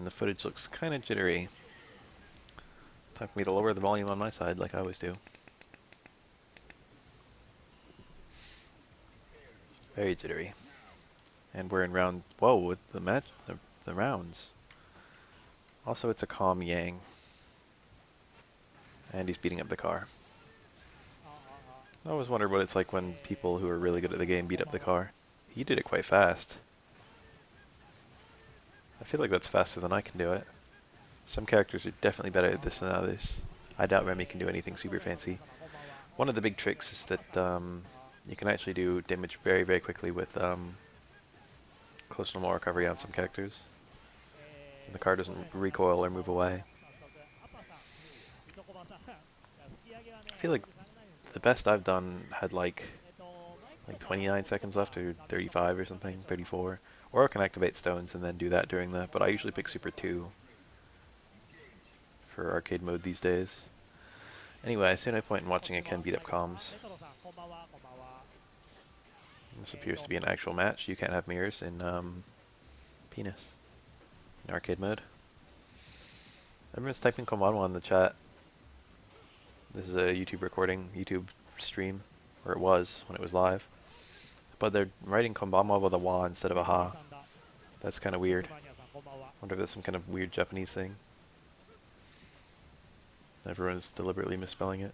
and the footage looks kind of jittery. Time for me to lower the volume on my side like I always do. Very jittery. And we're in round... Whoa, with the match... the rounds. Also, it's a calm Yang. And he's beating up the car. I always wondered what it's like when people who are really good at the game beat up the car. He did it quite fast. I feel like that's faster than I can do it. Some characters are definitely better at this than others. I doubt Remy can do anything super fancy. One of the big tricks is that you can actually do damage very, very quickly with close normal recovery on some characters. And the car doesn't recoil or move away. I feel like the best I've done had like 29 seconds left, or 35 or something, 34. Or I can activate stones and then do that during that, but I usually pick Super 2 for arcade mode these days. Anyway, I see no point in watching a Ken beat up comms. This appears to be an actual match. You can't have mirrors in Penis in arcade mode. Everyone's typing Komano in the chat. This is a YouTube recording, YouTube stream, or it was when it was live. But they're writing Kombama with a wa instead of a ha. That's kind of weird. Wonder if that's some kind of weird Japanese thing. Everyone's deliberately misspelling it.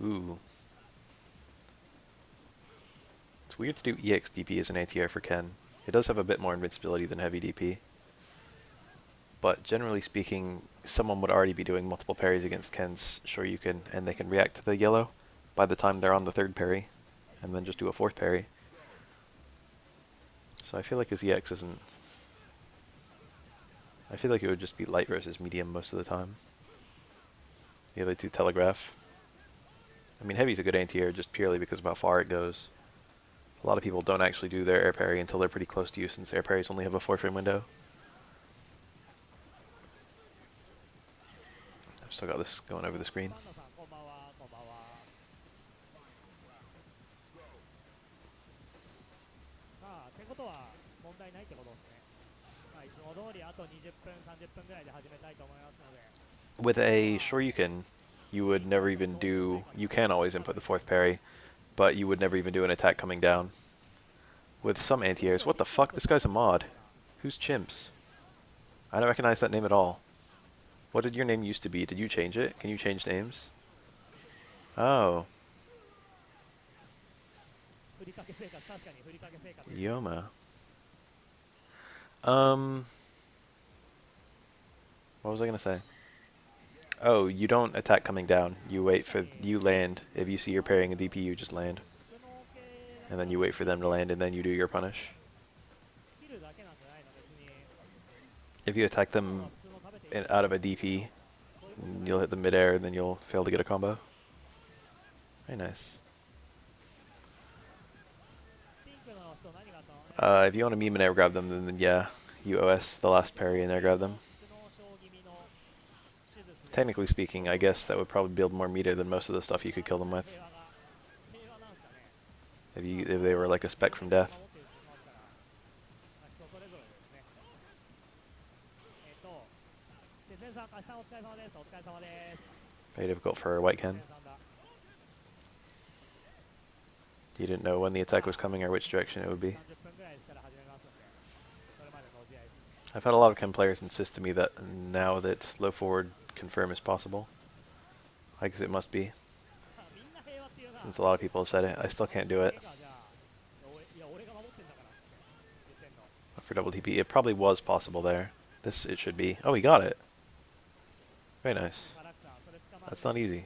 Ooh. It's weird to do EX DP as an ATR for Ken. It does have a bit more invincibility than heavy DP. But generally speaking, someone would already be doing multiple parries against Ken's Shoryuken, and they can react to the yellow by the time they're on the third parry, and then just do a fourth parry. So I feel like his EX isn't... I feel like it would just be light versus medium most of the time. The other two telegraph. I mean, heavy's a good anti-air just purely because of how far it goes. A lot of people don't actually do their air parry until they're pretty close to you, since air parries only have a 4-frame window. I've still got this going over the screen. With a Shoryuken, you would never even do... You can always input the fourth parry, but you would never even do an attack coming down. With some anti-airs... What the fuck? This guy's a mod. Who's Chimps? I don't recognize that name at all. What did your name used to be? Did you change it? Can you change names? Oh. Yoma. What was I gonna say? Oh, you don't attack coming down. You wait for... You land. If you see you're parrying a DP, you just land. And then you wait for them to land, and then you do your punish. If you attack them out of a DP, you'll hit the mid-air, and then you'll fail to get a combo. Very nice. If you want to meme and air grab them, then yeah, you OS the last parry and air grab them. Technically speaking, I guess that would probably build more meter than most of the stuff you could kill them with. If they were like a spec from death. Very difficult for a white Ken. You didn't know when the attack was coming or which direction it would be. I've had a lot of Ken players insist to me that now that low forward confirm is possible. I guess it must be. Since a lot of people have said it, I still can't do it. But for double TP, it probably was possible there. It should be. Oh, he got it. Very nice. That's not easy.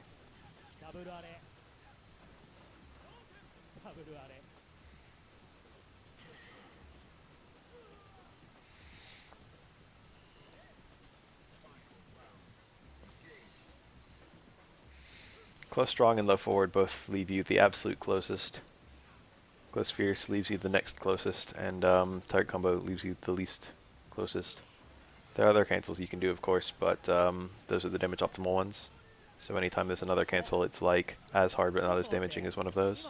Close strong and low forward both leave you the absolute closest. Close fierce leaves you the next closest, and target combo leaves you the least closest. There are other cancels you can do, of course, but those are the damage optimal ones. So anytime there's another cancel, it's like as hard but not as damaging as one of those.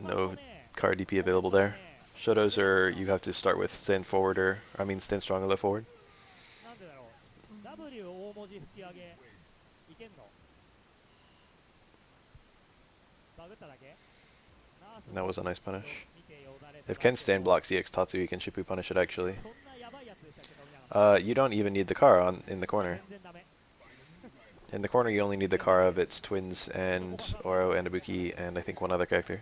No car DP available there. Shotos are, you have to start with stand forward or, I mean stand strong and look forward. That was a nice punish. If Ken stand blocks EX Tatsu, he can Shippu punish it actually. You don't even need the car in the corner. In the corner you only need the car of its twins and Oro and Ibuki and I think one other character.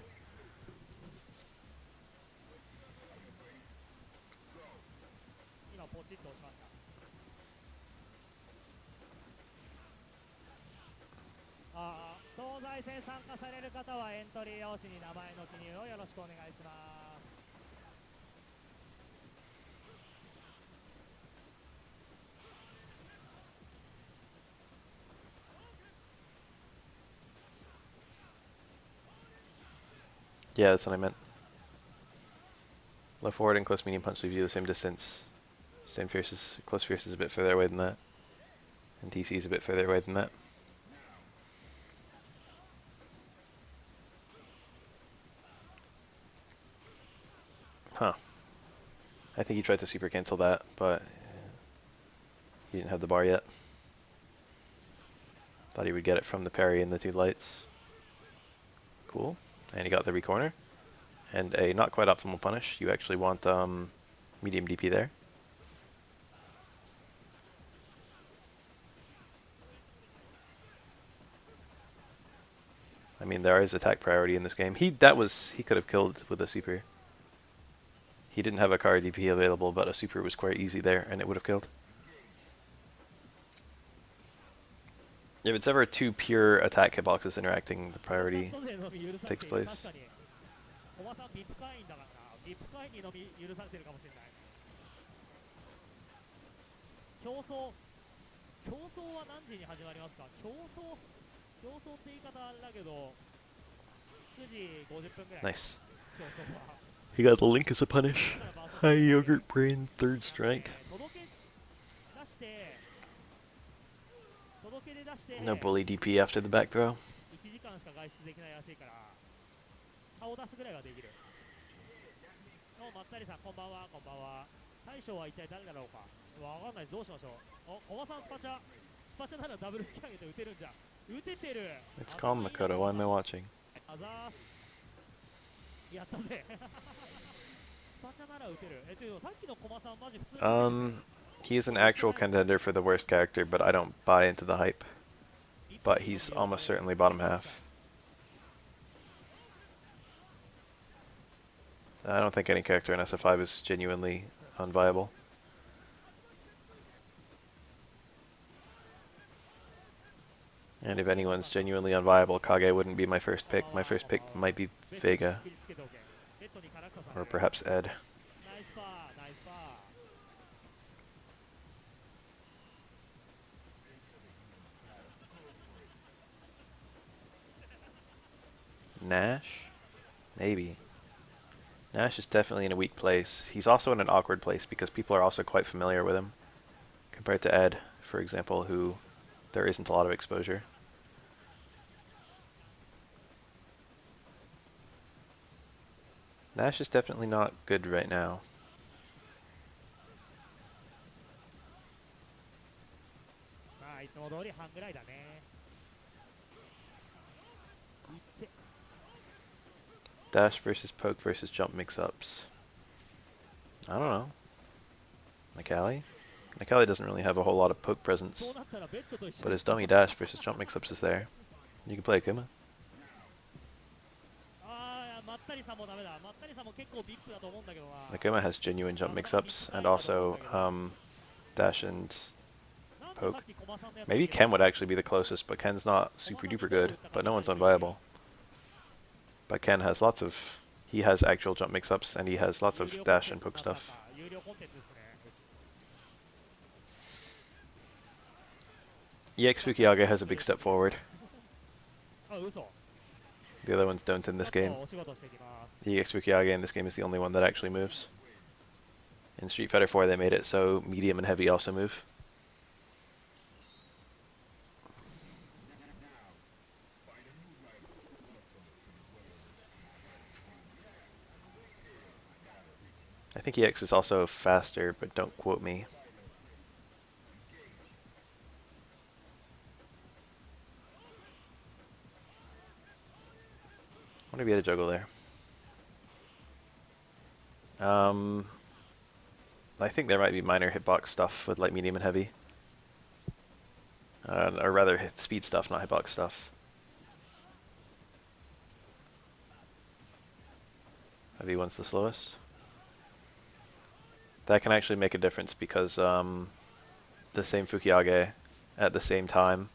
Yeah, that's what I meant. Low forward and close medium punch leave you the same distance. Stand fierce is, close fierce is a bit further away than that. And TC is a bit further away than that. Huh. I think he tried to super cancel that, but he didn't have the bar yet. Thought he would get it from the parry and the two lights. Cool. And he got the recorner. And a not quite optimal punish. You actually want medium DP there. I mean, there is attack priority in this game. He could have killed with a super. He didn't have a car DP available, but a super was quite easy there, and it would have killed. If it's ever two pure attack hitboxes interacting, the priority takes place. Nice. He got the link as a punish. High yogurt brain, third strike. No bully DP after the back throw. It's calm, Makoto. Why am I watching? He is an actual contender for the worst character, but I don't buy into the hype. But he's almost certainly bottom half. I don't think any character in SF5 is genuinely unviable. And if anyone's genuinely unviable, Kage wouldn't be my first pick. My first pick might be Vega. Or perhaps Ed. Nash? Maybe. Nash is definitely in a weak place. He's also in an awkward place because people are also quite familiar with him. Compared to Ed, for example, who there isn't a lot of exposure. Nash is definitely not good right now. Dash versus poke versus jump mix-ups. I don't know. Nikali? Nikali doesn't really have a whole lot of poke presence. But his dummy dash versus jump mix-ups is there. You can play Akuma. Akuma has genuine jump mix-ups and also dash and poke. Maybe Ken would actually be the closest, but Ken's not super duper good, but no one's unviable. But Ken has lots of, he has actual jump mix-ups and he has lots of dash and poke stuff. EX Fukiage has a big step forward. The other ones don't in this game. EX Fukiage in this game is the only one that actually moves. In Street Fighter 4 they made it so medium and heavy also move. I think EX is also faster, but don't quote me. I wonder if he had a juggle there. I think there might be minor hitbox stuff with light, medium, and heavy. Or rather, speed stuff, not hitbox stuff. Heavy one's the slowest. That can actually make a difference because the same Fukiage at the same time,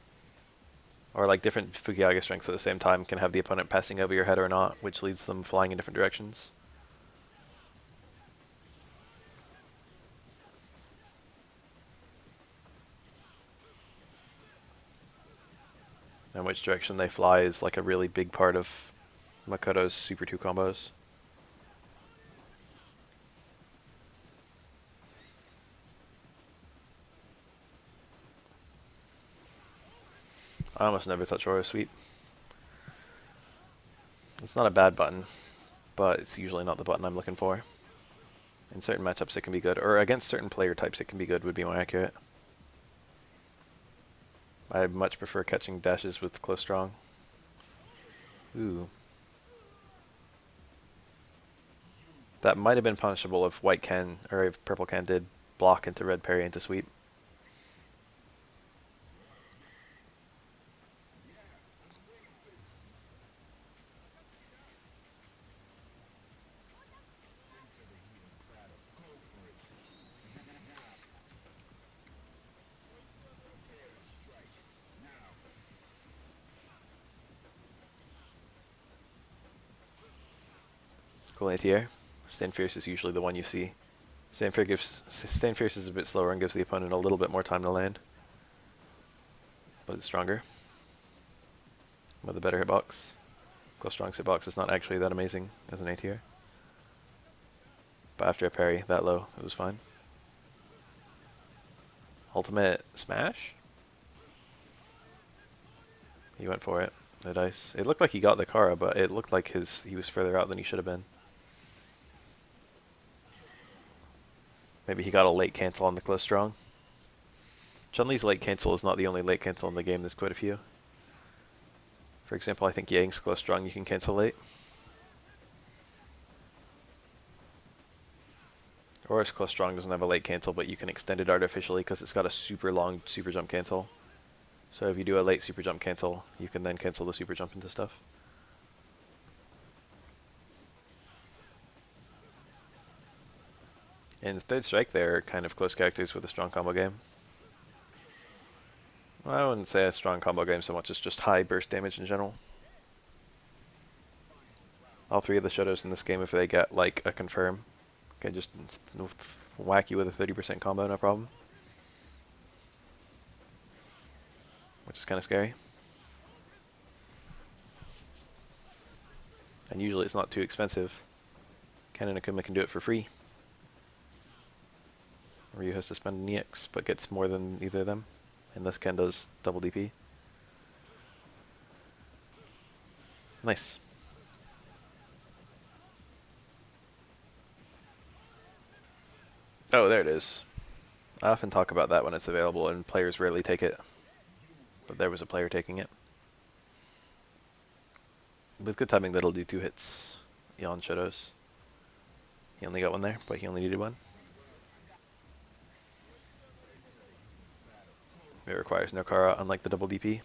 or like different Fukiage strengths at the same time, can have the opponent passing over your head or not, which leads them flying in different directions. And which direction they fly is like a really big part of Makoto's Super 2 combos. I almost never touch Aura Sweep. It's not a bad button, but it's usually not the button I'm looking for. In certain matchups it can be good, or against certain player types it can be good, would be more accurate. I much prefer catching dashes with close strong. Ooh. That might have been punishable if white Ken, or if purple Ken did block into red parry into sweep. Cool anti-air. Stand Fierce is usually the one you see. Stand Fierce is a bit slower and gives the opponent a little bit more time to land. But it's stronger. With a better hitbox. Close strong hitbox is not actually that amazing as an anti-air. But after a parry that low, it was fine. Ultimate smash? He went for it. The dice. It looked like he got the Kara, but it looked like he was further out than he should have been. Maybe he got a late cancel on the close strong. Chun-Li's late cancel is not the only late cancel in the game, there's quite a few. For example, I think Yang's close strong you can cancel late. Aura's close strong doesn't have a late cancel, but you can extend it artificially because it's got a super long super jump cancel. So if you do a late super jump cancel, you can then cancel the super jump into stuff. And Third Strike, they're kind of close characters with a strong combo game. Well, I wouldn't say a strong combo game so much as just high burst damage in general. All three of the Shotos in this game, if they get like a confirm, can just whack you with a 30% combo, no problem. Which is kind of scary. And usually it's not too expensive. Ken and Akuma can do it for free. Ryu has to spend an EX, but gets more than either of them. Unless Ken does double DP. Nice. Oh, there it is. I often talk about that when it's available, and players rarely take it. But there was a player taking it. With good timing, that'll do 2 hits. Yon Shotos. He only got one there, but he only needed one. It requires no Kara, unlike the double DP.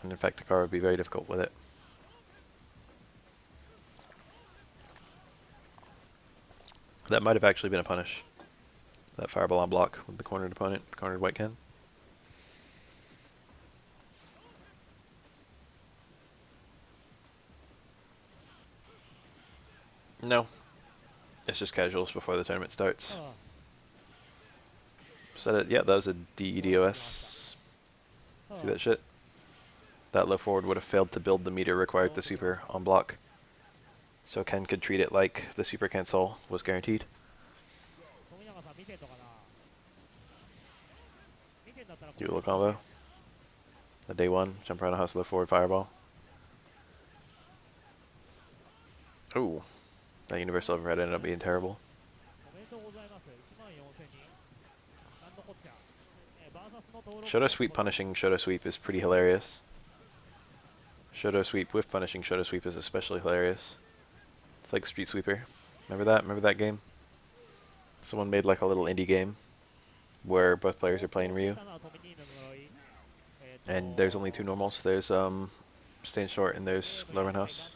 And in fact, the Kara would be very difficult with it. That might have actually been a punish. That fireball on block with the cornered opponent, cornered white Ken. No. It's just casuals before the tournament starts. Said it, yeah, that was a DEDOS. See that shit? That low forward would have failed to build the meter required to super on block. So Ken could treat it like the super cancel was guaranteed. Do a little combo. The day one, jump around a house, low forward, fireball. Oh, that universal overhead ended up being terrible. Shoto sweep punishing Shoto sweep is pretty hilarious. Shoto sweep with punishing Shoto sweep is especially hilarious. It's like Street Sweeper. Remember that? Remember that game? Someone made like a little indie game where both players are playing Ryu. And there's only two normals. There's Staying Short and there's Low Run House.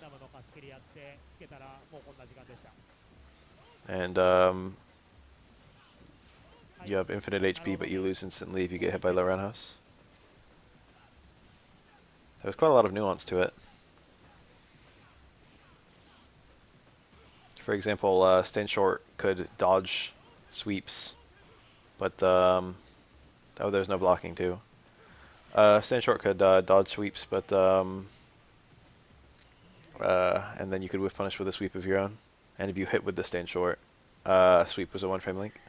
And you have infinite HP, but you lose instantly if you get hit by Low Run House. There's quite a lot of nuance to it. For example, Stand Short could dodge sweeps, but oh, there's no blocking too. Stand Short could dodge sweeps, but and then you could whiff punish with a sweep of your own. And if you hit with the Stand Short, sweep was a one-frame link.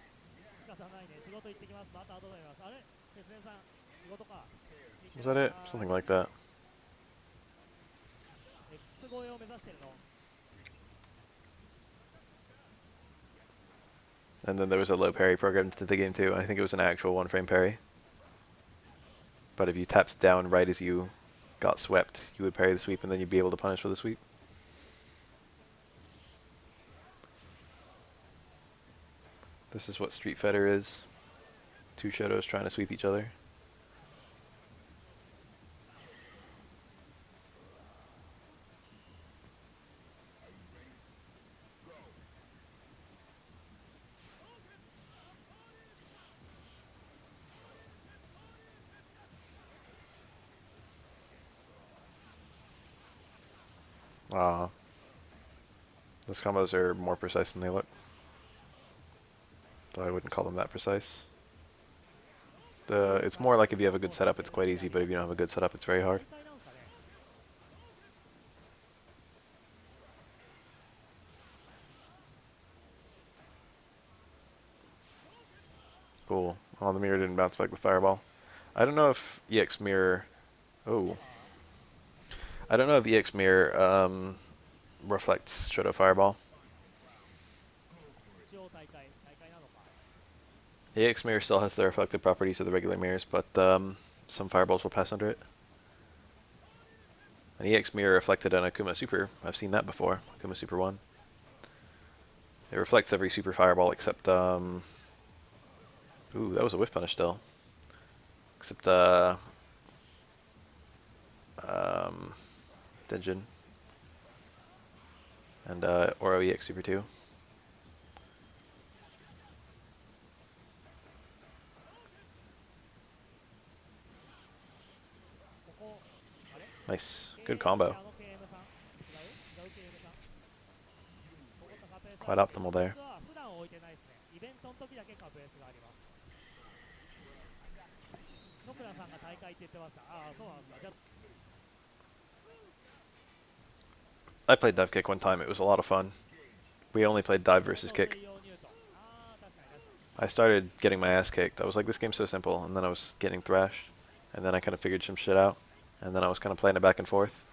Was that it? Something like that. And then there was a low parry programmed into the game too. I think it was an actual one-frame parry. But if you tapped down right as you got swept, you would parry the sweep and then you'd be able to punish with a sweep. This is what Street Fighter is. Two Shotos trying to sweep each other. Those combos are more precise than they look. Though I wouldn't call them that precise. It's more like if you have a good setup, it's quite easy, but if you don't have a good setup, it's very hard. Cool. Oh, the mirror didn't bounce back with Fireball. I don't know if EX Mirror... Oh. I don't know if EX Mirror reflects Shoto Fireball. EX Mirror still has the reflective properties of the regular mirrors, but some Fireballs will pass under it. An EX Mirror reflected on Akuma Super. I've seen that before. Akuma Super 1. It reflects every Super Fireball except... Ooh, that was a whiff punish still. Except, Denjin. And, Oro EX Super 2. Nice. Good combo. Quite optimal there. I played dive kick one time. It was a lot of fun. We only played dive versus kick. I started getting my ass kicked. I was like, this game's so simple, and then I was getting thrashed, and then I kind of figured some shit out, and then I was kind of playing it back and forth.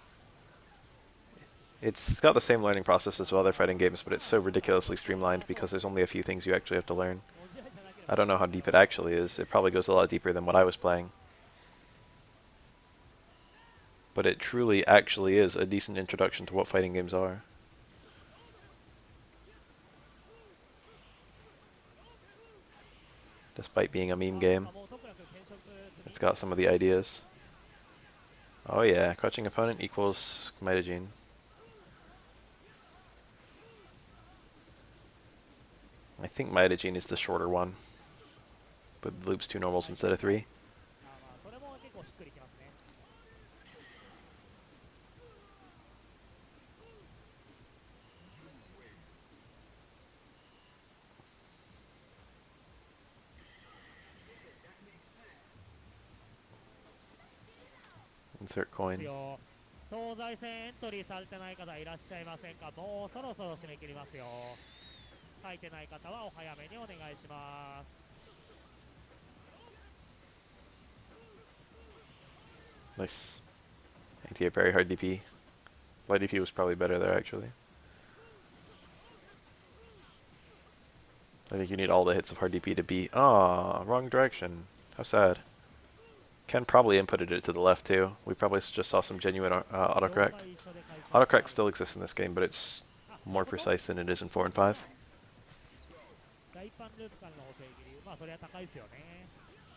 It's got the same learning process as other fighting games, but it's so ridiculously streamlined because there's only a few things you actually have to learn. I don't know how deep it actually is. It probably goes a lot deeper than what I was playing. But it truly actually is a decent introduction to what fighting games are. Despite being a meme game, it's got some of the ideas. Oh yeah, crouching opponent equals mitogene. I think mitogene is the shorter one, but loops 2 normals instead of 3. Insert coin. 東西線エントリーされてない方いらっしゃいませんか。もうそろそろ締め切りますよ。書いてない方はお早めにお願いします。Nice. Anti-parry hard DP. Light DP was probably better there actually. I think you need all the hits of hard DP to beat. Ah, wrong direction. How sad. Ken probably inputted it to the left too. We probably just saw some genuine autocorrect. 一緒で会社を変 Autocorrect わる still exists in this game, but it's あ、そういう more こと precise than it is in 4 and 5. 大パンループからの補正切り、まあそれは高いですよね。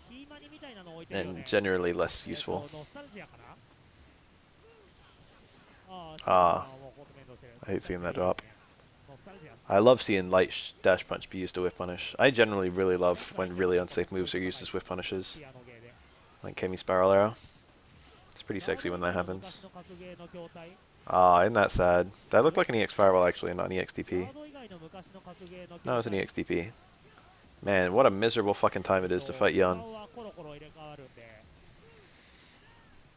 キーマニみたいなの置いてるよ And ね。generally less ノ useful. スタルジアかなああ、シー Ah, さんはもうほんと面倒してる。 I hate seeing that いいです drop. ねノスタルジアっすね I love seeing light dash punch be used to whiff punish. I generally really love when really unsafe moves are used as whiff punishes, ピアノゲーで like Kemi Spiral Arrow. It's pretty ラウ sexy ド when ウィン that グの happens. 昔の格ゲーの筐体 Ah, isn't that sad? That looked like an EX Fireball actually, not an ラ EXDP. ウド以外の昔の格ゲーの No, it 筐 was an 体 EXDP. Man, what a miserable fucking time it is to fight 顔 Yun. はコロコロ入れ替わるんで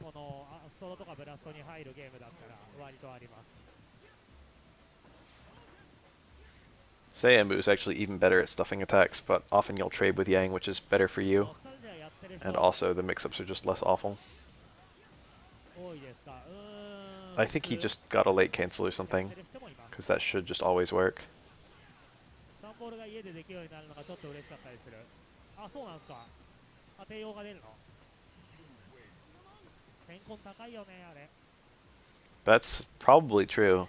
このストロとかブラストに入るゲームだったら割とあります Saiyambu is actually even better at stuffing attacks, but often you'll trade with Yang, which is better for you. ノスタルジアやってる And 人 also, the mix-ups are just less awful. 多いですか I think he just got a late cancel or や something, ってる人もいます because that should just always work. サンボールが家でできるようになるのがちょっと嬉しかったりするあ、そうなんすかあ、帝王が出るの先行高いよね、あれ That's probably true.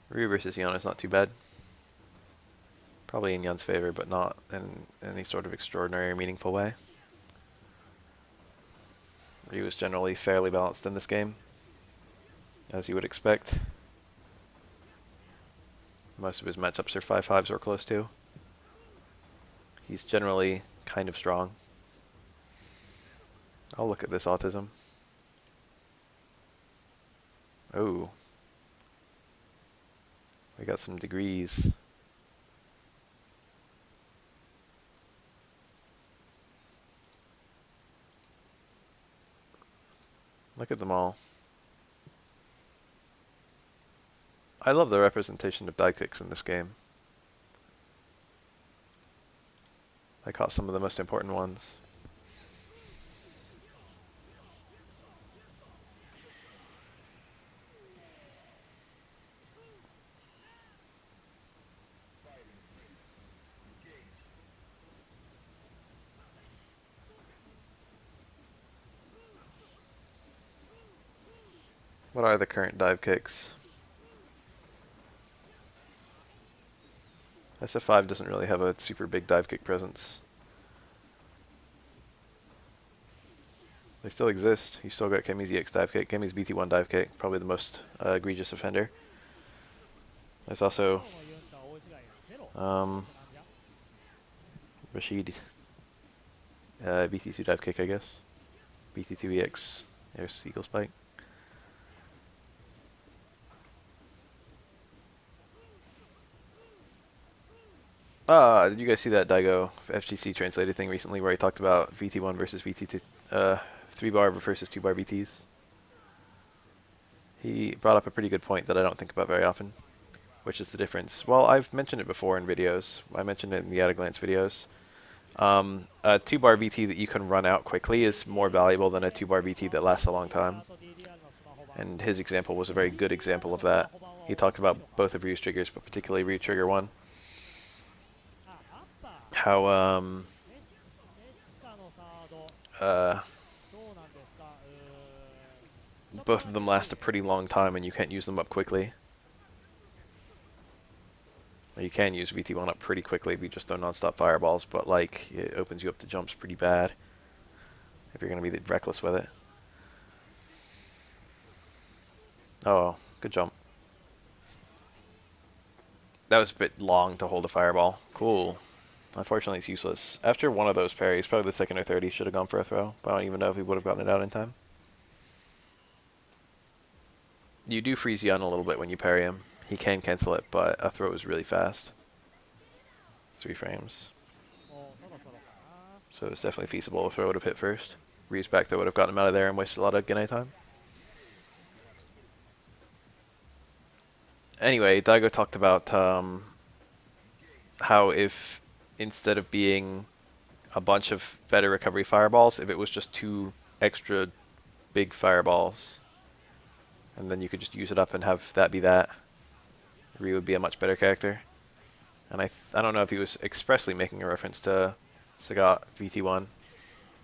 Ryu versus Yun is not too bad. Probably in Yun's favor, but not in any sort of extraordinary or meaningful way. Ryu is generally fairly balanced in this game, as you would expect. Most of his matchups are 5-5s or close to. He's generally kind of strong. Oh, look at this autism. Oh. We got some degrees. Look at them all. I love the representation of dive kicks in this game. I caught some of the most important ones. What are the current dive kicks? SF5 doesn't really have a super big dive kick presence. They still exist. You still got Kemi's EX dive kick, Kemi's BT1 dive kick, probably the most egregious offender. There's also 今日のユンタは大違いゼロ um, なんじゃ Rashid BT2 dive kick, I guess. BT2 EX. There's Eagle Spike. Did you guys see that Daigo FGC translated thing recently where he talked about VT1 versus VT2, 3-bar versus 2-bar VTs? He brought up a pretty good point that I don't think about very often, which is the difference. Well, I've mentioned it before in videos. I mentioned it in the at a glance videos. A 2-bar VT that you can run out quickly is more valuable than a 2-bar VT that lasts a long time. あと DDR のスマホ版 And his example was a very good example of that. He talked about both of Ryu's triggers, but particularly Ryu Trigger 1. あ、アッパー How メシカのサード uh, どうなんですかちょっと both of them last a pretty long time and you can't use them up quickly. Well, you can use VT1 up pretty quickly if you just throw non-stop fireballs, but like it opens you up to jumps pretty bad if you're going to be reckless with it. Oh, good jump. That was a bit long to hold a fireball. Cool. Unfortunately, it's useless. After one of those parries, probably the second or third, he should have gone for a throw, but I don't even know if he would have gotten it out in time. You do freeze Yun a little bit when you parry him. He can cancel it, but a throw is really fast. 3 frames. もうそろそろかな So it's definitely feasible if throw would have hit first. Ryu's back throw would have gotten him out of there and wasted a lot of Gene time. Anyway, Daigo talked about how if instead of being a bunch of better recovery fireballs, if it was just 2 extra big fireballs, and then you could just use it up and have that be that. Ryu would be a much better character. And I don't know if he was expressly making a reference to Sagat VT1,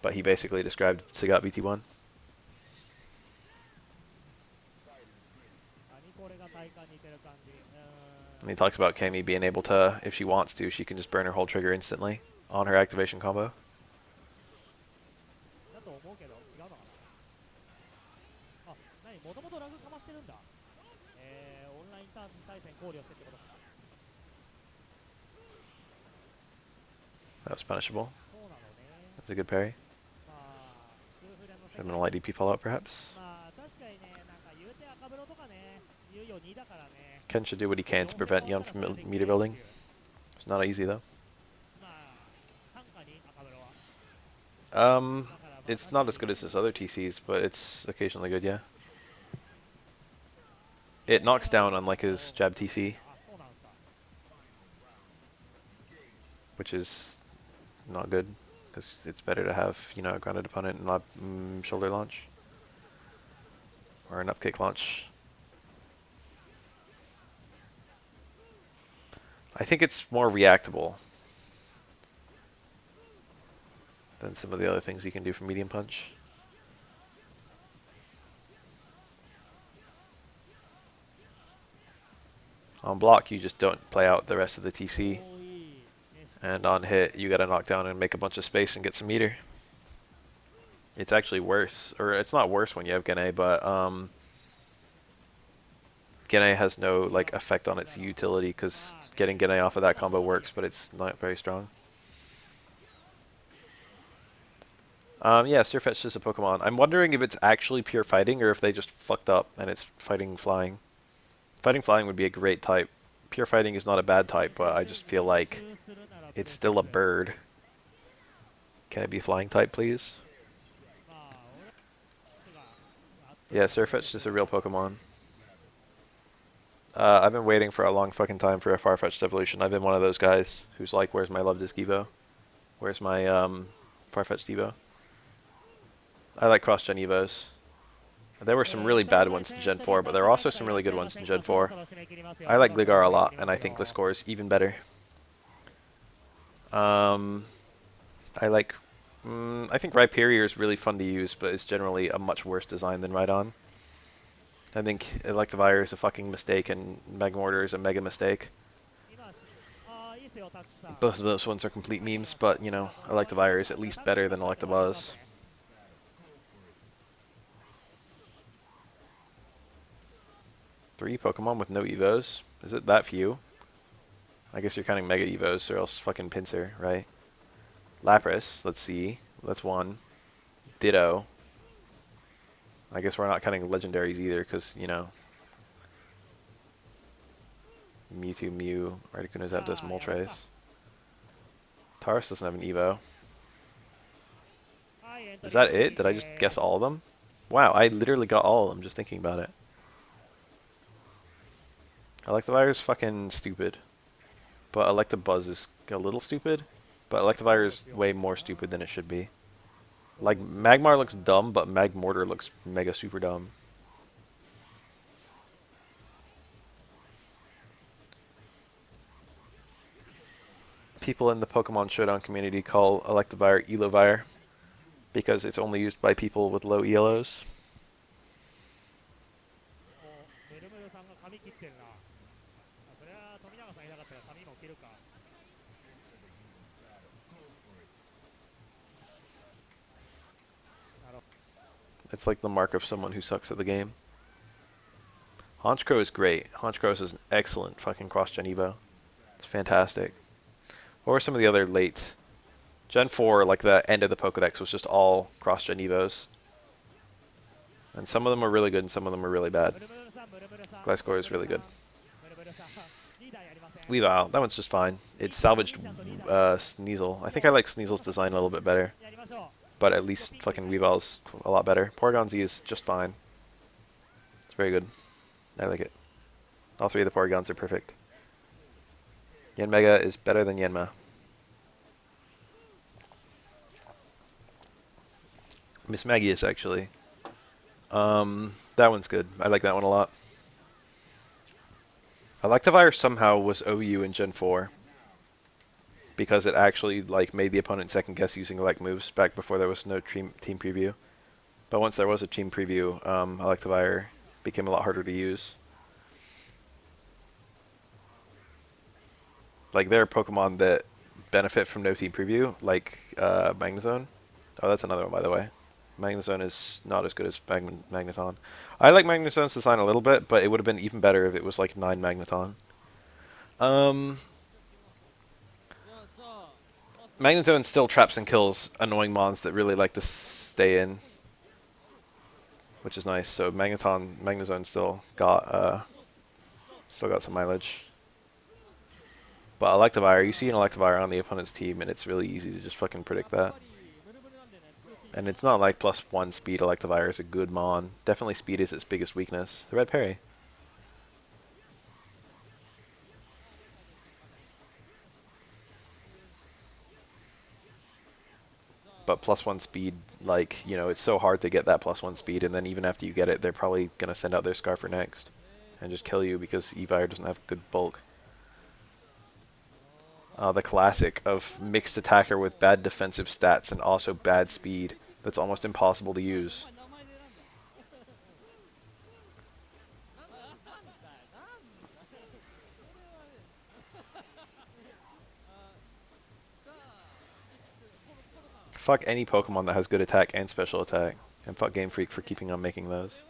but he basically described Sagat VT1. 何これが体感似てる感じ。And he talks about Cammy being able to, if she wants to, she can just burn her whole trigger instantly on her activation combo. だと思うけど違うのかな。あ、何もともとラグかましてるんだ。オンライン対戦考慮してってことか。 That was punishable. そうなのね。 That's a good parry. まあ数フレの Should 世 have 界 been a light DP fallout, perhaps. まあ確かにね、なんか言うて赤風呂とかね、言うよ2だからね。 Ken should do what he can to prevent Yun from meter building. It's not easy, though. まあ参加に赤風呂は。 It's not as good as his other TCs, but it's occasionally good, yeah. It knocks down unlike his jab TC, あ、そうなんすか。 which is not good, because it's better to have, you know, a grounded opponent and not shoulder launch. Or an up kick launch. I think it's more reactable than some of the other things you can do from medium punch. On block, you just don't play out the rest of the TC. 多い。ね、 And on hit, you gotta knock down and make a bunch of space and get some meter. It's actually worse. Or it's not worse when you have Gene, but Gene has no like effect on its utility because getting Gene off of that combo works, but it's not very strong. Yeah, Surfetch'd is a Pokemon. I'm wondering if it's actually pure fighting or if they just fucked up and it's fighting flying. Fighting flying would be a great type. Pure fighting is not a bad type, but I just feel like it's still a bird. Can it be flying type, please? まあ俺があっ Yeah, Surfetch'd is a real Pokemon. I've been waiting for a long fucking time for a Farfetch'd evolution. I've been one of those guys who's like, where's my Love Disc Evo? Where's my Farfetch'd Evo? I like cross-gen Evos. There were some really bad ones in Gen 4, but there are also some really good ones in Gen 4. I like Gligar a lot, and I think Gliscor is even better. I like... I think Rhyperior is really fun to use, but it's generally a much worse design than Rhydon. I think Electivire is a fucking mistake, and Magmortar is a mega mistake. 今しあーいいっすよたくさん。 Both of those ones are complete memes, but, you know, Electivire is at least better than Electabuzz. Three Pokemon with no Evos? Is it that few? I guess you're counting Mega Evos, or else fucking Pinsir, right? Lapras, let's see. That's one. Ditto. I guess we're not counting legendaries either, because, you know. Mewtwo, Mew, Articuno, Zapdos, Moltres. Tauros doesn't have an Evo. はい、エントリ Is ー that it? Did I just guess all of them? Wow, I literally got all of them just thinking about it. Electivire is fucking stupid. But Electabuzz is a little stupid. But Electivire is way more stupid than it should be. Like, Magmar looks dumb, but Magmortar looks mega super dumb. People in the Pokemon Showdown community call Electivire Elovire because it's only used by people with low ELOs. おメルメルさんが髪切ってるな。あそれは富永さんいなかったら髪も切るか。 It's like the mark of someone who sucks at the game. Honchkrow is great. Honchkrow is an excellent fucking cross-gen Evo. It's fantastic. What were some of the other late... Gen 4, like the end of the Pokedex, was just all cross-gen Evos. And some of them were really good and some of them were really bad. ムルムルさん、ムルムルさん。 Gliscor is really good. ムルムルさん、リーダーやりません。 Weavile, that one's just fine. It salvaged Sneasel. I think I like Sneasel's design a little bit better. やりましょう。 But at least fucking Weavile's a lot better. Porygon Z is just fine. It's very good. I like it. All three of the Porygons are perfect. Yanmega is better than Yanma. Miss Magius, actually. That one's good. I like that one a lot. Electivire somehow was OU in Gen 4 because it actually like made the opponent second guess using elect moves back before there was no team preview. But once there was a team preview, Electivire became a lot harder to use. Like there are Pokemon that benefit from no team preview, like Magnezone. Oh, that's another one by the way. Magnezone is not as good as Magneton. I like Magneton's design a little bit, but it would have been even better if it was like 9 Magneton. Um, Magneton still traps and kills annoying mons that really like to stay in, which is nice. So Magnezone still got some mileage. But Electivire, you see an Electivire on the opponent's team, and it's really easy to just fucking predict that. And it's not like +1 speed Electivire is a good mon. Definitely speed is its biggest weakness. The red parry. But +1 speed, like, you know, it's so hard to get that +1 speed, and then even after you get it, they're probably going to send out their Scarfer next. And just kill you because Evire doesn't have good bulk. The classic of mixed attacker with bad defensive stats and also bad speed. That's almost impossible to use. Fuck any Pokemon that has good attack and special attack. And fuck Game Freak for keeping on making those.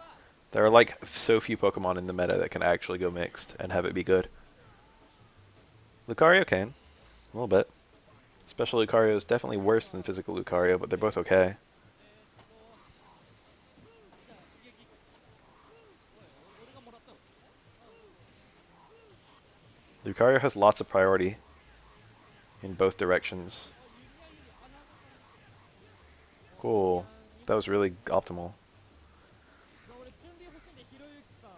There are like so few Pokemon in the meta that can actually go mixed and have it be good. Lucario can. A little bit. Special Lucario is definitely worse than physical Lucario, but they're both okay. Lucario has lots of priority in both directions. Cool. That was really optimal.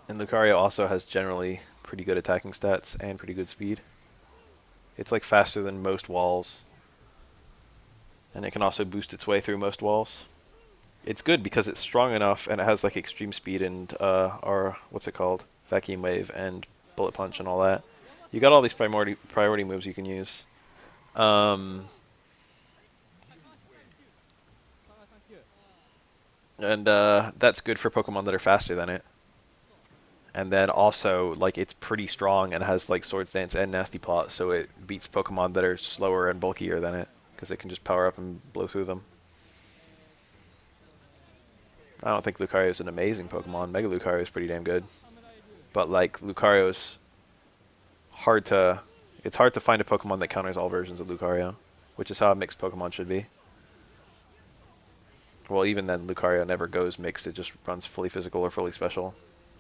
And Lucario also has generally pretty good attacking stats and pretty good speed. It's like faster than most walls. And it can also boost its way through most walls. It's good because it's strong enough and it has like extreme speed and or what's it called? Vacuum Wave and Bullet Punch and all that. You got all these priority moves you can use. And that's good for Pokemon that are faster than it. And then also, like, it's pretty strong and has like Swords Dance and Nasty Plot, so it beats Pokemon that are slower and bulkier than it because it can just power up and blow through them. I don't think Lucario is an amazing Pokemon. Mega Lucario is pretty damn good. But like Lucario's hard to it's hard to find a Pokemon that counters all versions of Lucario, which is how a mixed Pokemon should be. Well, even then Lucario never goes mixed, it just runs fully physical or fully special.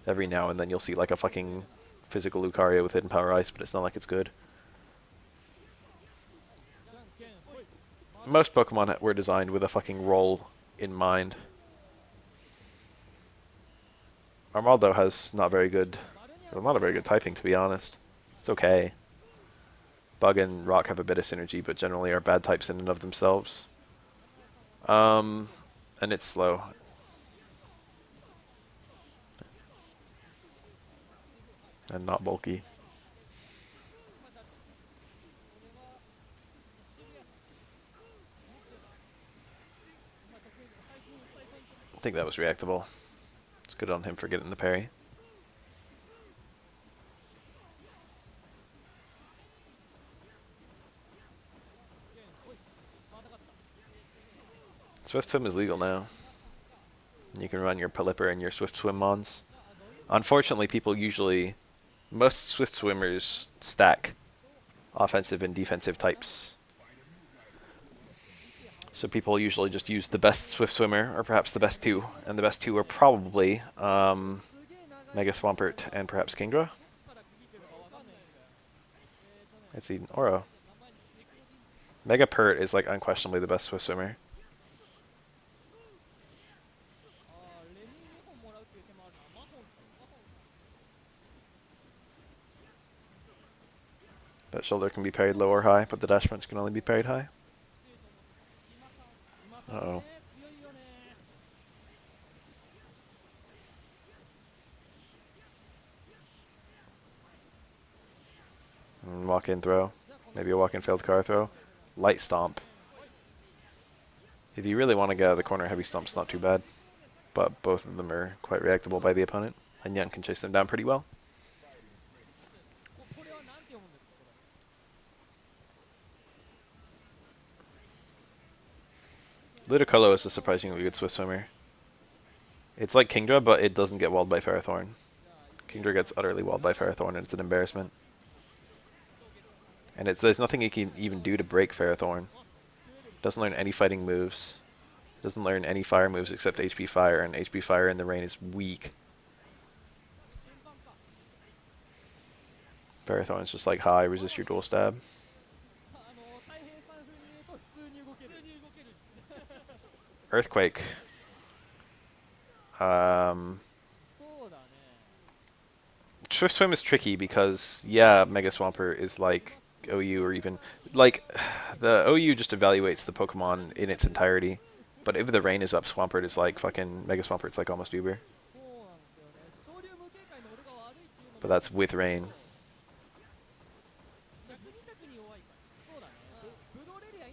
Every now and then you'll see like a fucking physical Lucario with Hidden Power Ice, but it's not like it's good. Most Pokemon were designed with a fucking role in mind. Armaldo has not very good typing, to be honest. It's okay. Bug and Rock have a bit of synergy, but generally are bad types in and of themselves. And it's slow. And not bulky. I think that was reactable. It's good on him for getting the parry. Swift Swim is legal now. You can run your Pelipper and your Swift Swim mons. Unfortunately, most Swift Swimmers stack offensive and defensive types. So people usually just use the best Swift Swimmer, or perhaps the best two. And the best two are probably Mega Swampert and perhaps Kingdra. It's Eden Oro. Mega Pert is like unquestionably the best Swift Swimmer. That shoulder can be parried low or high, but the dash punch can only be parried high. Uh-oh. Walk in throw. Maybe a walk in failed car throw. Light stomp. If you really want to get out of the corner, heavy stomp's not too bad. But both of them are quite reactable by the opponent. And Young can chase them down pretty well. Ludicolo is a surprisingly good Swift swimmer. It's like Kingdra, but it doesn't get walled by Ferrothorn. Kingdra gets utterly walled by Ferrothorn, and it's an embarrassment. And there's nothing he can even do to break Ferrothorn. Doesn't learn any fighting moves. Doesn't learn any fire moves except HP Fire, and HP Fire in the rain is weak. Ferrothorn's just like, hi, resist your dual stab. Earthquake. Swift Swim is tricky because, yeah, Mega Swampert is like OU, or even, like, the OU just evaluates the Pokemon in its entirety. But if the rain is up, Swampert is like fucking, Mega Swampert's like almost Uber. But that's with rain.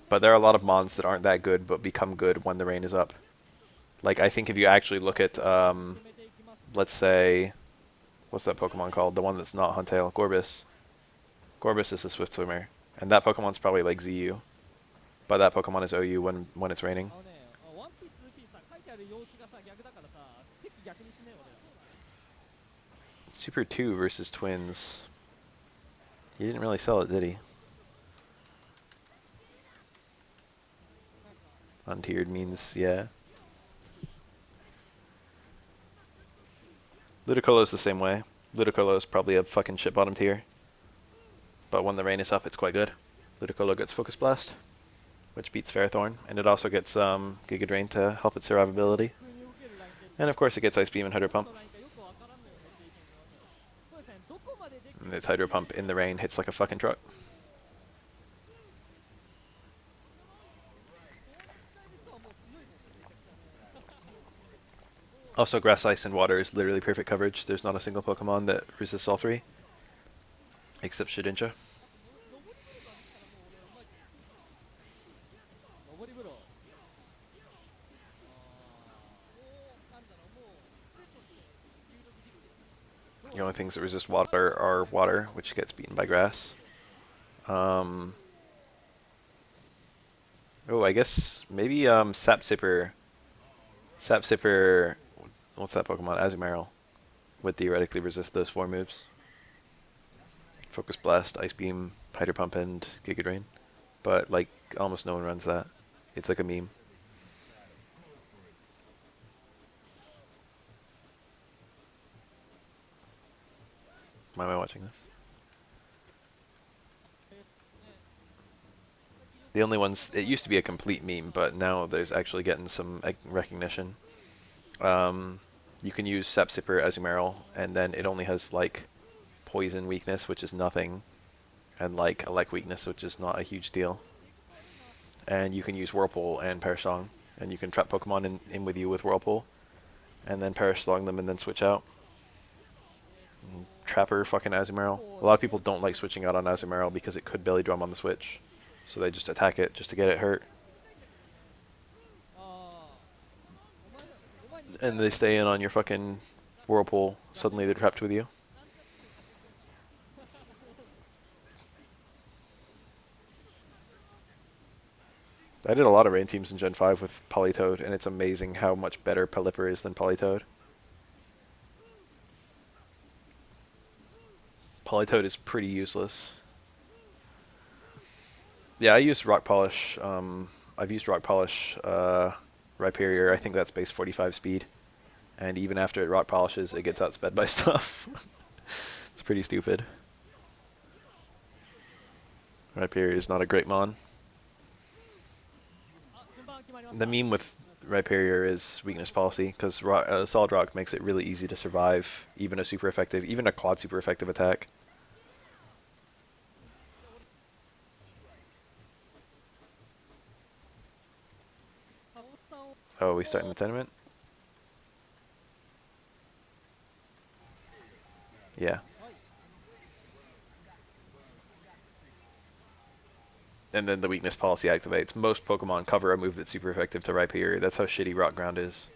But there are a lot of mons that aren't that good but become good when the rain is up. Like, I think if you actually look at, let's say, what's that Pokemon called? The one that's not Huntail. Gorbis. Gorbis is a Swift Swimmer. And that Pokemon's probably like ZU. But that Pokemon is OU when it's raining. Super 2 versus Twins. He didn't really sell it, did he? Untiered means, yeah. Ludicolo is the same way. Ludicolo is probably a fucking shit bottom tier. But when the rain is up, it's quite good. Ludicolo gets Focus Blast, which beats Ferrothorn, and it also gets Giga Drain to help its survivability. And of course it gets Ice Beam and Hydro Pump. And its Hydro Pump in the rain hits like a fucking truck. Also, Grass, Ice, and Water is literally perfect coverage. There's not a single Pokemon that resists all three, except Shedinja. The only things that resist water are water, which gets beaten by grass. Oh, I guess maybe Sap Sipper. Sap Sipper, what's that Pokemon? Azumarill would theoretically resist those 4 moves. Focus Blast, Ice Beam, Hydro Pump, and Giga Drain. But like almost no one runs that. It's like a meme. Why am I watching this? The only ones, it used to be a complete meme, but now there's actually getting some recognition. You can use Sap Sipper Azumarill, and then it only has like Poison weakness, which is nothing, and like Elect weakness, which is not a huge deal. And you can use Whirlpool and Perish Song, and you can trap Pokemon in with you with Whirlpool, and then Perish Song them and then switch out. Trapper fucking Azumarill. A lot of people don't like switching out on Azumarill because it could belly drum on the switch. So they just attack it just to get it hurt. And they stay in on your fucking Whirlpool. Suddenly they're trapped with you. I did a lot of rain teams in Gen 5 with Politoed, and it's amazing how much better Pelipper is than Politoed. Politoed is pretty useless. Yeah, I use Rock Polish. I've used Rock Polish Rhyperior. I think that's base 45 speed. And even after it Rock Polishes, it gets outsped by stuff. It's pretty stupid. Rhyperior is not a great mon. The meme with Rhyperior is weakness policy, because Solid Rock makes it really easy to survive even a super effective, even a quad super effective attack. Oh, we starting the tournament? Yeah. and then the weakness policy activates. Most Pokemon cover a move that's super effective to Rhyperior. That's how shitty Rock Ground is.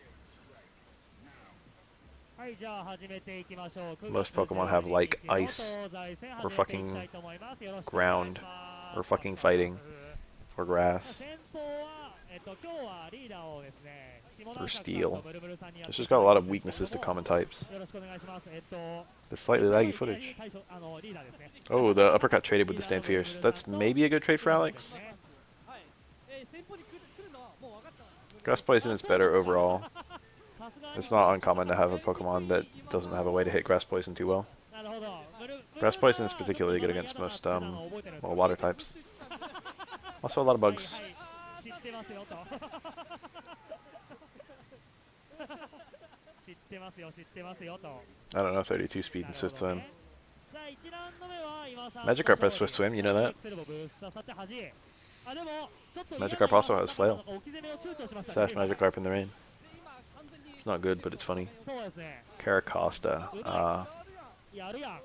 はいじゃあ始めていきましょう。9 Most 月 Pokemon 12 have like 日の ice 東西戦 or 始めていきた fucking いと思います。よろしくお願いし ground ます。 or fucking fighting さ or あ grass 先頭は、今日はリーダーをですね、キモ or ナンシャクさん steel. とムルムルさんにやっ It's てい just た got a だ lot く of んですけれ weaknesses ど to も、 common types. よろしくお願いします。The slightly まず laggy いきなり footage. 最初リーダーですね。 Oh, the uppercut traded with リー the ダー Stand のムルム Fierce. ルさん That's と maybe a good trade キ for モさんです Alex. ね。 Grass Poison is better overall. さすが It's に not uncommon to have a Pokemon that doesn't have a way to hit Grass Poison too well. なるほど。ムルムル Grass さん Poison is はちょっと particularly ま good だ against 嫌だなっ most, ていうのを覚えてるんです well, か？ water types. Also a lot of はい bugs. はい知ってますよと知ってますよ知ってますよと I don't know, 32 speed な and るほ Swift ど Swim. ね。じゃあ1ラウンド目は今さん Magikarp has Swift Swim, you know that? エクセルボブース刺さって端あでもちょっと Magikarp also has Flail. 置き攻めを躊躇しましたね Sash Magikarp in the rain. It's not good, but it's funny. そうですね Caracosta. やるやん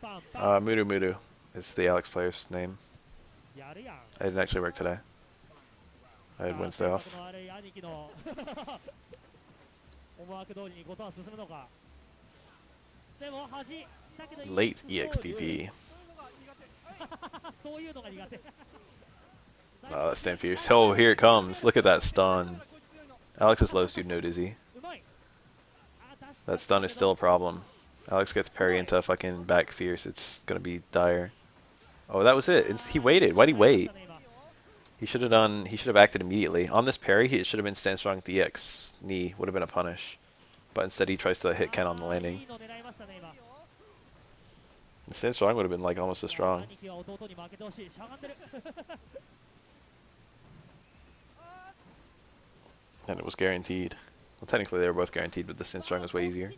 パンパン Mudu Mudu is the Alex player's name. やるやん I didn't actually work today. I had Wednesday off. 性格の悪い兄貴の思惑通りにことは進むのかでも端だけど Late EXDP. そういうのが苦手 Oh, that Stand Fierce. Oh, here it comes. Look at that stun. Alex is low dude, no dizzy. うまい That stun is still a problem. Alex gets parry into fucking back Fierce. It's gonna be dire. Oh, that was it. He waited. Why'd he wait? He should have acted immediately. On this parry, it should have been Stand Strong with the EX. Knee would have been a punish. But instead he tries to hit Ken on the landing. And Stand Strong would have been like almost as strong. And it was guaranteed. Well, technically they were both guaranteed, but the Stand Strong was way easier.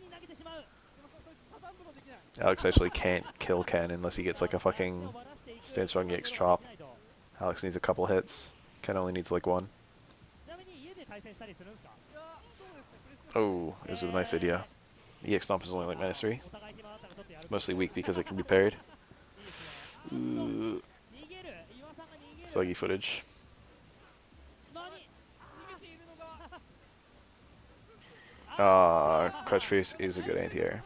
Alex actually can't kill Ken unless he gets like a fucking Stand Strong EX chop. Alex needs a couple hits. Ken only needs like one. Oh, it was a nice idea. EX Stomp is only like -3. It's mostly weak because it can be parried. Ooh. Sluggy footage. Crouch Fierce is a good anti-air.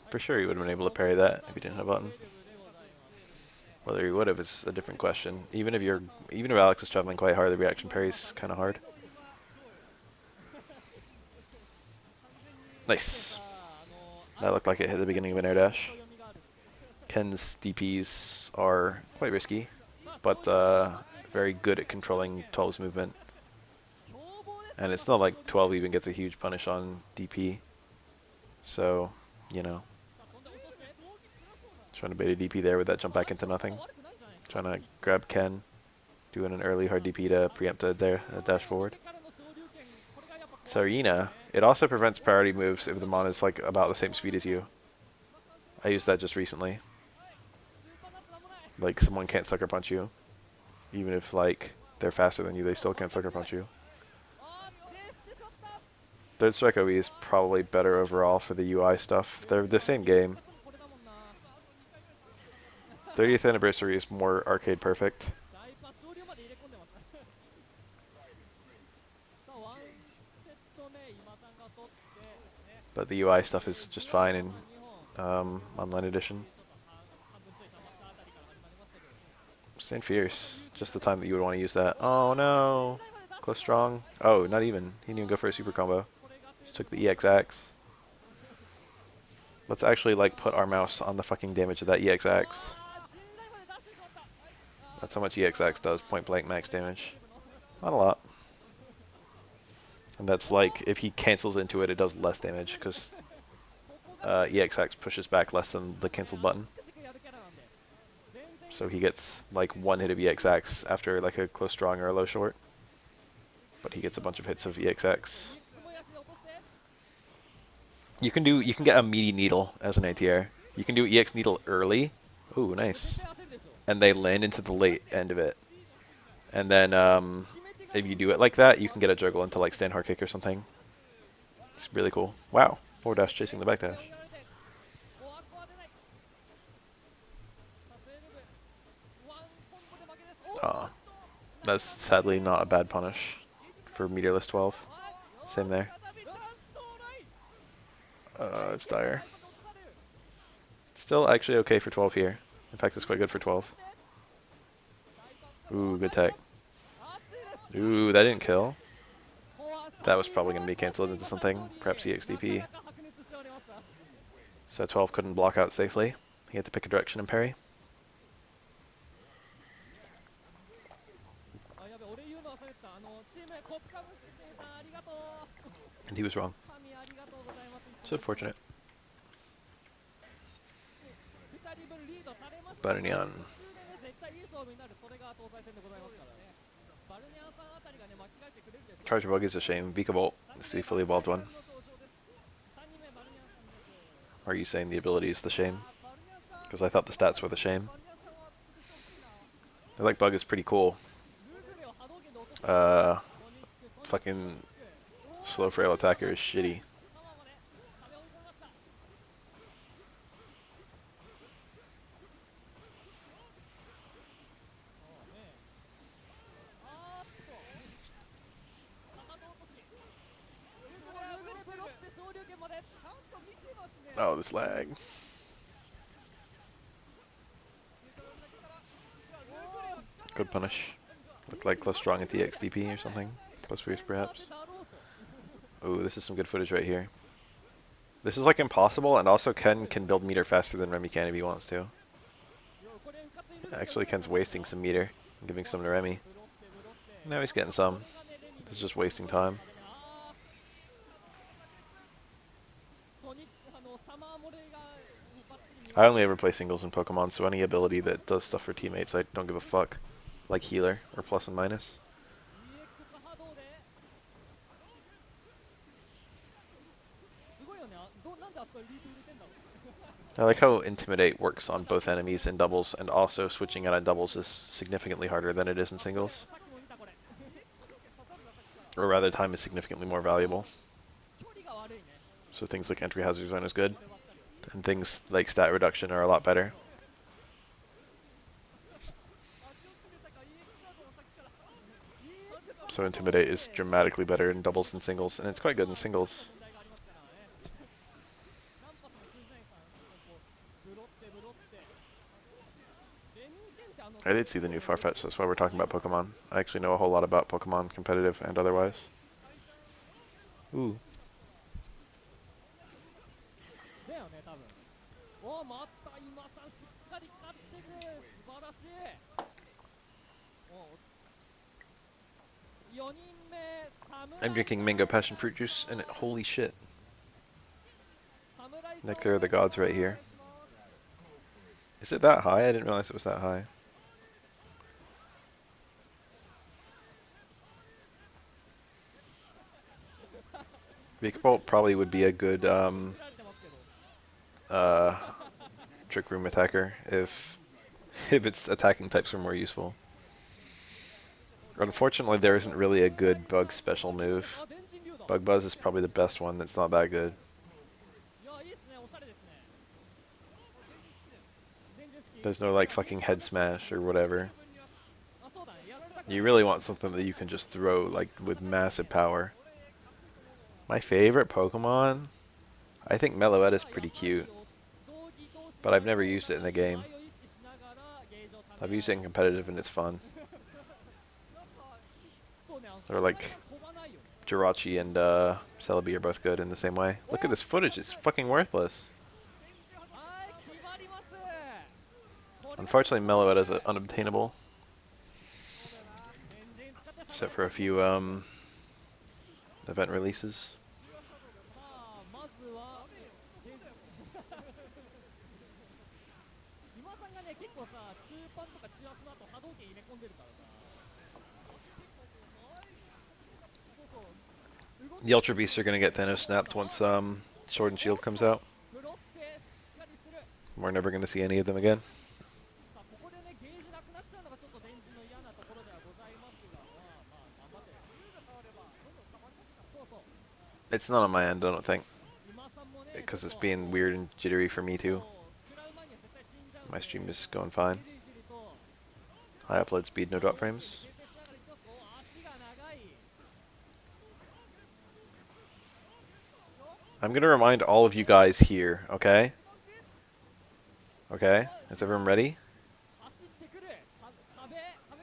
For sure he would have been able to parry that if he didn't have a button. Whether he would have is a different question. Even if Alex is traveling quite hard, the reaction parry's kind of hard. Nice. That looked like it hit the beginning of an air dash. Ken's DPs are quite risky, but very good at controlling 12's movement. And it's not like 12 even gets a huge punish on DP. So, you know. Trying to bait a DP there with that jump back into nothing. Trying to grab Ken. Doing an early hard DP to preempt a dash forward. Sarina, it also prevents priority moves if the mon is like about the same speed as you. I used that just recently. Like someone can't sucker punch you. Even if like they're faster than you, they still can't sucker punch you. Third Strike OE is probably better overall for the UI stuff. They're the same game. 30th Anniversary is more arcade perfect. But the UI stuff is just fine in Online Edition. Stand Fierce. Just the time that you would want to use that. Oh no! Close strong. Oh, not even. He didn't even go for a super combo. Just took the EX axe. Let's actually like put our mouse on the fucking damage of that EX axe. That's how much EX axe does, point blank max damage. Not a lot. And that's like, if he cancels into it, it does less damage, because EX axe pushes back less than the cancel button. So he gets like one hit of EX axe after like a close strong or a low short. But he gets a bunch of hits of EX axe. You can get a meaty needle as an anti-air. You can do EX needle early. Ooh, nice. and they land into the late end of it. And then if you do it like that, you can get a juggle into like stand hard kick or something. It's really cool. Wow, forward dash chasing the back dash. Aw, that's sadly not a bad punish for meterless 12. Same there. It's dire. Still actually okay for 12 here. In fact, it's quite good for 12. Ooh, good tech. Ooh, that didn't kill. That was probably going to be cancelled into something. Perhaps EXDP. So 12 couldn't block out safely. He had to pick a direction and parry. And he was wrong. So unfortunate. Baronian. Charger Bug is a shame. Vika Bolt is the fully evolved one. Are you saying the ability is the shame? Because I thought the stats were the shame. I like Bug is pretty cool. Fucking slow frail attacker is shitty. Oh, this lag. Good punish. Looked like close strong at the XDP or something. Close freeze perhaps. Ooh, this is some good footage right here. This is like impossible, and also Ken can build meter faster than Remy can if he wants to. Actually, Ken's wasting some meter, giving some to Remy. Now he's getting some. This is just wasting time. I only ever play singles in Pokemon, so any ability that does stuff for teammates, I don't give a fuck. Like healer, or plus and minus. I like how Intimidate works on both enemies in doubles, and also switching out on doubles is significantly harder than it is in singles. Or rather, time is significantly more valuable. So things like Entry Hazard Zone is good, and things like stat reduction are a lot better. So Intimidate is dramatically better in doubles than singles, and it's quite good in singles. I did see the new Farfetch, that's why we're talking about Pokemon. I actually know a whole lot about Pokemon, competitive and otherwise. Ooh. I'm drinking mango passion fruit juice, and holy shit. Nectar of the gods right here. Is it that high? I didn't realize it was that high. Vikavolt probably would be a good trick room attacker if its attacking types were more useful. Unfortunately, there isn't really a good Bug special move. Bug Buzz is probably the best one that's not that good. There's no like fucking head smash or whatever. You really want something that you can just throw like with massive power. My favorite Pokemon? I think Meloetta is pretty cute. But I've never used it in a game. I've used it in competitive and it's fun. Or like Jirachi and Celebi are both good in the same way. Look at this footage, it's fucking worthless. Unfortunately, Meloetta is unobtainable. Except for a few event releases. The Ultra Beasts are going to get Thanos snapped once Sword and Shield comes out. We're never going to see any of them again. It's not on my end, I don't think. Because it's being weird and jittery for me too. My stream is going fine. High upload speed, no drop frames. I'm gonna remind all of you guys here, okay? Okay, is everyone ready?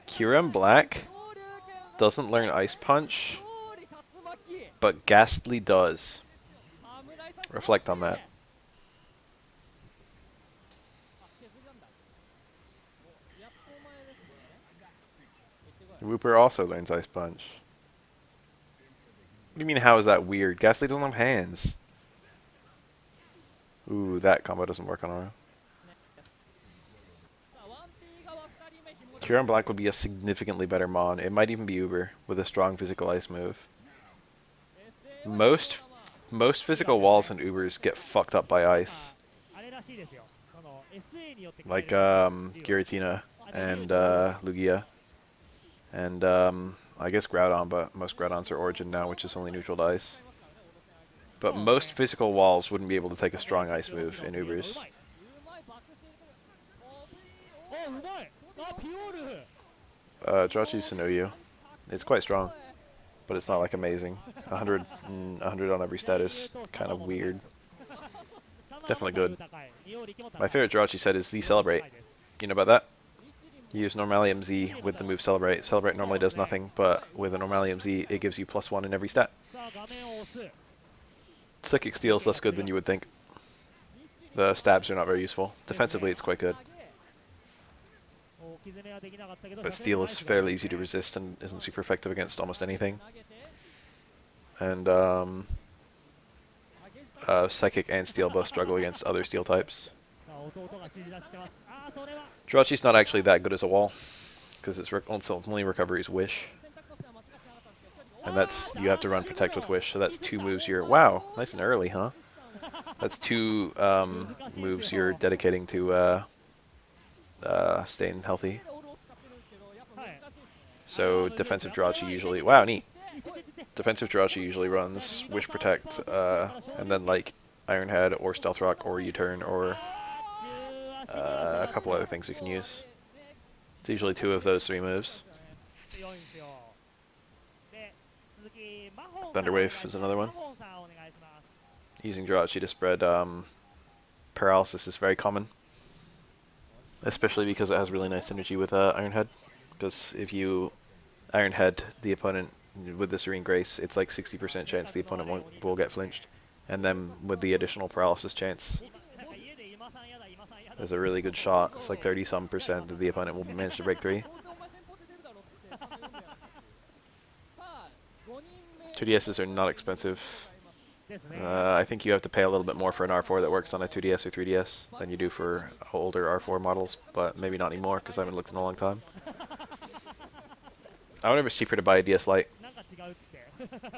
Kyurem Black doesn't learn Ice Punch, but Ghastly does. Reflect on that. Whooper also learns Ice Punch. What do you mean, how is that weird? Ghastly doesn't have hands. Ooh, that combo doesn't work on Aura. Kyurem Black would be a significantly better Mon. It might even be Uber with a strong physical ice move. Most physical walls and Ubers get fucked up by ice. Like Giratina and Lugia. And I guess Groudon, but most Groudons are Origin now, which is only neutral to ice. But most physical walls wouldn't be able to take a strong ice move in Ubers. Jirachi's Sanoyu. It's quite strong, but it's not like amazing. 100 on every stat is kind of weird. Definitely good. My favorite Jirachi set is the Celebrate. You know about that? You use Normalium Z with the move Celebrate. Celebrate normally does nothing, but with a Normalium Z, it gives you +1 in every stat. Psychic Steel is less good than you would think. The stabs are not very useful. Defensively, it's quite good. But Steel is fairly easy to resist and isn't super effective against almost anything. And Psychic and Steel both struggle against other Steel types. Jirachi's not actually that good as a wall, because its only recovery is Wish. And that's, you have to run Protect with Wish, so that's 2 moves you're, wow, nice and early, huh? That's 2 moves you're dedicating to staying healthy. So defensive Jirachi usually, wow, neat. Defensive Jirachi usually runs Wish Protect, and then like Iron Head or Stealth Rock or U-Turn or a couple other things you can use. It's usually 2 of those 3 moves. Thunder Wave is another one. Using Jirachi to spread paralysis is very common, especially because it has really nice synergy with Iron Head. Because if you Iron Head the opponent with the Serene Grace, it's like 60% chance the opponent will get flinched. And then with the additional paralysis chance, there's a really good shot. It's like 30-some% that the opponent will manage to break 3. 2DSs are not expensive. I think you have to pay a little bit more for an R4 that works on a 2DS or 3DS than you do for older R4 models, but maybe not anymore because I haven't looked in a long time. I wonder if it's cheaper to buy a DS Lite.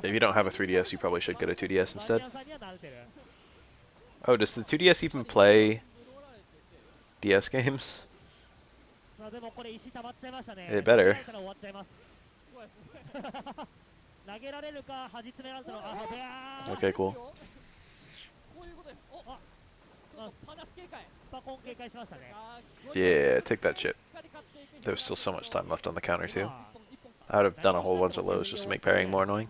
If you don't have a 3DS, you probably should get a 2DS instead. Oh, does the 2DS even play DS games? It better. Okay, cool. Yeah, take that chip. There's still so much time left on the counter, too. I would have done a whole bunch of lows just to make parrying more annoying.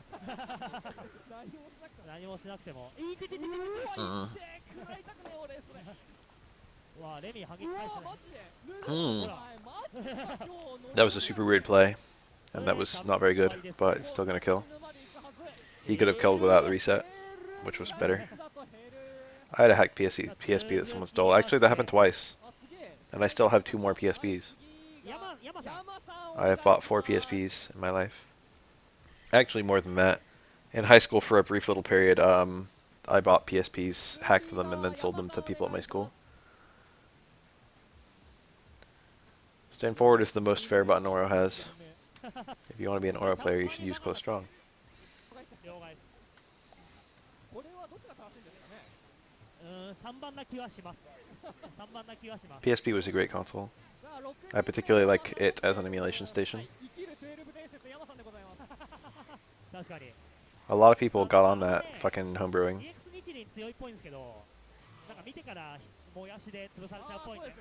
That was a super weird play, and that was not very good, but it's still going to kill. He could have killed without the reset, which was better. I had a hacked PSP that someone stole. Actually, that happened twice, and I still have 2 more PSPs. I have bought 4 PSPs in my life. Actually, more than that. In high school, for a brief little period, I bought PSPs, hacked them, and then sold them to people at my school. Stand forward is the most fair button Oro has. If you want to be an Oro player, you should use Close Strong. PSP was a great console. I particularly like it as an emulation station. A lot of people got on that fucking homebrewing. EX 日輪強いっぽいんですけど、なんか見てからもやしで潰されちゃうっぽいんで。うん。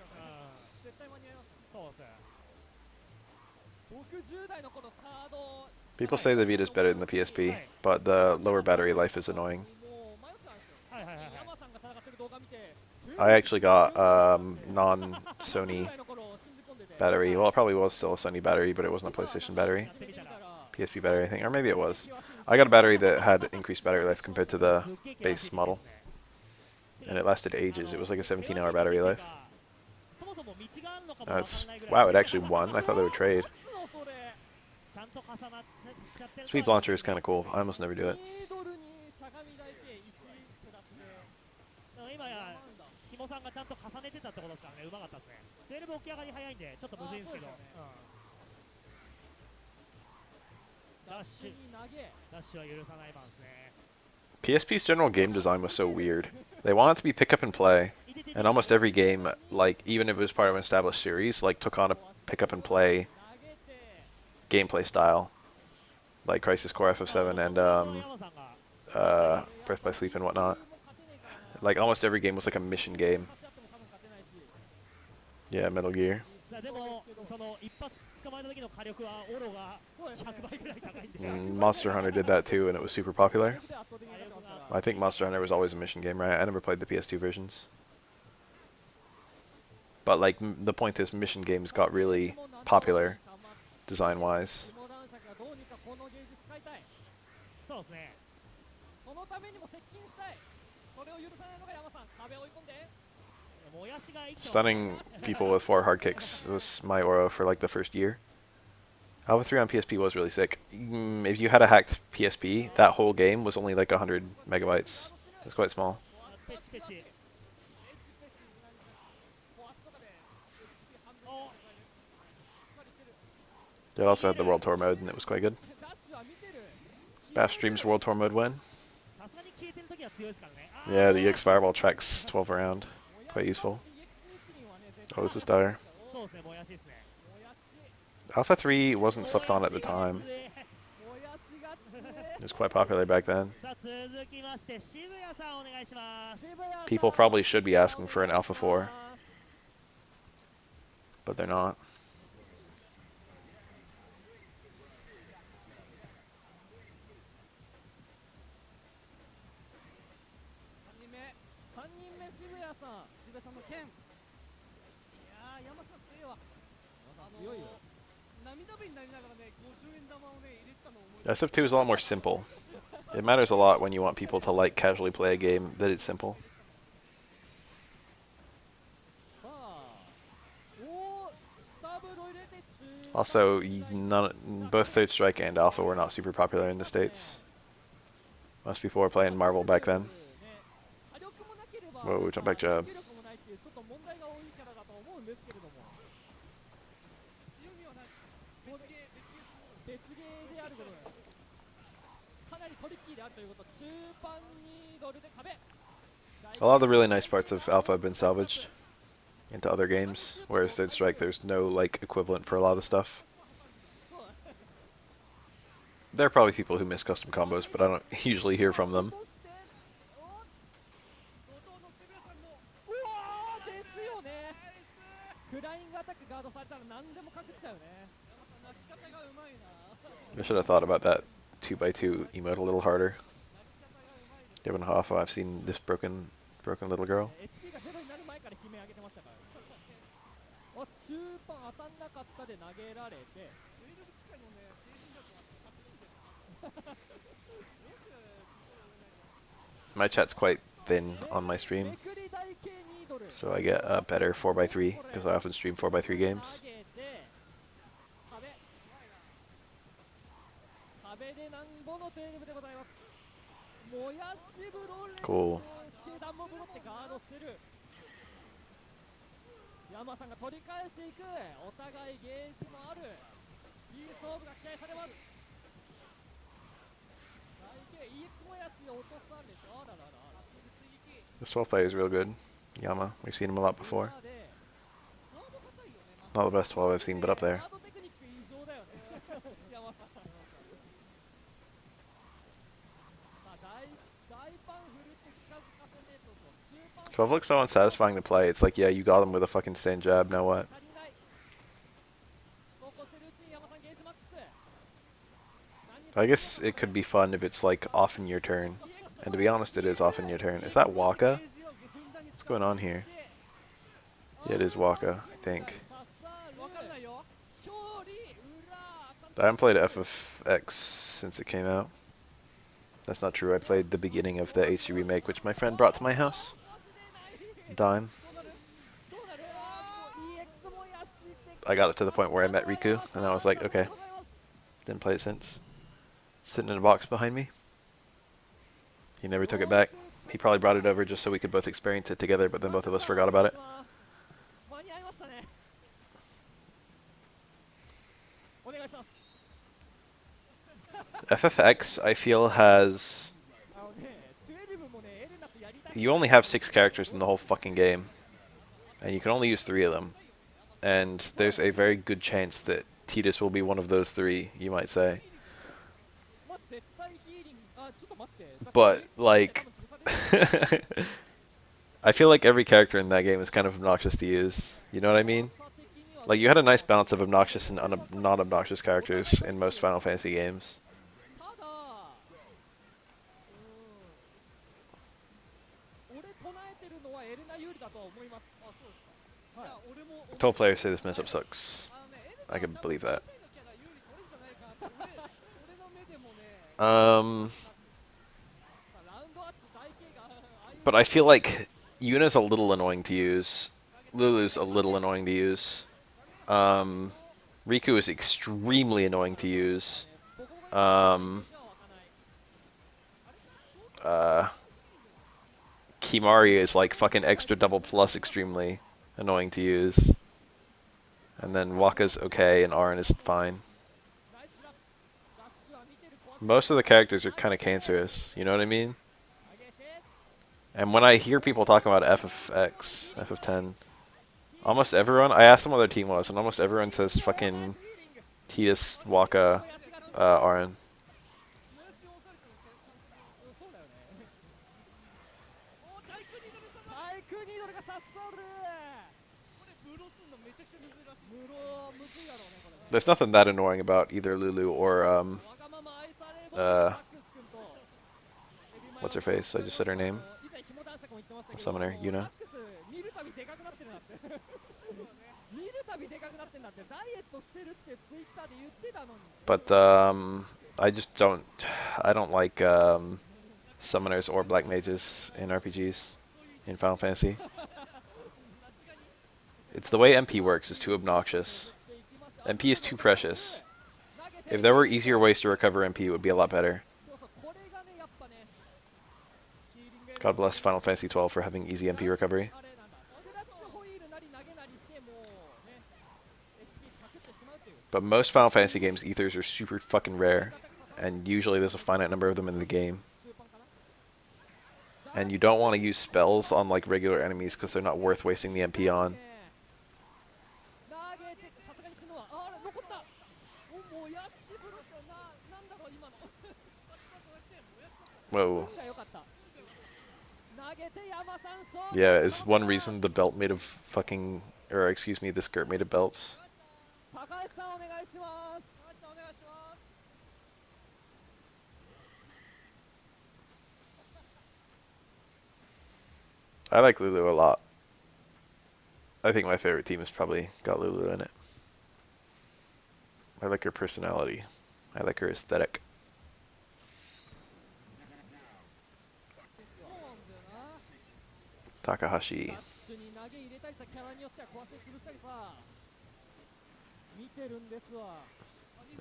絶対間に合います。そうっす。僕10代の頃サード People say the Vita is better than the PSP, but the lower battery life is annoying. もう迷ってたんですよ。はいはいはいはい。山さんが戦ってる動画見て、I actually got non-Sony 10代の頃信じ込んでて。battery. Well, it probably was still a Sony battery, but it wasn't a PlayStation battery. やってみたら PSP battery, I think. Or maybe it was. I got a battery that had increased battery life compared to the base model. And it lasted ages. It was like a 17-hour battery life. Wow, it actually won. I thought they would trade. Sweep launcher is kind of cool. I almost never do it. 今やひもさんがちゃんと重ねてたってことですからね、うまかったですね。12起き上がり早いんでちょっとむずいんですけど、ダッシュは許さないマンですね。 PSP's general game design was so weird. They wanted to be pick up and play, and almost every game, like even if it was part of an established series, like took on a pick up and play gameplay style, like Crisis Core FF7 and Birth by Sleep and whatnot. Like almost every game was like a mission game. Yeah, Metal Gear. Monster Hunter did that too, and it was super popular. I think Monster Hunter was always a mission game, right? I never played the PS2 versions. But like, the point is, mission games got really popular, design-wise. そうですね。そのためにも接近したい。それを許さないのが山さん。壁を追い込んで。 Stunning people with 4 hard kicks was my aura for like the first year. Alpha 3 on PSP was really sick. If you had a hacked PSP, that whole game was only like 100 megabytes. It was quite small. It also had the World Tour mode, and it was quite good. Bash Stream's World Tour mode win. Yeah, the EX Fireball tracks 12 around. Quite useful. Oh, this is dire. Alpha 3 wasn't slept on at the time. It was quite popular back then. People probably should be asking for an Alpha 4, but they're not. SF2 is a lot more simple. It matters a lot when you want people to like casually play a game that it's simple. Also, both Third Strike and Alpha were not super popular in the States. Most people were playing Marvel back then. Whoa, jump back jab. A lot of the really nice parts of Alpha have been salvaged into other games, whereas Third Strike, there's no like equivalent for a lot of the stuff. There are probably people who miss custom combos, but I don't usually hear from them. I should have thought about that 2x2 emote a little harder. Given how often I've seen this broken little girl. My chat's quite thin on my stream, so I get a better 4x3 because I often stream 4x3 games. Cool. This 12 player is real good. Yama, we've seen him a lot before. Not the best 12 I've seen, but up there. 12 looks so unsatisfying to play. It's like, yeah, you got him with a fucking stand jab, now what? I guess it could be fun if it's like often your turn. And to be honest, it is often your turn. Is that Waka? What's going on here? Yeah, it is Waka, I think. I haven't played FFX since it came out. That's not true. I played the beginning of the HD remake, which my friend brought to my house. Dime. I got it to the point where I met Riku, and I was like, okay. Didn't play it since. Sitting in a box behind me. He never took it back. He probably brought it over just so we could both experience it together, but then both of us forgot about it. FFX, I feel, has... You only have 6 characters in the whole fucking game. And you can only use 3 of them. And there's a very good chance that Tidus will be one of those 3, you might say. But, like... I feel like every character in that game is kind of obnoxious to use. You know what I mean? Like, you had a nice balance of obnoxious and non-obnoxious characters in most Final Fantasy games. Total players say this matchup sucks. I can believe that. But I feel like Yuna's a little annoying to use. Lulu's a little annoying to use. Riku is extremely annoying to use. Kimari is like fucking extra double plus extremely annoying to use. And then Waka's okay and Arin is fine. Most of the characters are kind of cancerous, you know what I mean? And when I hear people talking about FFX, FF10, almost everyone, I asked them what their team was, and almost everyone says fucking Tidus, Waka, Arin. There's nothing that annoying about either Lulu or, what's her face? I just said her name. The summoner, Yuna. But, I just don't, I don't like, summoners or black mages in RPGs, in Final Fantasy. It's the way MP works, it's too obnoxious. MP is too precious. If there were easier ways to recover MP, it would be a lot better. God bless Final Fantasy XII for having easy MP recovery. But most Final Fantasy games, ethers are super fucking rare. And usually there's a finite number of them in the game. And you don't want to use spells on like regular enemies because they're not worth wasting the MP on. Whoa. Yeah, is one reason the belt made of fucking, or excuse me, the skirt made of belts. I like Lulu a lot. I think my favorite team has probably got Lulu in it. I like her personality. I like her aesthetic. Takahashi.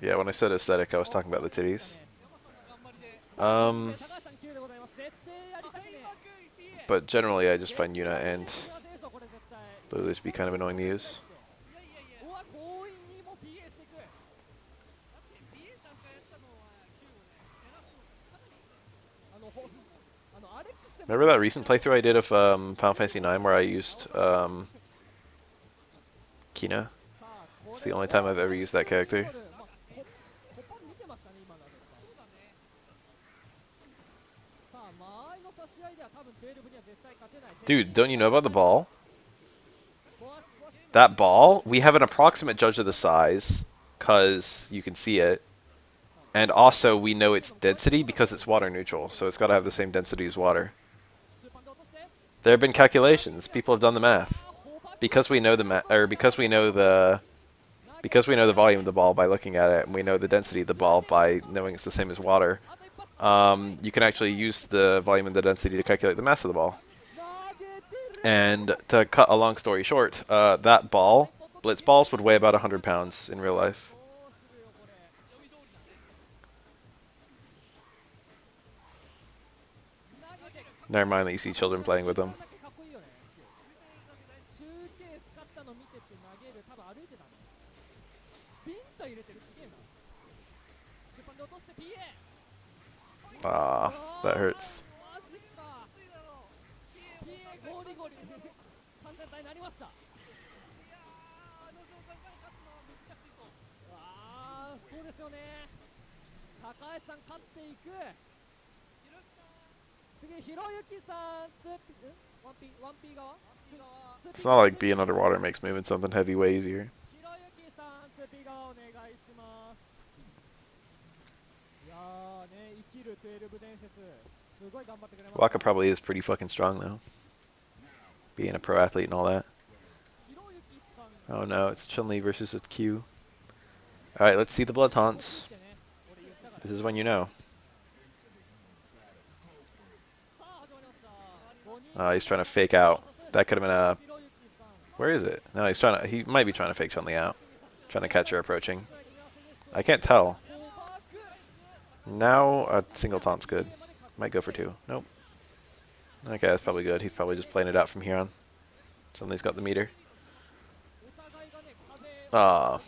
Yeah, when I said aesthetic, I was talking about the titties. But generally, I just find Yuna and Lulu to be kind of annoying to use. Remember that recent playthrough I did of Final Fantasy IX where I used Kina? It's the only time I've ever used that character. Dude, don't you know about the ball? That ball, we have an approximate judge of the size, because you can see it. And also, we know its density because it's water neutral, so it's got to have the same density as water. There have been calculations. People have done the math. Because we know because we know the volume of the ball by looking at it, and we know the density of the ball by knowing it's the same as water, you can actually use the volume and the density to calculate the mass of the ball. And to cut a long story short, that ball, blitz balls, would weigh about 100 pounds in real life. Never mind that you see children playing with them. Ah, that hurts. It's not like being underwater makes moving something heavy way easier. Waka probably is pretty fucking strong though. Being a pro athlete and all that. Oh no, it's Chun-Li versus a Q. Alright, let's see the blood taunts. This is when you know. He's trying to fake out. That could have been a... Where is it? No, he might be trying to fake Chun-Li out. Trying to catch her approaching. I can't tell. Now a single taunt's good. Might go for two. Nope. Okay, that's probably good. He's probably just playing it out from here on. Chun-Li's got the meter. Ah.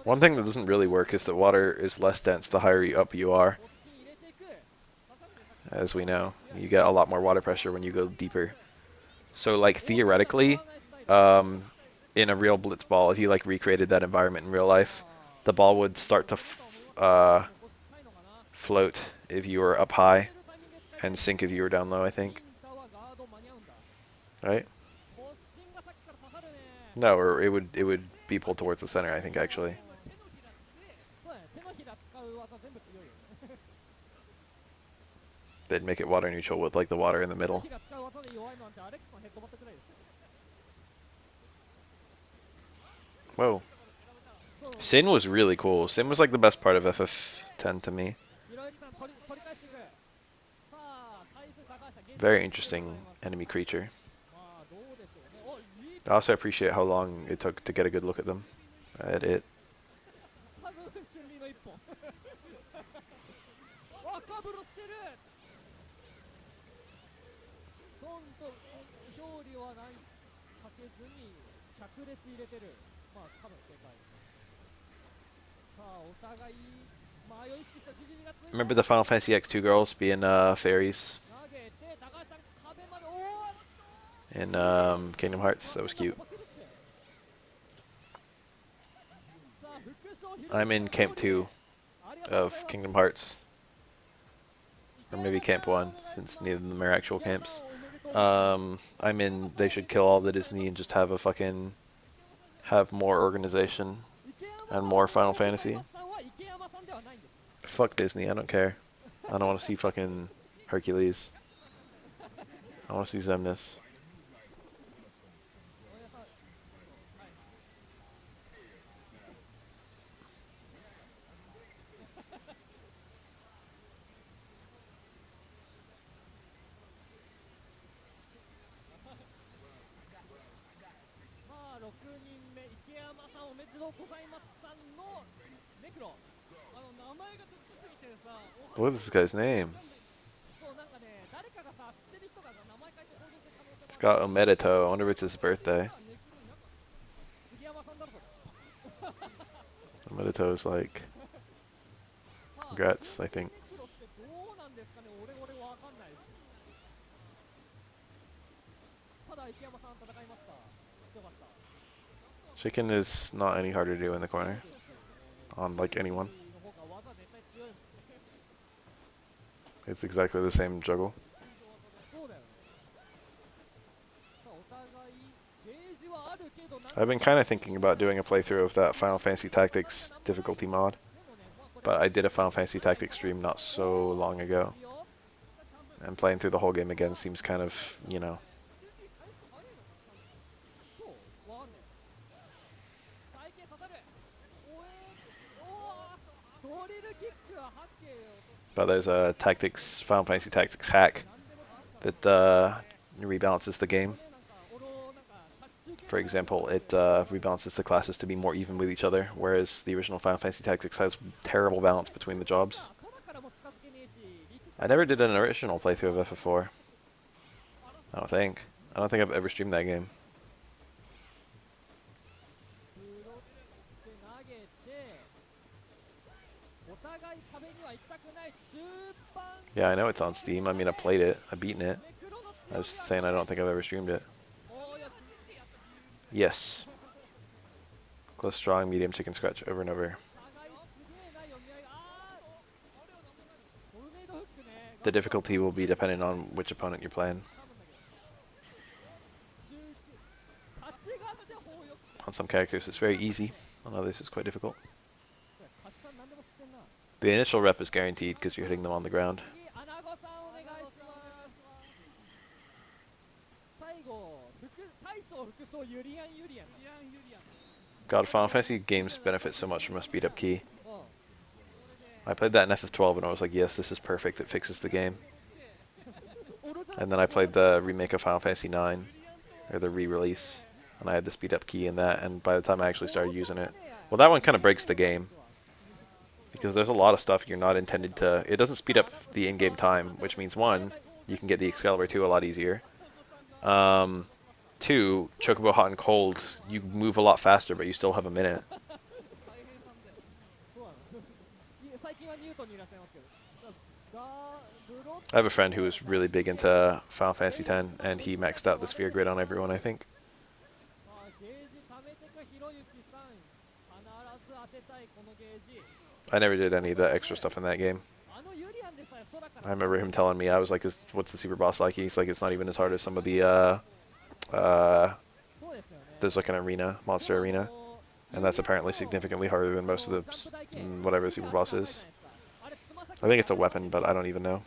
One thing that doesn't really work is that water is less dense the higher up you are. As we know, you get a lot more water pressure when you go deeper. So, like, theoretically, in a real blitz ball, if you, like, recreated that environment in real life, the ball would start to float if you were up high and sink if you were down low, I think. Right? No, or it would be pulled towards the center, I think, actually. They'd make it water neutral with, like, the water in the middle. Whoa. Sin was really cool. Sin was, like, the best part of FF10 to me. Very interesting enemy creature. I also appreciate how long it took to get a good look at them. At it. Remember the Final Fantasy X2 girls being fairies in Kingdom Hearts? That was cute. I'm in Camp 2 of Kingdom Hearts. Or maybe Camp 1, since neither of them are actual camps. I'm in They Should Kill All the Disney and just have a fucking... have more organization and more Final Fantasy. Fuck Disney, I don't care. I don't want to see fucking Hercules. I want to see Xemnas. What is this guy's name? It's got Omedito. I wonder if it's his birthday. Omedito's like... Congrats, I think. Chicken is not any harder to do in the corner on like anyone. It's exactly the same juggle. I've been kind of thinking about doing a playthrough of that Final Fantasy Tactics difficulty mod, but I did a Final Fantasy Tactics stream not so long ago, and playing through the whole game again seems kind of, you know. But there's a Final Fantasy Tactics hack that rebalances the game. For example, it rebalances the classes to be more even with each other, whereas the original Final Fantasy Tactics has terrible balance between the jobs. I never did an original playthrough of FF4. I don't think. I don't think I've ever streamed that game. Yeah, I know it's on Steam. I mean, I played it. I've beaten it. I was saying I don't think I've ever streamed it. Yes. Close, strong, medium, chicken scratch, over and over. The difficulty will be dependent on which opponent you're playing. On some characters it's very easy, on others it's quite difficult. The initial rep is guaranteed because you're hitting them on the ground. God, Final Fantasy games benefit so much from a speed up key. I played that in FF12 and I was like, yes, this is perfect, it fixes the game. And then I played the remake of Final Fantasy 9, or the re-release, and I had the speed up key in that, and by the time I actually started using it, well, that one kind of breaks the game. Because there's a lot of stuff you're not intended to... It doesn't speed up the in-game time, which means, one, you can get the Excalibur 2 a lot easier. Two, Chocobo Hot and Cold, you move a lot faster, but you still have a minute. I have a friend who was really big into Final Fantasy X, and he maxed out the sphere grid on everyone, I think. I never did any of the extra stuff in that game. I remember him telling me, I was like, what's the super boss like? He's like, it's not even as hard as some of the, there's like an arena, monster arena, and that's apparently significantly harder than most of the, whatever the super boss is. I think it's a weapon, but I don't even know.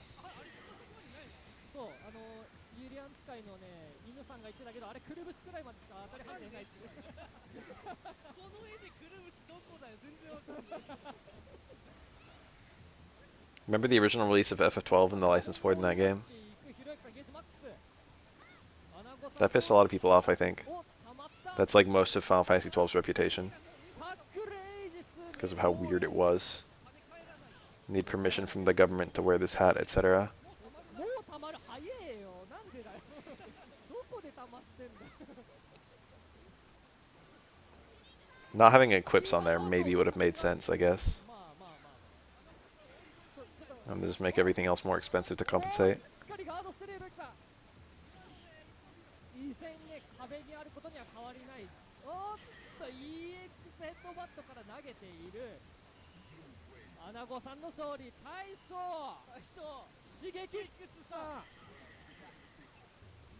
Remember the original release of FF12 and the license board in that game? That pissed a lot of people off, I think. That's like most of Final Fantasy XII's reputation. Because of how weird it was. Need permission from the government to wear this hat, etc. Not having equips on there maybe would have made sense, I guess. And just make everything else more expensive to compensate.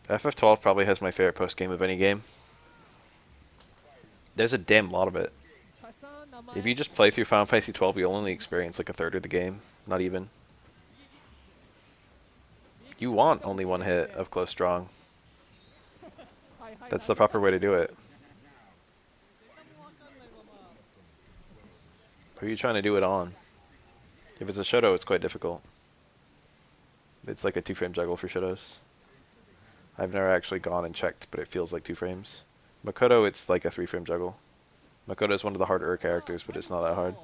FF12 probably has my favorite post-game of any game. There's a damn lot of it. If you just play through Final Fantasy XII, you'll only experience like a third of the game. Not even. You want only one hit of close strong. That's the proper way to do it. Who are you trying to do it on? If it's a Shoto, it's quite difficult. It's like a 2-frame juggle for Shotos. I've never actually gone and checked, but it feels like 2 frames. Makoto, it's like a 3-frame juggle. Makoto is one of the harder characters, but it's not that hard.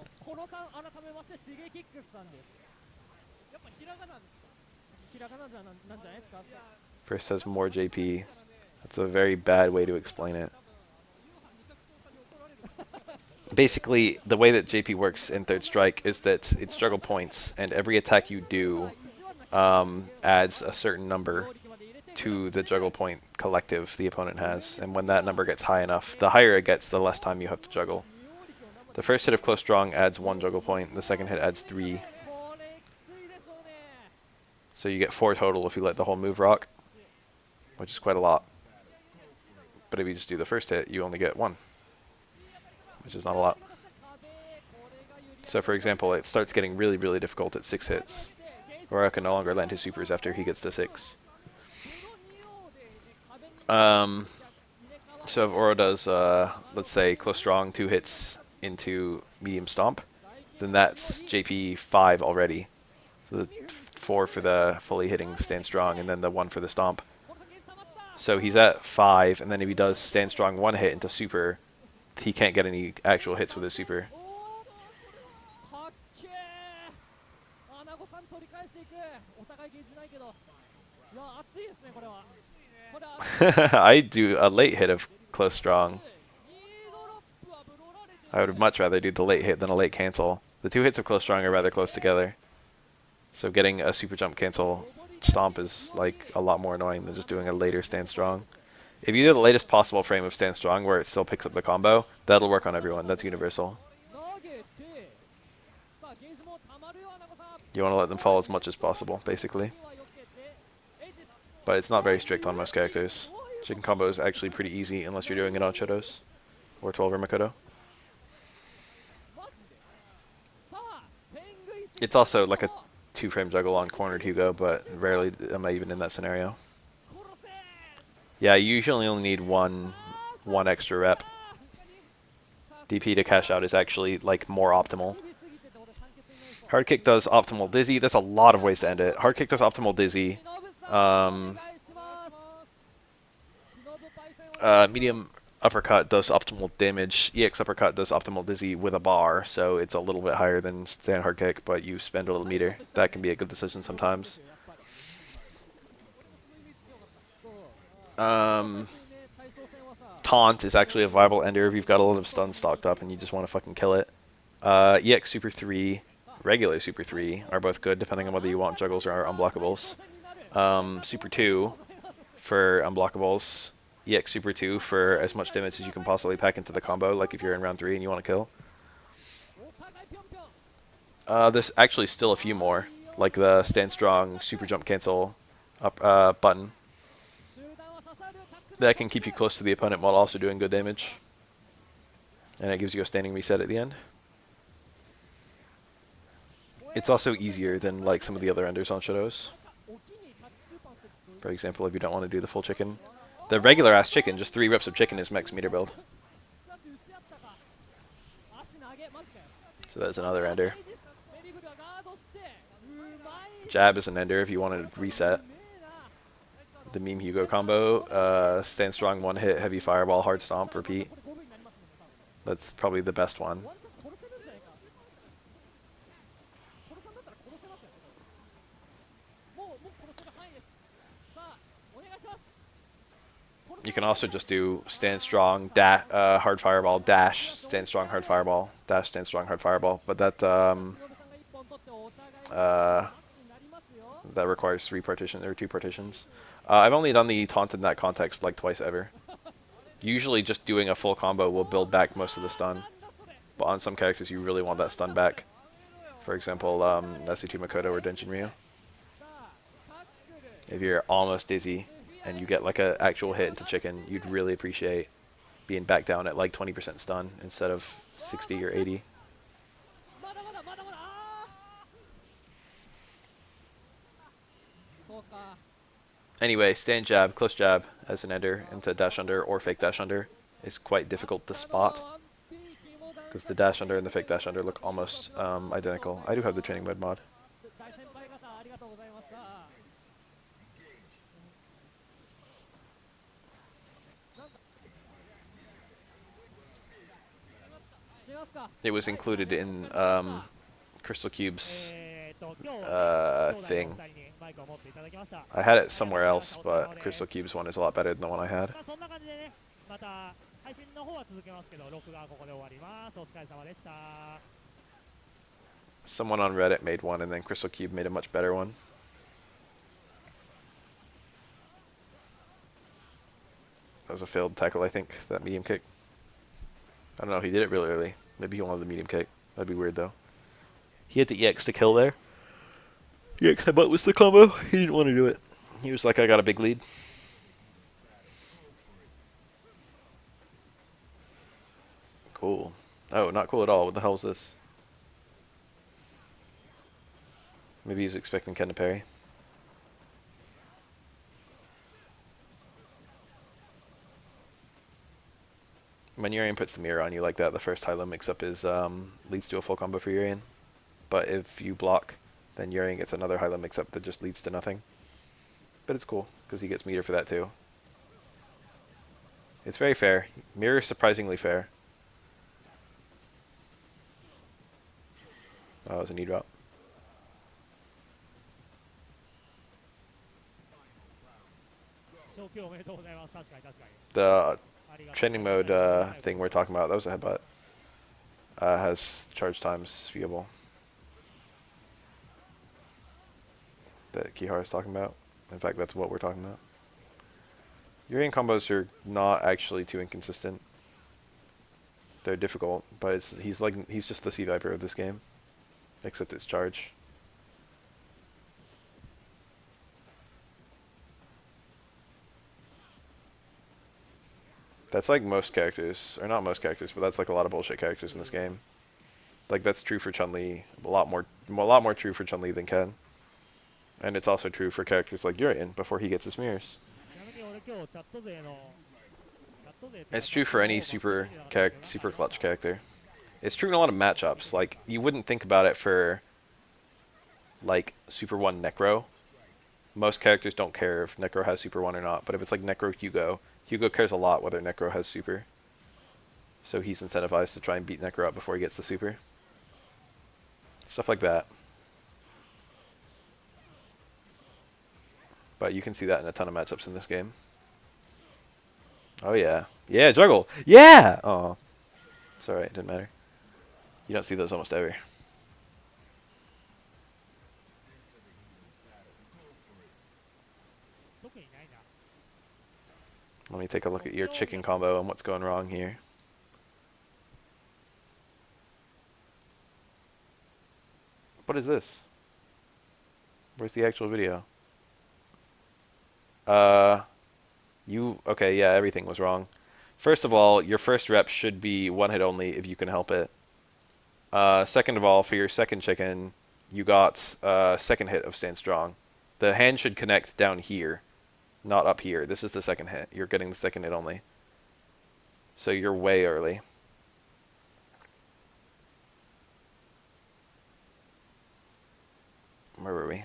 First has more JP. That's a very bad way to explain it. Basically, the way that JP works in Third Strike is that it's juggle points, and every attack you do adds a certain number to the juggle point collective the opponent has, and when that number gets high enough, the higher it gets, the less time you have to juggle. The first hit of close strong adds 1 juggle point, the second hit adds 3. So you get 4 total if you let the whole move rock, which is quite a lot. But if you just do the first hit, you only get 1, which is not a lot. So for example, it starts getting really, really difficult at 6 hits. Aurora can no longer land his supers after he gets to 6. So if Aura does, let's say, close strong 2 hits into medium stomp, then that's JP 5 already. So the 4 for the fully hitting stand strong, and then the 1 for the stomp. So he's at 5, and then if he does stand strong 1 hit into super, he can't get any actual hits with his super. I do a late hit of close strong. I would much rather do the late hit than a late cancel. The 2 hits of close strong are rather close together. So getting a super jump cancel stomp is like a lot more annoying than just doing a later stand strong. If you do the latest possible frame of stand strong where it still picks up the combo, that'll work on everyone. That's universal. You want to let them fall as much as possible, basically. But it's not very strict on most characters. Chicken combo is actually pretty easy unless you're doing it on Chodos or 12 or Makoto. It's also like a 2-frame juggle on cornered Hugo, but rarely am I even in that scenario. Yeah, you usually only need one extra rep. DP to cash out is actually like more optimal. Hard kick does optimal dizzy. There's a lot of ways to end it. Hard kick does optimal dizzy. Medium uppercut does optimal damage. EX uppercut does optimal dizzy with a bar, so it's a little bit higher than stand hard kick, but you spend a little meter. That can be a good decision sometimes. Taunt is actually a viable ender if you've got a lot of stun stocked up and you just want to fucking kill it. EX Super 3, regular Super 3 are both good depending on whether you want juggles or unblockables. Super 2 for unblockables. EX Super 2 for as much damage as you can possibly pack into the combo, like if you're in round 3 and you want to kill. There's actually still a few more, like the stand strong, super jump cancel up, button. That can keep you close to the opponent while also doing good damage. And it gives you a standing reset at the end. It's also easier than like some of the other enders on Shadows. For example, if you don't want to do the full chicken. The regular ass chicken, just 3 reps of chicken is max meter build. So that's another ender. Jab is an ender if you want to reset. The meme Hugo combo, stand strong 1 hit, heavy fireball, hard stomp, repeat. That's probably the best one. You can also just do stand strong, hard fireball, dash, stand strong, hard fireball, dash, stand strong, hard fireball. But that that requires 3 partitions or 2 partitions. I've only done the taunt in that context like twice ever. Usually just doing a full combo will build back most of the stun. But on some characters you really want that stun back. For example, SC2 Makoto or Denshin Ryu. If you're almost dizzy and you get like an actual hit into chicken, you'd really appreciate being back down at like 20% stun instead of 60 or 80. Anyway, stand jab, close jab as an ender into dash under or fake dash under is quite difficult to spot because the dash under and the fake dash under look almost identical. I do have the training mode mod. It was included in Crystal Cube's thing. I had it somewhere else, but Crystal Cube's one is a lot better than the one I had. Someone on Reddit made one, and then Crystal Cube made a much better one. That was a failed tackle, I think, that medium kick. I don't know, he did it really early. Maybe he wanted the medium kick. That'd be weird, though. He had the EX to kill there. EX headbutt was the combo. He didn't want to do it. He was like, I got a big lead. Cool. Oh, not cool at all. What the hell is this? Maybe he's expecting Ken to parry. When Urian puts the mirror on you like that, the first high-low mix-up is leads to a full combo for Urian. But if you block, then Urian gets another high-low mix-up that just leads to nothing. But it's cool, because he gets meter for that too. It's very fair. Mirror is surprisingly fair. Oh, it was a knee drop. The training mode thing we're talking about, that was a headbutt. Has charge times viewable. That Kihara is talking about. In fact, that's what we're talking about. Urian combos are not actually too inconsistent. They're difficult, but he's just the Sea Viper of this game. Except it's charge. That's like most characters, or not most characters, but that's like a lot of bullshit characters in this game. Like that's true for Chun-Li, a lot more true for Chun-Li than Ken. And it's also true for characters like Urian before he gets his mirrors. It's true for any super clutch character. It's true in a lot of matchups. Like you wouldn't think about it for like Super 1 Necro. Most characters don't care if Necro has Super 1 or not, but if it's like Necro Hugo, Hugo cares a lot whether Necro has Super. So he's incentivized to try and beat Necro up before he gets the Super. Stuff like that. But you can see that in a ton of matchups in this game. Oh yeah. Yeah, juggle! Yeah! Oh. It's alright, didn't matter. You don't see those almost ever. Let me take a look at your chicken combo and what's going wrong here. What is this? Where's the actual video? Okay, yeah, everything was wrong. First of all, your first rep should be one hit only if you can help it. Second of all, for your second chicken, you got second hit of Stand Strong. The hand should connect down here, not up here. This is the second hit. You're getting the second hit only. So you're way early. Where were we?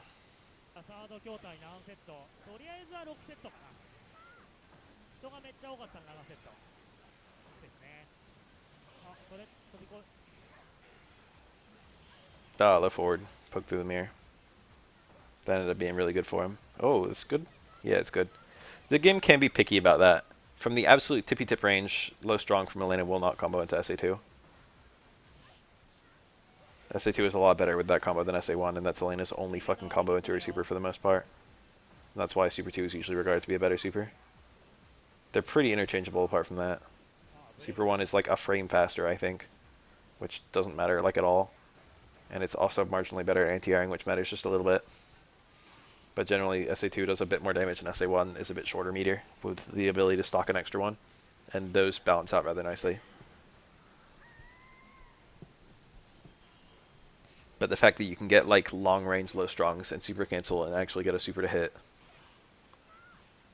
Ah, left forward. Poke through the mirror. That ended up being really good for him. Oh, it's good? Yeah, it's good. The game can be picky about that. From the absolute tippy-tip range, low strong from Elena will not combo into SA2. SA2 is a lot better with that combo than SA1, and that's Elena's only fucking combo into her super for the most part. And that's why Super 2 is usually regarded to be a better super. They're pretty interchangeable apart from that. Super 1 is like a frame faster, I think, which doesn't matter like at all. And it's also marginally better at anti-airing, which matters just a little bit. But generally, SA2 does a bit more damage, and SA1 is a bit shorter meter, with the ability to stock an extra one. And those balance out rather nicely. But the fact that you can get like long-range low strongs and super cancel and actually get a super to hit,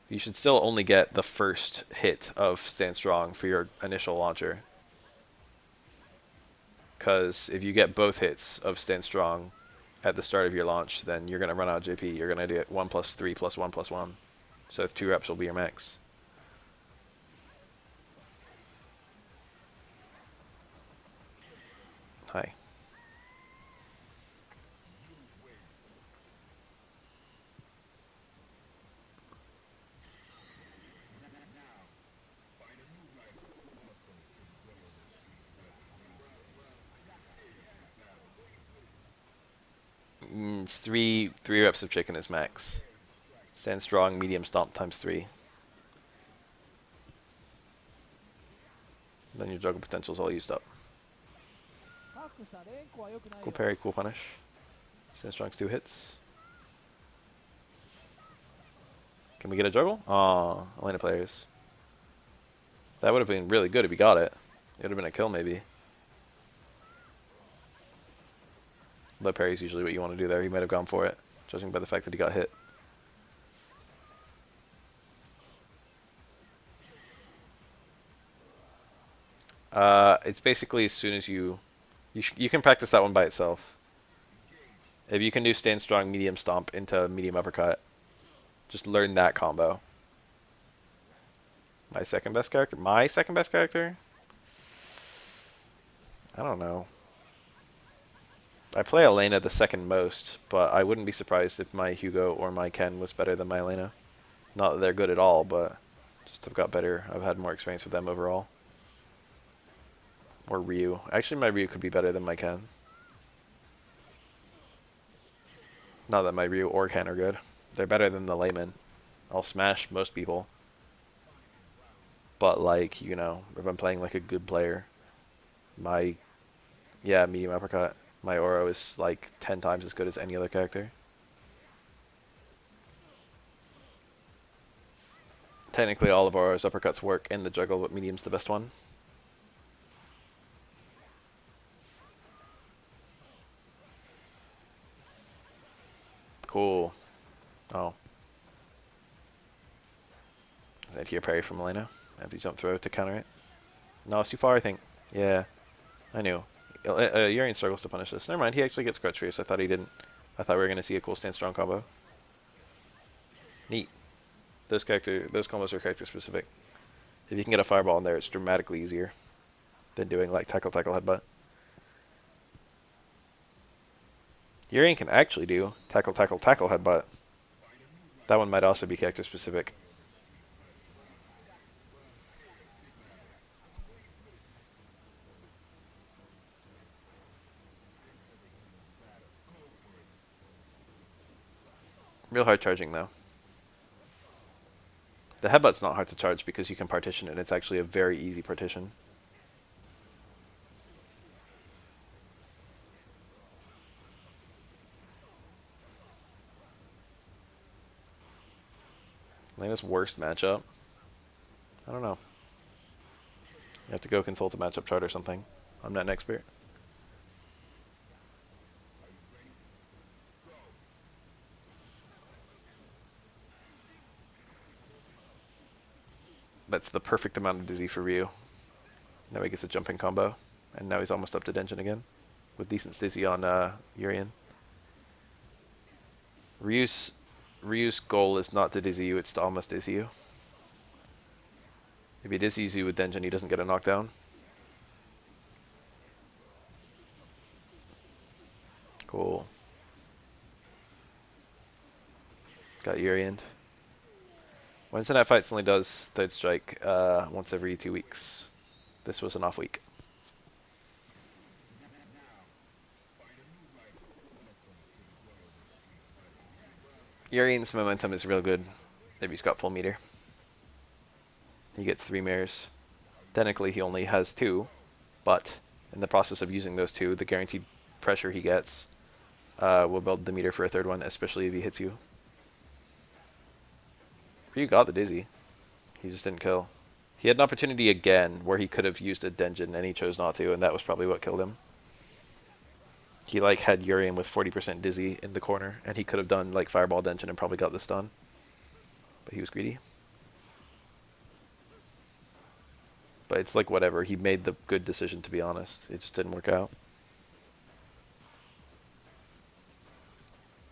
you should still only get the first hit of Stand Strong for your initial launcher. Because if you get both hits of Stand Strong at the start of your launch, then you're going to run out of JP. You're going to do it 1 plus 3 plus 1 plus 1. So 2 reps will be your max. Hi. Three reps of chicken is max. Stand Strong, medium stomp times 3. Then your juggle potential's all used up. 格差連呼は良くない Cool よ parry, cool punish. Sandstrong's 2 hits. Can we get a juggle? Aw, Elena players. That would have been really good if he got it. It would have been a kill, maybe. Low parry is usually what you want to do there. He might have gone for it, judging by the fact that he got hit. It's basically as soon as you can practice that one by itself. If you can do stand strong, medium stomp into medium uppercut, just learn that combo. My second best character? My second best character? I don't know. I play Elena the second most, but I wouldn't be surprised if my Hugo or my Ken was better than my Elena. Not that they're good at all, but just I've got better. I've had more experience with them overall. Or Ryu. Actually, my Ryu could be better than my Ken. Not that my Ryu or Ken are good. They're better than the layman. I'll smash most people. But, like, you know, if I'm playing like a good player, my, yeah, medium uppercut, my Oro is like 10 times as good as any other character. Technically, all of Oro's uppercuts work in the juggle, but medium's the best one. Cool. Oh. Anti-air parry from Elena. Empty jump throw to counter it. No, it's too far, I think. Yeah. I knew. Urian struggles to punish this. Never mind, he actually gets Crutch Fierce. I thought he didn't. I thought we were going to see a cool stand strong combo. Neat. Those combos are character specific. If you can get a fireball in there, it's dramatically easier than doing like tackle headbutt. Urian can actually do tackle headbutt. That one might also be character specific. Real hard charging though. The headbutt's not hard to charge because you can partition it. It's actually a very easy partition. Lena's worst matchup? I don't know. You have to go consult a matchup chart or something. I'm not an expert. That's the perfect amount of dizzy for Ryu. Now he gets a jumping combo. And now he's almost up to Denjin again. With decent dizzy on Urian. Ryu's goal is not to dizzy you, it's to almost dizzy you. If he dizzies you with Denjin, he doesn't get a knockdown. Cool. Got Urian. Wednesday Night Fights only does third strike once every 2 weeks. This was an off week. Urian's momentum is real good if he's got full meter. He gets 3 mirrors. Technically he only has 2, but in the process of using those 2, the guaranteed pressure he gets will build the meter for a third one, especially if he hits you. Ryu got the dizzy. He just didn't kill. He had an opportunity again where he could have used a Denjin and he chose not to, and that was probably what killed him. He like had Urian with 40% dizzy in the corner, and he could have done like Fireball Denjin and probably got the stun. But he was greedy. But it's like whatever. He made the good decision, to be honest. It just didn't work out.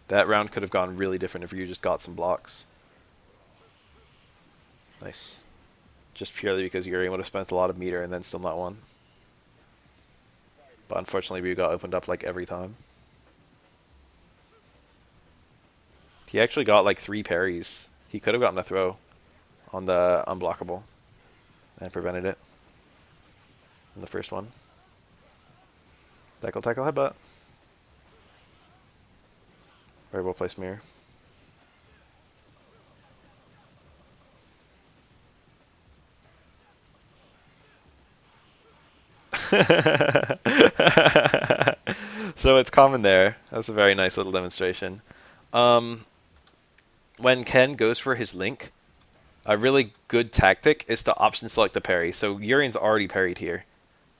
That round could have gone really different if you just got some blocks. Nice. Just purely because Urian would have spent a lot of meter and then still not won. But unfortunately, Ryu got opened up like every time. He actually got like 3 parries. He could have gotten a throw on the unblockable and prevented it in the first one. Tackle headbutt. Very well placed mirror. So it's common there. That's a very nice little demonstration. Um, when Ken goes for his link, a really good tactic is to option select the parry. So Urian's already parried here,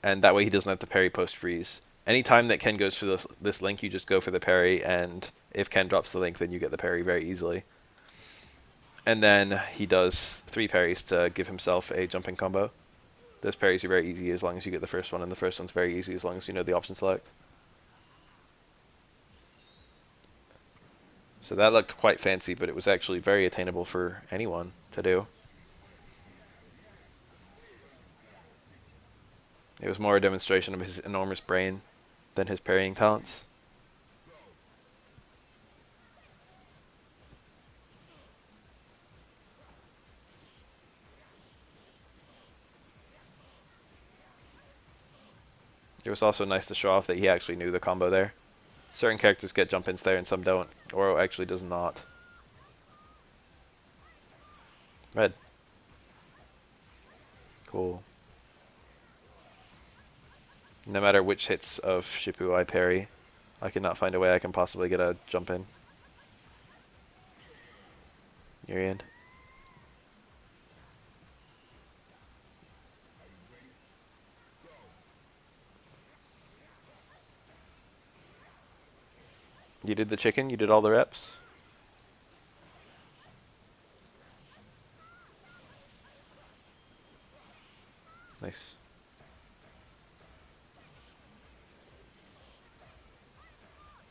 and that way he doesn't have to parry post freeze. Anytime that Ken goes for this link, you just go for the parry, and if Ken drops the link, then you get the parry very easily. And then he does 3 parries to give himself a jumping combo. Those parries are very easy as long as you get the first one, and the first one's very easy as long as you know the option select. So that looked quite fancy, but it was actually very attainable for anyone to do. It was more a demonstration of his enormous brain than his parrying talents. It was also nice to show off that he actually knew the combo there. Certain characters get jump ins there and some don't. Oro actually does not. Red. Cool. No matter which hits of Shippu I parry, I cannot find a way I can possibly get a jump in. Urian. You did the chicken? You did all the reps? Nice.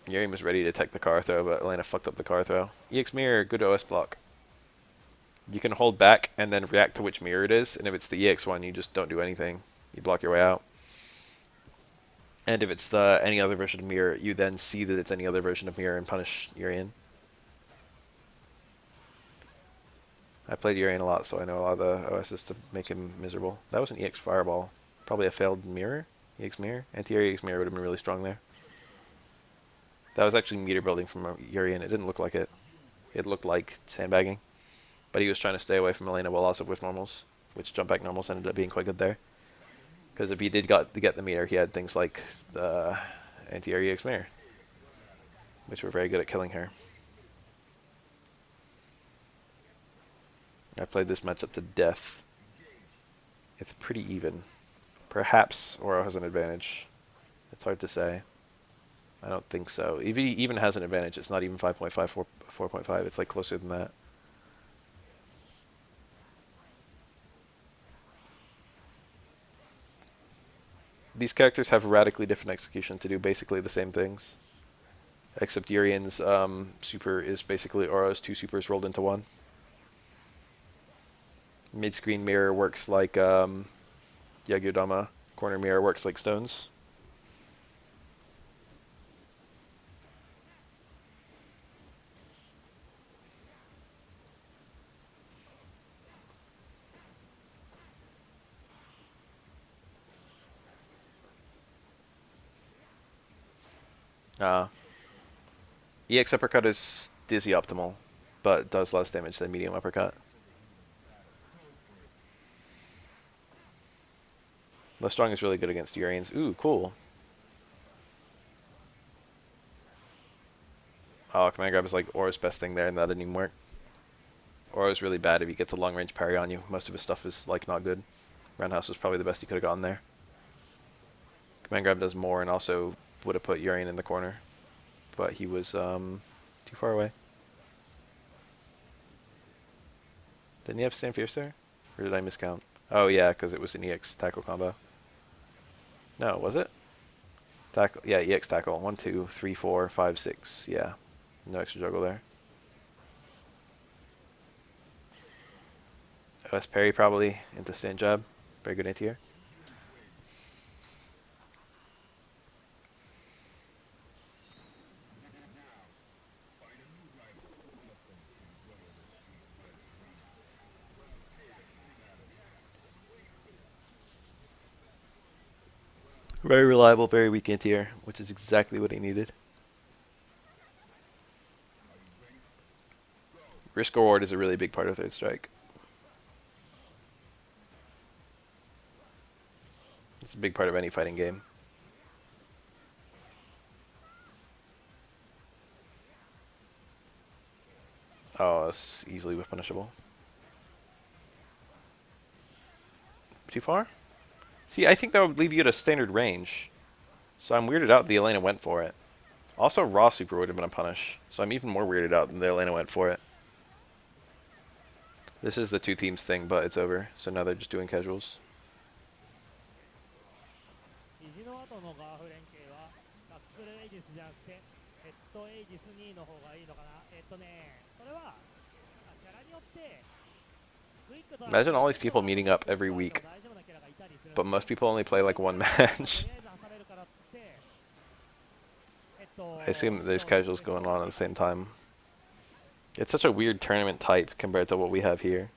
Urian was ready to tech the car throw, but Elena fucked up the car throw. EX mirror, good OS block. You can hold back and then react to which mirror it is, and if it's the EX one, you just don't do anything. You block your way out. And if it's the any other version of mirror, you then see that it's any other version of mirror and punish Urian. I played Urian a lot, so I know a lot of the OSs to make him miserable. That was an EX fireball. Probably a failed mirror? EX mirror? Anti-air EX mirror would have been really strong there. That was actually meter building from Urian. It didn't look like it. It looked like sandbagging. But he was trying to stay away from Elena while also with normals, which jump back normals ended up being quite good there. Because if he did get the meter, he had things like the anti-air EX mirror, which were very good at killing her. I played this matchup to death. It's pretty even. Perhaps Oro has an advantage. It's hard to say. I don't think so. If he even has an advantage, it's not even 5.5, 4.5. It's like closer than that. These characters have radically different execution to do basically the same things. Except Urian's super is basically Oro's 2 supers rolled into 1. Mid-screen mirror works like Yagyodama. Corner mirror works like stones. EX uppercut is dizzy optimal, but does less damage than medium uppercut. The strong is really good against Urians. Ooh, cool. Oh, command grab is like Oro's best thing there, and that didn't even work. Oro's really bad if he gets a long range parry on you. Most of his stuff is like not good. Roundhouse was probably the best he could have gotten there. Command grab does more and also would have put Urian in the corner, but he was too far away. Didn't he have Stand Fierce there? Or did I miscount? Oh yeah, because it was an EX tackle combo. No, was it? Tackle, yeah, EX tackle. 1, 2, 3, 4, 5, 6. Yeah, no extra juggle there. OS parry probably into stand jab. Very good anti-air. Very reliable, very weak anti-air, which is exactly what he needed. Risk reward is a really big part of third strike. It's a big part of any fighting game. Oh, it's easily whiff punishable. Too far? See, I think that would leave you at a standard range. So I'm weirded out the Elena went for it. Also, raw super would have been a punish. So I'm even more weirded out than the Elena went for it. This is the two teams thing, but it's over. So now they're just doing casuals. 肘の後のガーフ連携はタックルエイジスじゃなくてヘッドエイジス2の方がいいのかな。それはキャラによって Imagine all these people meeting up every week, but most people only play like one match. I assume that there's casuals going on at the same time. It's such a weird tournament type compared to what we have here.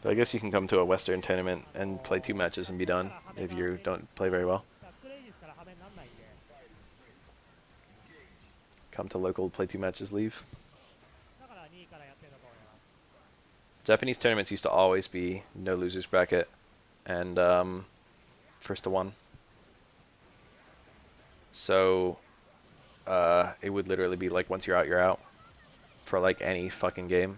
But I guess you can come to a Western tournament and play 2 matches and be done if you don't play very well. Come to local, play 2 matches, leave. Japanese tournaments used to always be no losers bracket and first to 1. So it would literally be like once you're out, you're out for like any fucking game.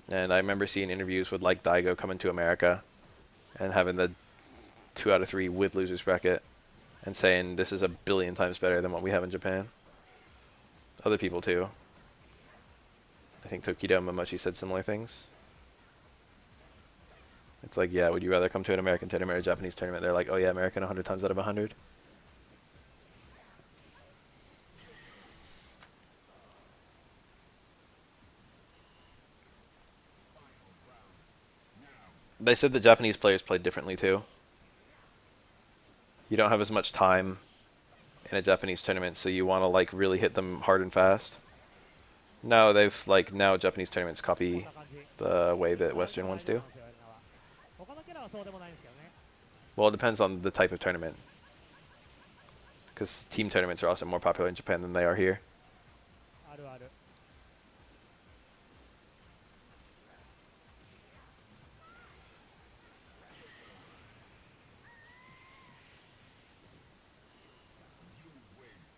And I remember seeing interviews with like Daigo coming to America and having the 2 out of 3 with losers bracket and saying this is a billion times better than what we have in Japan. Other people too. I think Tokido and Momochi said similar things. It's like, yeah, would you rather come to an American tournament or a Japanese tournament? They're like, oh yeah, American 100 times out of 100. They said the Japanese players played differently too. You don't have as much time in a Japanese tournament, so you want to like really hit them hard and fast. No, they've like now Japanese tournaments copy the way that Western ones do. Well, it depends on the type of tournament. Because team tournaments are also more popular in Japan than they are here.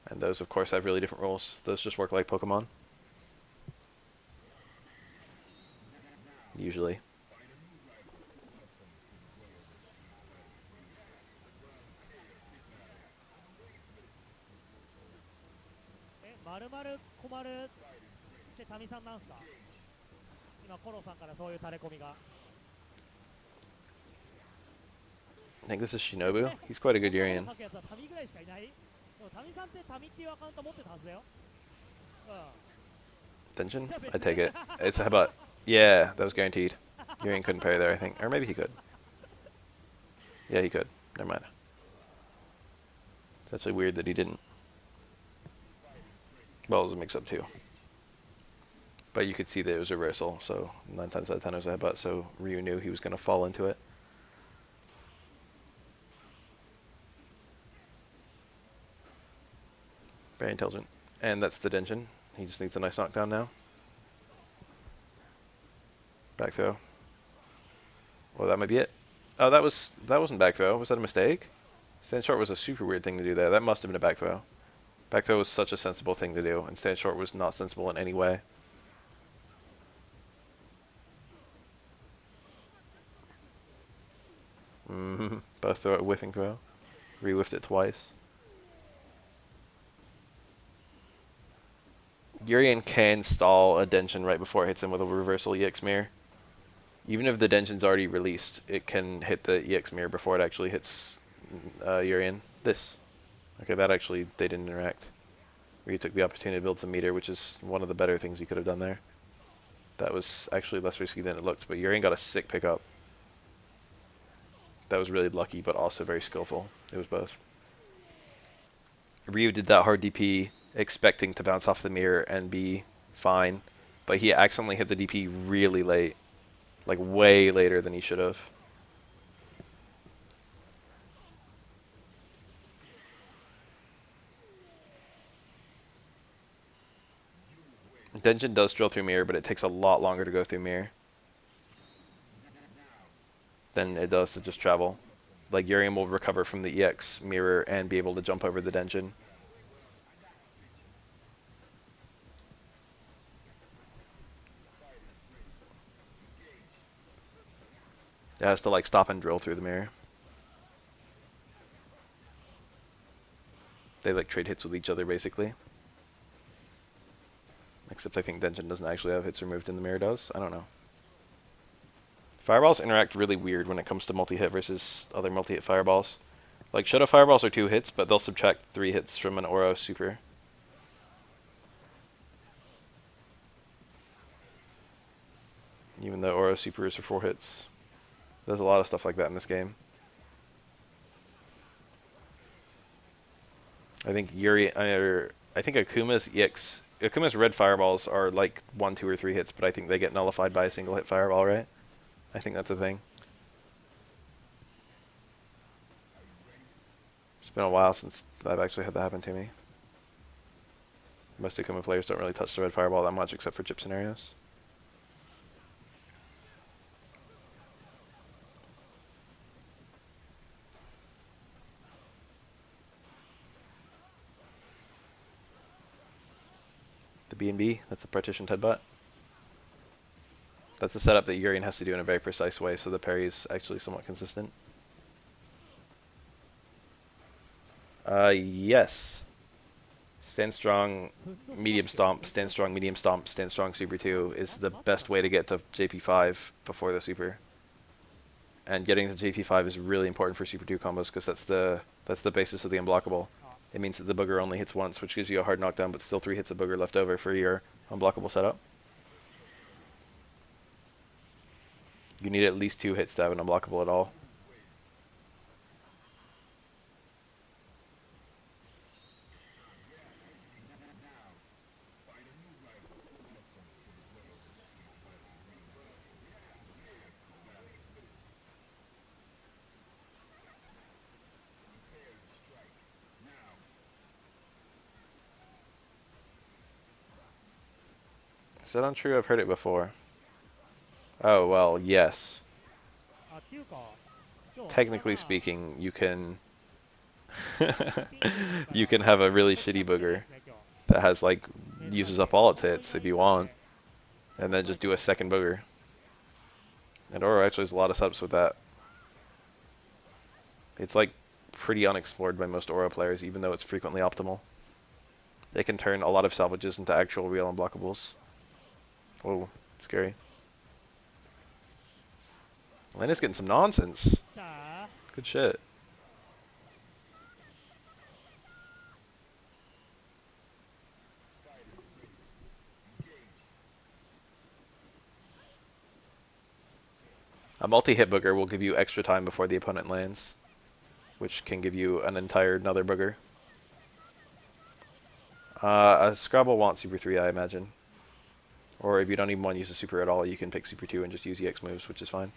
And those, of course, have really different rules. Those just work like Pokemon. Usually. I think this is Shinobu. He's quite a good Urian. Attention? I take it. It's a headbutt. Yeah, that was guaranteed. Urian couldn't parry there, I think. Or maybe he could. Yeah, he could. Never mind. It's actually weird that he didn't. Well, it was a mix-up too. But you could see that it was a reversal, so 9 times out of 10 it was a headbutt, so Ryu knew he was going to fall into it. Very intelligent. And that's the Denshin. He just needs a nice knockdown now. Back throw. Well, that might be it. Oh, that wasn't back throw. Was that a mistake? Stand short was a super weird thing to do there. That must have been a back throw. Back throw was such a sensible thing to do, and stand short was not sensible in any way. Both throw it, whiffing throw. Re-whiffed it twice. Urian can stall a Denshin right before it hits him with a reversal EX mirror. Even if the Denshin's already released, it can hit the EX mirror before it actually hits Urian. This. Okay, that actually, they didn't interact. Ryu took the opportunity to build some meter, which is one of the better things you could have done there. That was actually less risky than it looked, but Urian got a sick pickup. That was really lucky, but also very skillful. It was both. Ryu did that hard DP expecting to bounce off the mirror and be fine, but he accidentally hit the DP really late. Like way later than he should have. Denshin does drill through mirror, but it takes a lot longer to go through mirror. than it does to just travel. Like Urium will recover from the EX mirror and be able to jump over the dungeon. It has to like stop and drill through the mirror. They like trade hits with each other basically. Except I think dungeon doesn't actually have hits removed and the mirror does. I don't know. Fireballs interact really weird when it comes to multi-hit versus other multi-hit fireballs. Like Shadow Fireballs are 2 hits, but they'll subtract 3 hits from an Oro super. Even though Oro supers are 4 hits. There's a lot of stuff like that in this game. I think I think Akuma's red fireballs are like 1, 2, or 3 hits, but I think they get nullified by a single hit fireball, right? I think that's a thing. It's been a while since I've actually had that happen to me. Most Akuma players don't really touch the red fireball that much except for chip scenarios. The B&B, that's the partitioned headbutt. That's a setup that Urian has to do in a very precise way, so the parry is actually somewhat consistent. Yes. Stand strong, medium stomp, stand strong, medium stomp, stand strong, super 2 is the best way to get to JP5 before the super. And getting to JP5 is really important for super 2 combos because that's the basis of the unblockable. It means that the booger only hits once, which gives you a hard knockdown, but still 3 hits of booger left over for your unblockable setup. You need at least 2 hits to have an unblockable at all. Is that untrue? I've heard it before. Oh, well, yes. Technically speaking, you can you can have a really shitty booger that has like uses up all its hits if you want, and then just do a second booger. And Oro actually has a lot of setups with that. It's like pretty unexplored by most Oro players, even though it's frequently optimal. They can turn a lot of salvages into actual real unblockables. Whoa, scary. Lena's getting some nonsense. Good shit. A multi-hit booger will give you extra time before the opponent lands, which can give you an entire another booger. A Scrabble wants Super 3, I imagine. Or if you don't even want to use a Super at all, you can pick Super 2 and just use EX moves, which is fine.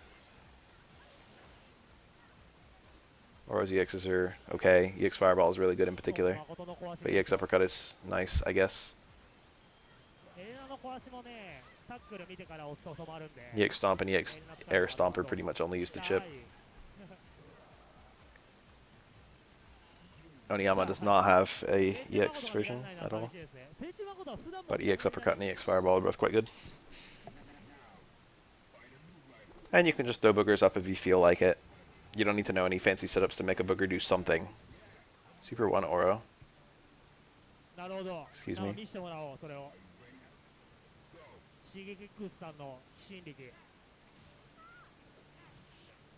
Oro's EXs are okay. EX Fireball is really good in particular. But EX Uppercut is nice, I guess. EX Stomp and EX Air Stomp are pretty much only used to chip. Oniyama does not have a EX version at all. But EX Uppercut and EX Fireball are both quite good. And you can just throw boogers up if you feel like it. You don't need to know any fancy setups to make a booger do something. Super 1 Oro. Excuse me.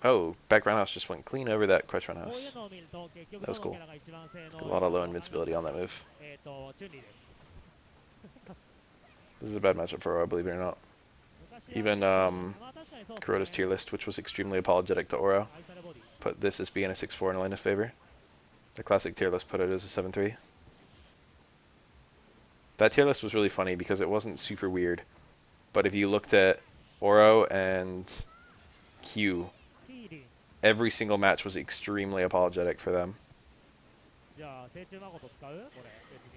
Oh, back roundhouse just went clean over that crutch roundhouse. That was cool. A lot of low invincibility on that move. This is a bad matchup for Oro, believe it or not. Even Kuroda's tier list, which was extremely apologetic to Oro, put this as being a 6-4 in Elena's favor. The classic tier list put it as a 7-3. That tier list was really funny because it wasn't super weird. But if you looked at Oro and Q, every single match was extremely apologetic for them.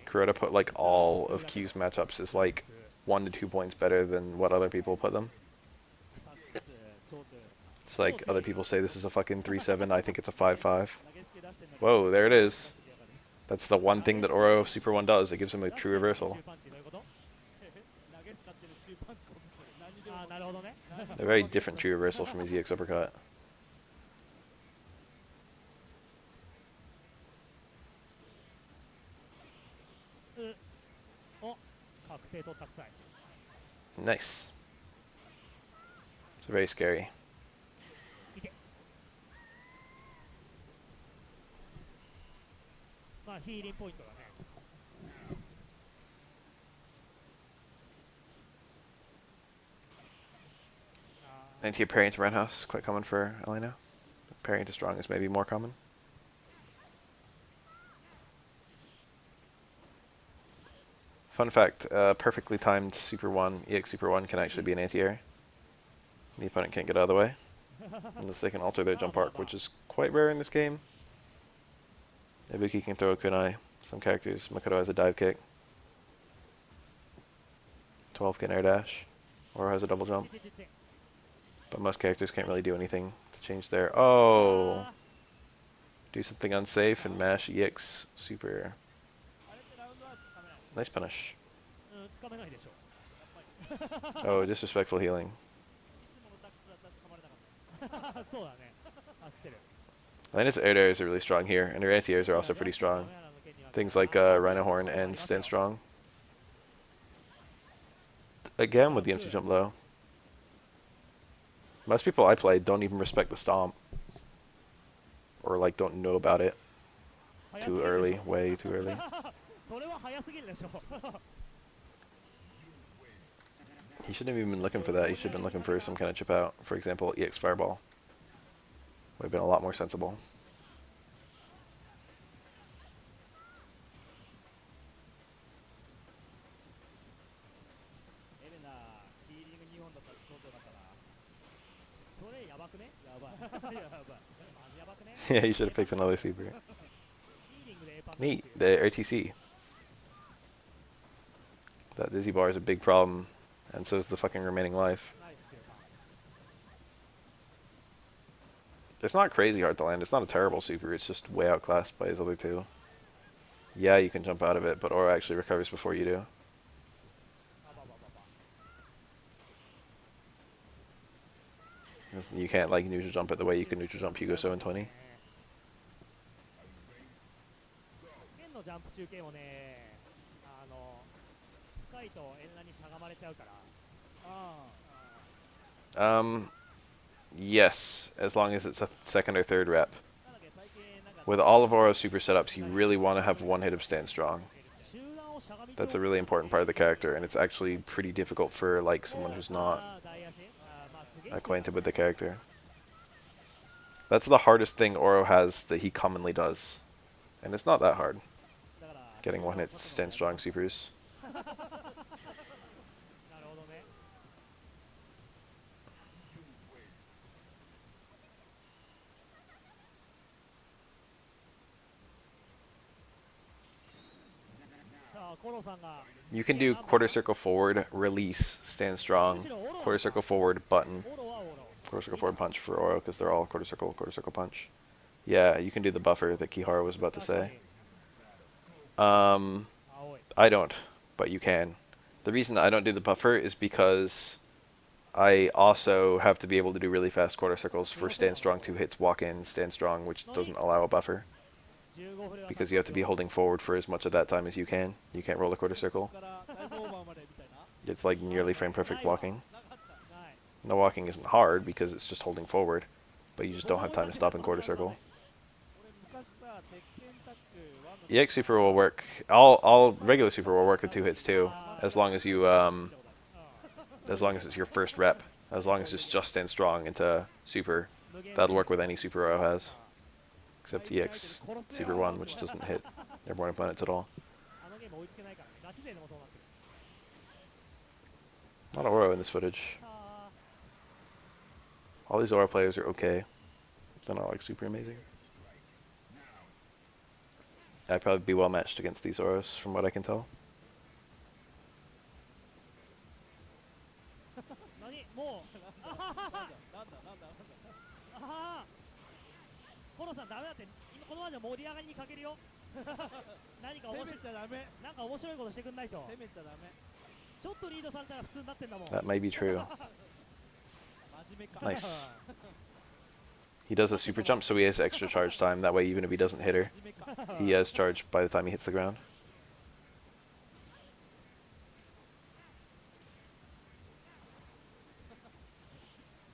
Kuroda put like all of Q's matchups as like 1 to 2 points better than what other people put them. It's like other people say this is a fucking 3-7. I think it's a 5-5. 投げしけ出してんだけど Whoa, there it is. 投げしけ出してきやがる That's the one thing that Oro Super 1 does. It gives him a true reversal. 中パンチどういうこと？投げ使ってる中パンチこすってる何にでもあー、なるほどね。 A very different true reversal from his EX uppercut. お、確定取ったくさい。 Nice. It's very scary. いけ。まあヒーリングポイントだね。あー Anti parrying to roundhouse, quite common for Elena. Parrying to strong is maybe more common. Fun fact, perfectly timed Super 1, EX Super 1 can actually be an anti-air. The opponent can't get out of the way, unless they can alter their jump arc, which is quite rare in this game. Ibuki can throw a kunai, some characters, Makoto has a dive kick. 12 can air dash, or has a double jump. いててて。 But most characters can't really do anything to change their... Oh! あ Do something unsafe and mash EX Super. あれってラウンドはつかめない Nice punish. ー、うん、つかめないでしょ。 Oh, disrespectful healing. いつものタックスだったら捕まれなかったそうだね。あ、知ってる。 Elena's air airs are really strong here, and her anti-airs are also pretty strong. Things like Rhino Horn and Stand Strong. Again with the entry jump low. Most people I play don't even respect the stomp. Or like don't know about it. Too early, way too early. それは早すぎるでしょ。 He shouldn't have even been looking for that. He should have been looking for some kind of chip out. For example, EX Fireball. Would have been a lot more sensible. エレナヒーリング2本だったらちょうどよかったなそれやばくね？やばいやばいマジやばくね？ Yeah, you should have picked another super. ヒーリングで A パン Neat, the RTC. That dizzy bar is a big problem, and so is the fucking remaining life. ナイス中パン。 It's not crazy hard to land. It's not a terrible super. It's just way outclassed by his other two. Yeah, you can jump out of it, but Oro actually recovers before you do. あばばばば。 You can't like neutral jump it the way you can neutral jump Hugo 720. 剣のジャンプ中継もね、深いとエンラにしゃがまれちゃうから。あ Yes, as long as it's a second or third rep. あなんだっけ最近なんか With all of Oro's super setups, you really want to have one hit of stand strong. 集団をしゃがみ That's a really important part of the character, and it's actually pretty difficult for like someone who's not あー大足あーまあすげえ acquainted with the character. That's the hardest thing Oro has that he commonly does. And it's not that hard, だから getting one hit stand strong supers. なるほどね。 さあコロさんが You can do quarter circle forward, release, stand strong, quarter circle forward, button, オロはオロ quarter circle forward punch for Oro because they're all quarter circle punch. Yeah, you can do the buffer that Kihara was about to 確かに say. 青い I don't, but you can. The reason I don't do the buffer is because I also have to be able to do really fast quarter circles for stand strong 2 hits, walk in, stand strong, which doesn't allow a buffer 15フレは because you have to be holding forward for as much of that time as you can. You can't roll a quarter こ circle. こからタイムオーバーまでみたいな It's like nearly frame perfect walking. なかった ない The walking isn't hard because it's just holding forward, but you just don't have time to stop in quarter circle. 俺昔さ鉄拳タック1の EX super will work. All regular super will work with 2 hits too, as long as you as long as it's your first rep. As long as it's just stand strong into super, that'll work with any super Oro has, except EX Super 1, which doesn't hit airborne opponents at all. あのゲーム追いつけないからねガチ勢でもそうなってる Not Oro in this footage. あ All these Oro players are okay. They're not like super amazing. I'd probably be well matched against these Oros, from what I can tell. ー何もうあはははなんだモさんダメだって、今このままじゃ盛り上がりに欠けるよ。何か面白い、攻めちゃダメ。なんか面白いことしてくんないと。攻めちゃダメ。ちょっとリードされたら普通になってんだもん。 That may be true. 真面目か。 Nice. He does a super jump, so he has extra charge time. That way, even if he doesn't hit her, 真面目か。 he has charge by the time he hits the ground.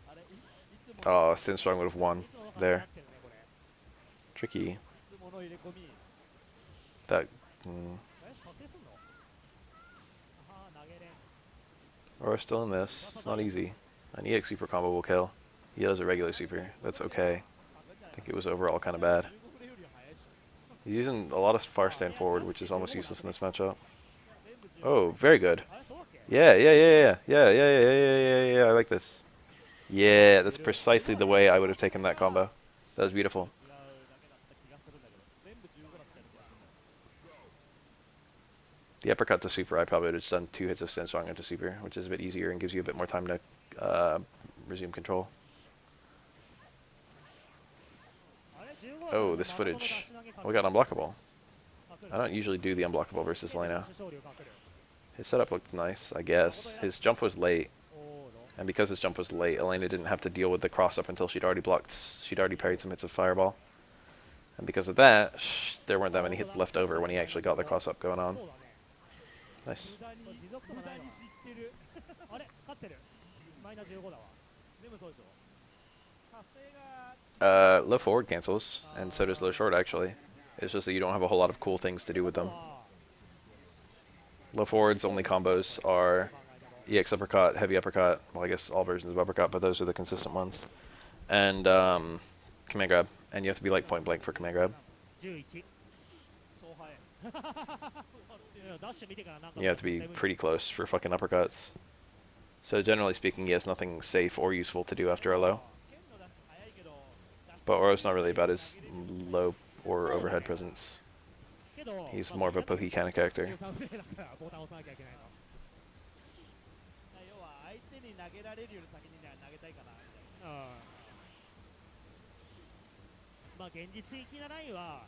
あれ、いつも Oh, Sinstrong would have won いつもの感じにな there. ってるねこれ。 Tricky. いつもの入れ込み。 That. 林確定すんの。ああ投げれん。 Or still in this. It's not easy. An EX super combo will kill. He does a regular super. That's okay. I think it was overall kind of bad. 15フレより早いっしょ。 He's using a lot of far stand forward, which is almost useless in this matchup. 全部15 Oh, very good. あれそうだっけ。 Yeah, yeah, yeah, yeah, yeah, yeah, yeah, yeah, yeah, yeah. I like this. Yeah, that's precisely the way I would have taken that combo. That was beautiful. 違うだけだった気がするんだけど、全部15だったような気がするんだよ。 The uppercut to super, I probably would have just done 2 hits of stand strong into super, which is a bit easier and gives you a bit more time to resume control. あれ15だったら Oh, this 孫の footage. 出し投げか We け got unblockable. かける I don't usually do the unblockable versus Lena. 勝利をかける。 His setup looked nice, I guess. His jump was late, おーろ and because his jump was late, Elena didn't have to deal with the cross up until she'd already blocked. She'd already parried some hits of fireball, and because of that, there weren't that many hits left over when he actually got the cross up going on. そうだね。 Nice. 無駄に持続とかないわ無駄に知ってる。あれ勝ってる。マイナ15だわ。でもそうでしょ。活性が Low forward cancels, and so does low short actually. It's just that you don't have a whole lot of cool things to do with them. あ Low forward's only combos ー are 考えたの EX uppercut, heavy uppercut. Well, I guess all versions of uppercut, but those are the consistent ones. And command grab, and you have to be like point blank for command grab. 11。超速い。いやダッシュ見てからなんか You have to be pretty close for fucking uppercuts. So generally speaking, he has nothing safe or useful to do after a low. 剣のダッシュ速いけど、ダッシュ But Oro's not really about his low or overhead presence. けど He's more of a Pohi kind of character. 13フレだからボタン押さなきゃいけないの。要は相手に投げられるより先にね投げたいかなみたいな。うんまあ現実的なラインは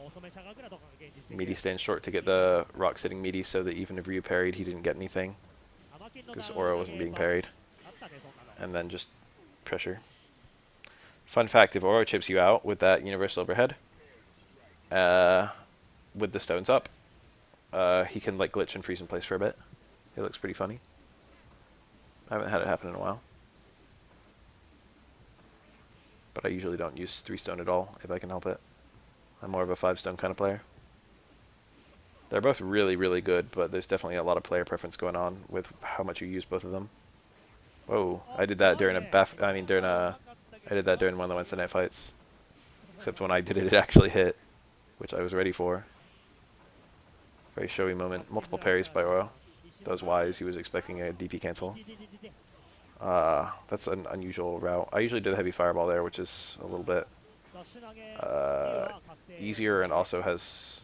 遅めしゃがくらとかが現実的 Meaty stands short to get the rock sitting meaty so that even if Ryu parried, he didn't get anything. アマキンの Because ダウン Oro 投 wasn't げ being は parried. あったねそんなの And then just pressure. Fun fact, if Oro chips you out with that universal overhead, with the stones up, he can like glitch and freeze in place for a bit. It looks pretty funny. I haven't had it happen in a while. But I usually don't use 3 stone at all if I can help it. I'm more of a 5 stone kind of player. They're both really, really good, but there's definitely a lot of player preference going on with how much you use both of them. Whoa, I did that during I did that during one of the Wednesday night fights. Except when I did it, it actually hit, which I was ready for. Very showy moment. Multiple parries by Oro. That was wise. He was expecting a DP cancel. That's an unusual route. I usually do the heavy fireball there, which is a little bit ダッシュ投げ uh, easier and also has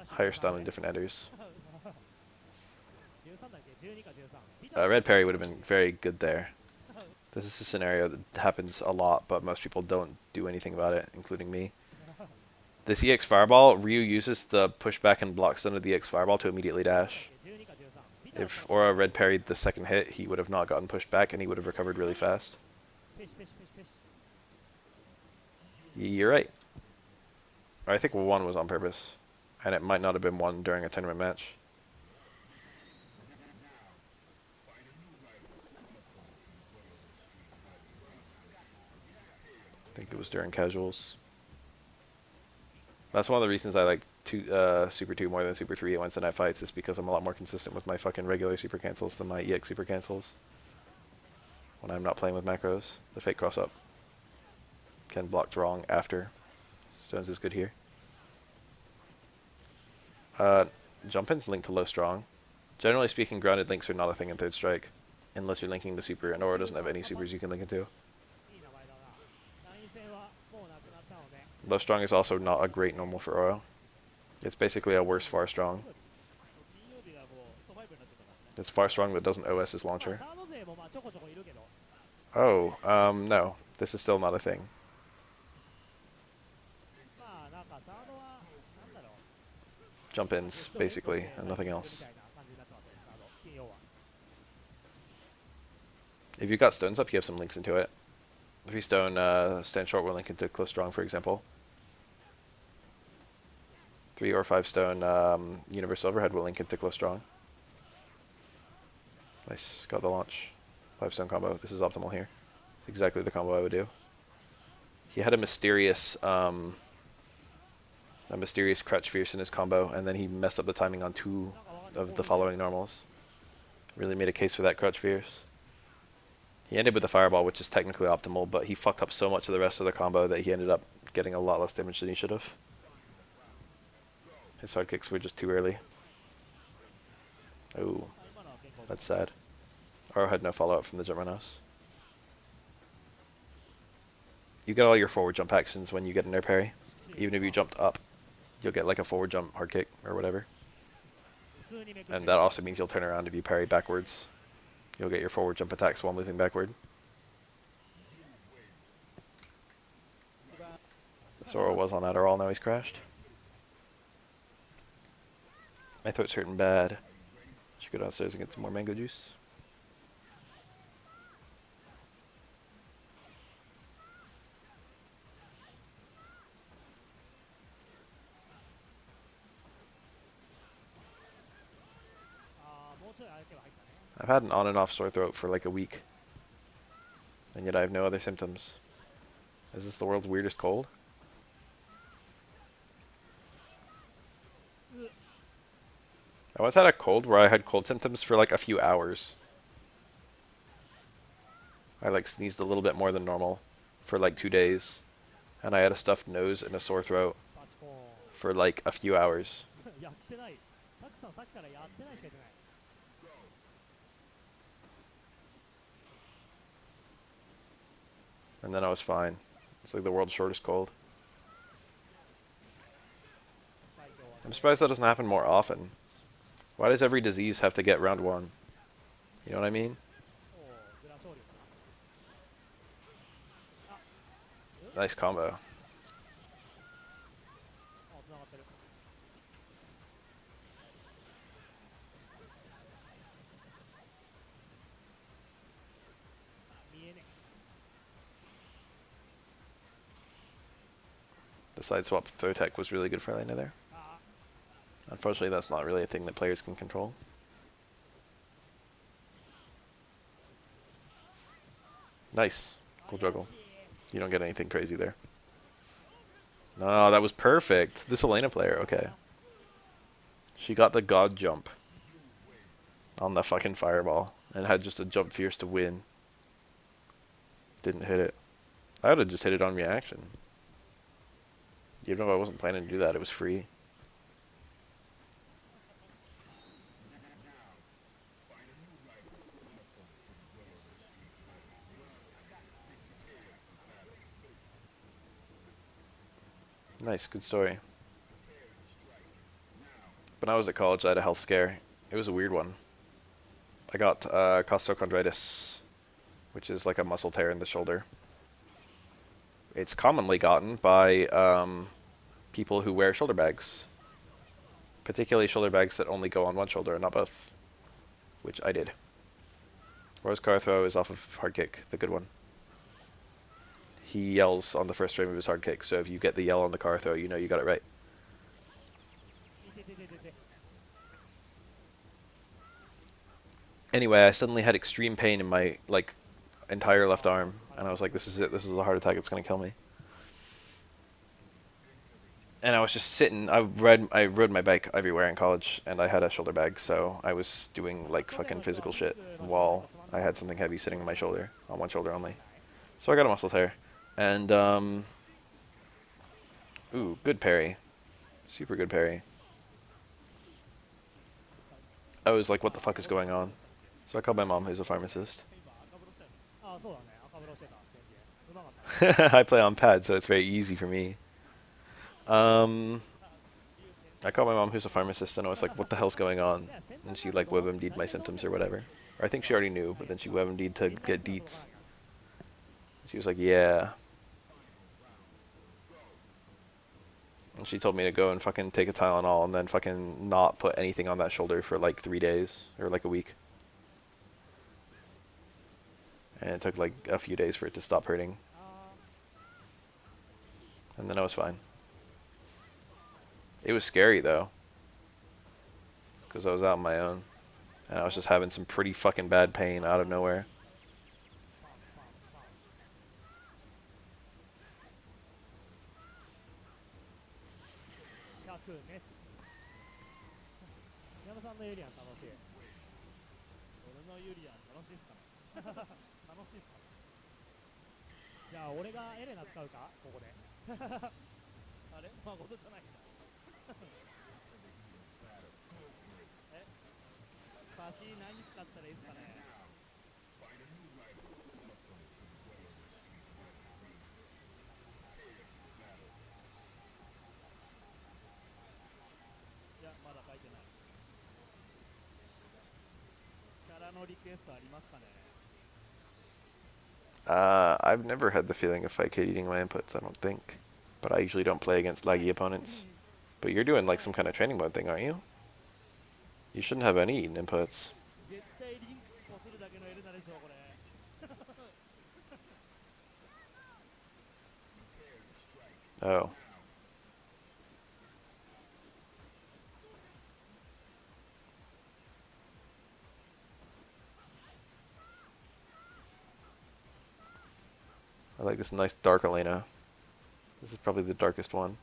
higher stun and different enders. 13だっけ12か13 Red parry would have been very good there. This is a scenario that happens a lot, but most people don't do anything about it, including me. This EX fireball, Ryu uses the pushback and block stun of the EX fireball to immediately dash. 12か13 If Aura red parried the second hit, he would have not gotten pushed back and he would have recovered really fast. ペシペシペシペシ You're right. I think one was on purpose, and it might not have been one during a tournament match. I think it was during casuals. That's one of the reasons I like Super 2 more than Super 3 at Wednesday night fights, is because I'm a lot more consistent with my fucking regular super cancels than my EX super cancels. When I'm not playing with macros, the fake cross up can block wrong after. Stones is good here. Jump in's linked to low strong. Generally speaking, grounded links are not a thing in third strike, unless you're linking the super, and Aura doesn't have any supers you can link into. いい名前だなライン戦はもうなくなったのね Low strong is also not a great normal for Aura. It's basically a worse far strong. 金曜日がもうソバイブになってたからね。 It's far strong that doesn't OS his まあ launcher. サード勢もまあちょこちょこいるけど Oh, no. This is still not a thing. jump ins, basically, and nothing else. If you've got stones up, you have some links into it. 3 stone, stand short will link into close strong, for example. 3 or 5 stone, universal overhead will link into close strong. Nice, got the launch. 5 stone combo. This is optimal here. It's exactly the combo I would do. He had a mysterious crutch fierce in his combo, and then he messed up the timing on 2 of the following normals. Really made a case for that crutch fierce. He ended with the fireball, which is technically optimal, but he fucked up so much of the rest of the combo that he ended up getting a lot less damage than he should have. His hard kicks were just too early. Oh, that's sad. Oro had no follow-up from the jump roundhouse. You get all your forward jump actions when you get an air parry. Even if you jumped up, you'll get like a forward jump hard kick or whatever. And that also means you'll turn around if you parry backwards. You'll get your forward jump attacks while moving backward. Zoro was on Adderall, now he's crashed. My throat's hurting bad. Should go downstairs and get some more mango juice. I've had an on and off sore throat for like a week, and yet I have no other symptoms. Is this the world's weirdest cold? I once had a cold where I had cold symptoms for like a few hours. I like sneezed a little bit more than normal for like 2 days, and I had a stuffed nose and a sore throat for like a few hours. And then I was fine. It's like the world's shortest cold. I'm surprised that doesn't happen more often. Why does every disease have to get round 1? You know what I mean? Nice combo. The side swap throw tech was really good for Elena there. Unfortunately, that's not really a thing that players can control. Nice. Cool juggle. You don't get anything crazy there. No, that was perfect. This Elena player, okay. She got the god jump on the fucking fireball and had just a jump fierce to win. Didn't hit it. I would have just hit it on reaction. Even though I wasn't planning to do that, it was free. Nice, good story. When I was at college, I had a health scare. It was a weird one. I got costochondritis, which is like a muscle tear in the shoulder. It's commonly gotten by people who wear shoulder bags. Particularly shoulder bags that only go on one shoulder and not both, which I did. Rose car throw is off of hard kick, the good one. He yells on the first frame of his hard kick, so if you get the yell on the car throw, you know you got it right. Anyway, I suddenly had extreme pain in my like entire left arm, and I was like, this is it, this is a heart attack, it's gonna kill me. And I was just sitting, I rode my bike everywhere in college, and I had a shoulder bag, so I was doing like fucking physical shit while I had something heavy sitting on my shoulder, on one shoulder only. So I got a muscle tear. And, ooh, good parry. Super good parry. I was like, what the fuck is going on? So I called my mom, who's a pharmacist. I play on pad, so it's very easy for me. I called my mom, who's a pharmacist, and I was like, what the hell's going on? And she like WebMD'd my symptoms or whatever. Or I think she already knew, but then she WebMD'd to get deets. She was like, yeah. And she told me to go and fucking take a Tylenol and then fucking not put anything on that shoulder for like 3 days or like a week. And it took like a few days for it to stop hurting. And then I was fine. It was scary though, because I was out on my own. And I was just having some pretty fucking bad pain out of nowhere. I've never had the feeling of fight kid eating my inputs, I don't think. But I usually don't play against laggy opponents. But you're doing like some kind of training mode thing, aren't you? You shouldn't have any eaten inputs. Oh. I like this nice dark Elena. This is probably the darkest one.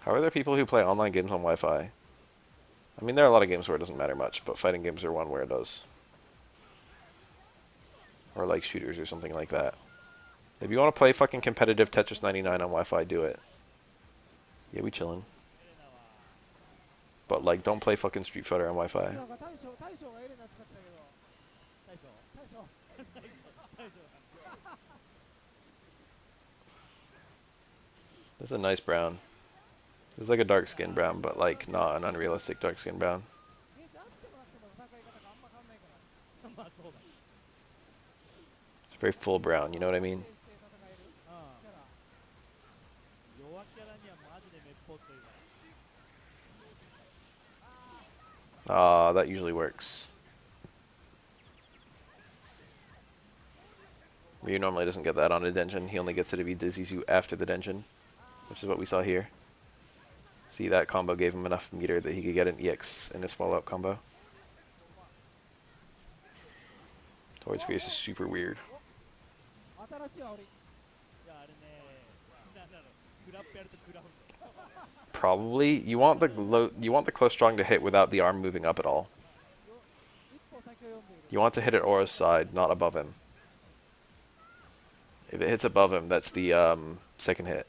How are there people who play online games on Wi-Fi? I mean, there are a lot of games where it doesn't matter much, but fighting games are one where it does. Or like shooters or something like that. If you want to play fucking competitive Tetris 99 on Wi-Fi, do it. Yeah, we chillin'. But like, don't play fucking Street Fighter on Wi-Fi. This is a nice brown. It's like a dark skin brown, but like not an unrealistic dark skin brown. It's very full brown, you know what I mean? Ah, that usually works. Ryu normally doesn't get that on a Denshin. He only gets it if he Dizzy after the Denshin, which is what we saw here. See, that combo gave him enough meter that he could get an EX in his follow-up combo. Towards Fierce is super weird. Probably you want the close strong to hit without the arm moving up at all. You want to hit at Aura's side, not above him. If it hits above him, that's the second hit.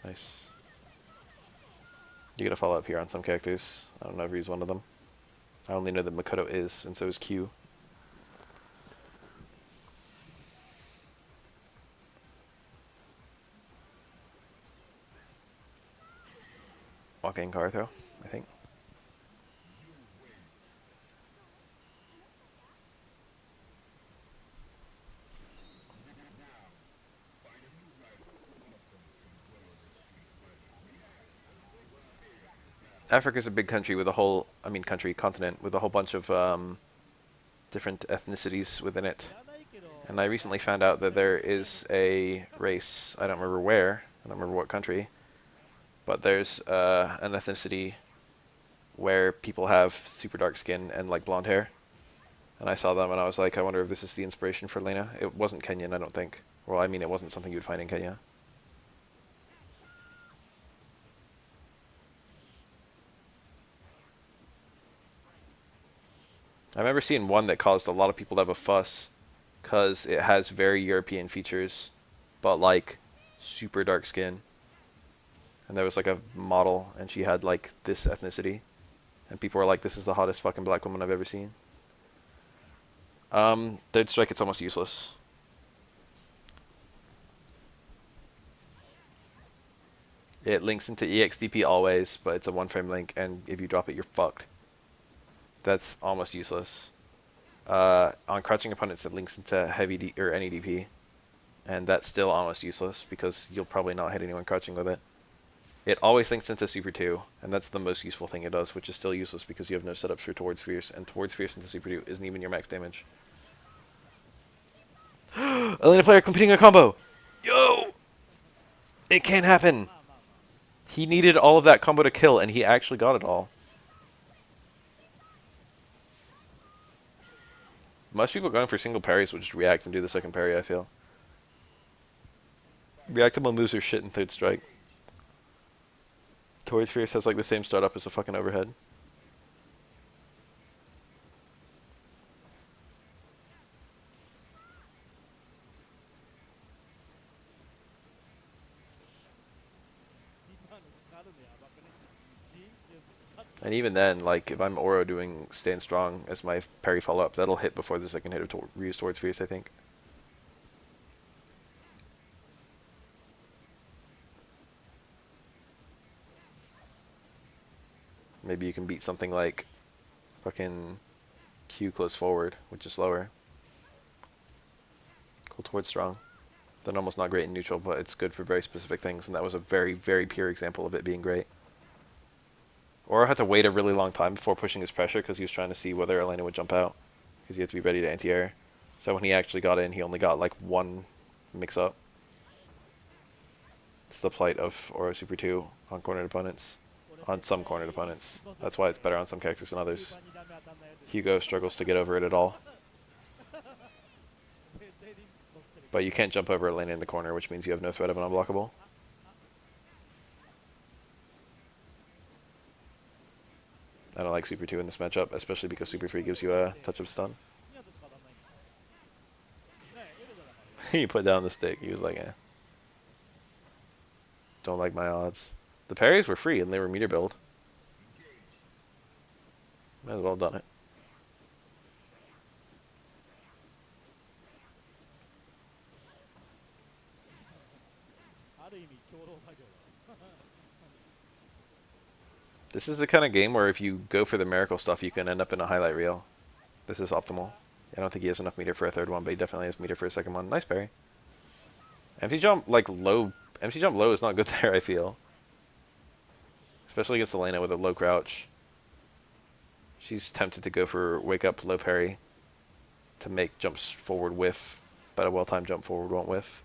Nice. You gotta follow up here on some characters. I don't know if he's one of them. I only know that Makoto is, and so is Q. Walking Cartho, I think. Africa's a big country with a whole, continent with a whole bunch of different ethnicities within it. And I recently found out that there is a race, I don't remember where, I don't remember what country, but there's an ethnicity where people have super dark skin and like blonde hair. And I saw them and I was like, I wonder if this is the inspiration for Lena. It wasn't Kenyan, I don't think. Well, I mean, it wasn't something you would find in Kenya. I remember seeing one that caused a lot of people to have a fuss because it has very European features, but like super dark skin. And there was like a model and she had like this ethnicity. And people were like, this is the hottest fucking black woman I've ever seen. Third strike, it's almost useless. It links into EXDP always, but it's a one-frame link, and if you drop it, you're fucked. That's almost useless. On crouching opponents, it links into heavy or any DP, and that's still almost useless because you'll probably not hit anyone crouching with it. It always links into Super 2, and that's the most useful thing it does, which is still useless because you have no setups for Towards Fierce, and Towards Fierce into Super 2 isn't even your max damage. Elena player completing a combo! Yo! It can't happen! He needed all of that combo to kill, and he actually got it all. Most people going for single parries would just react and do the second parry, I feel. Reactable moves are shit in third strike. Towards Fierce has like the same startup as a fucking overhead. And even then, like, if I'm Oro doing Stand Strong as my parry follow-up, that'll hit before the second hit of Ryu's Towards Fierce, I think. Maybe you can beat something like fucking Q close forward, which is slower. Cool Towards Strong. Then almost not great in neutral, but it's good for very specific things, and that was a very, very pure example of it being great. Oro had to wait a really long time before pushing his pressure because he was trying to see whether Elena would jump out, because he had to be ready to anti-air. So when he actually got in, he only got like one mix-up. It's the plight of Oro Super 2 on cornered opponents, on some cornered opponents. That's why it's better on some characters than others. Hugo struggles to get over it at all. But you can't jump over Elena in the corner, which means you have no threat of an unblockable. I don't like Super 2 in this matchup, especially because Super 3 gives you a touch of stun. He put down the stick. He was like, eh. Don't like my odds. The parries were free and they were meter build. Might as well have done it. This is the kind of game where if you go for the miracle stuff, you can end up in a highlight reel. This is optimal. I don't think he has enough meter for a third one, but he definitely has meter for a second one. Nice parry. Empty jump, like, low. Empty jump low is not good there, I feel. Especially against Elena with a low crouch. She's tempted to go for wake up low parry to make jumps forward whiff, but a well-timed jump forward won't whiff.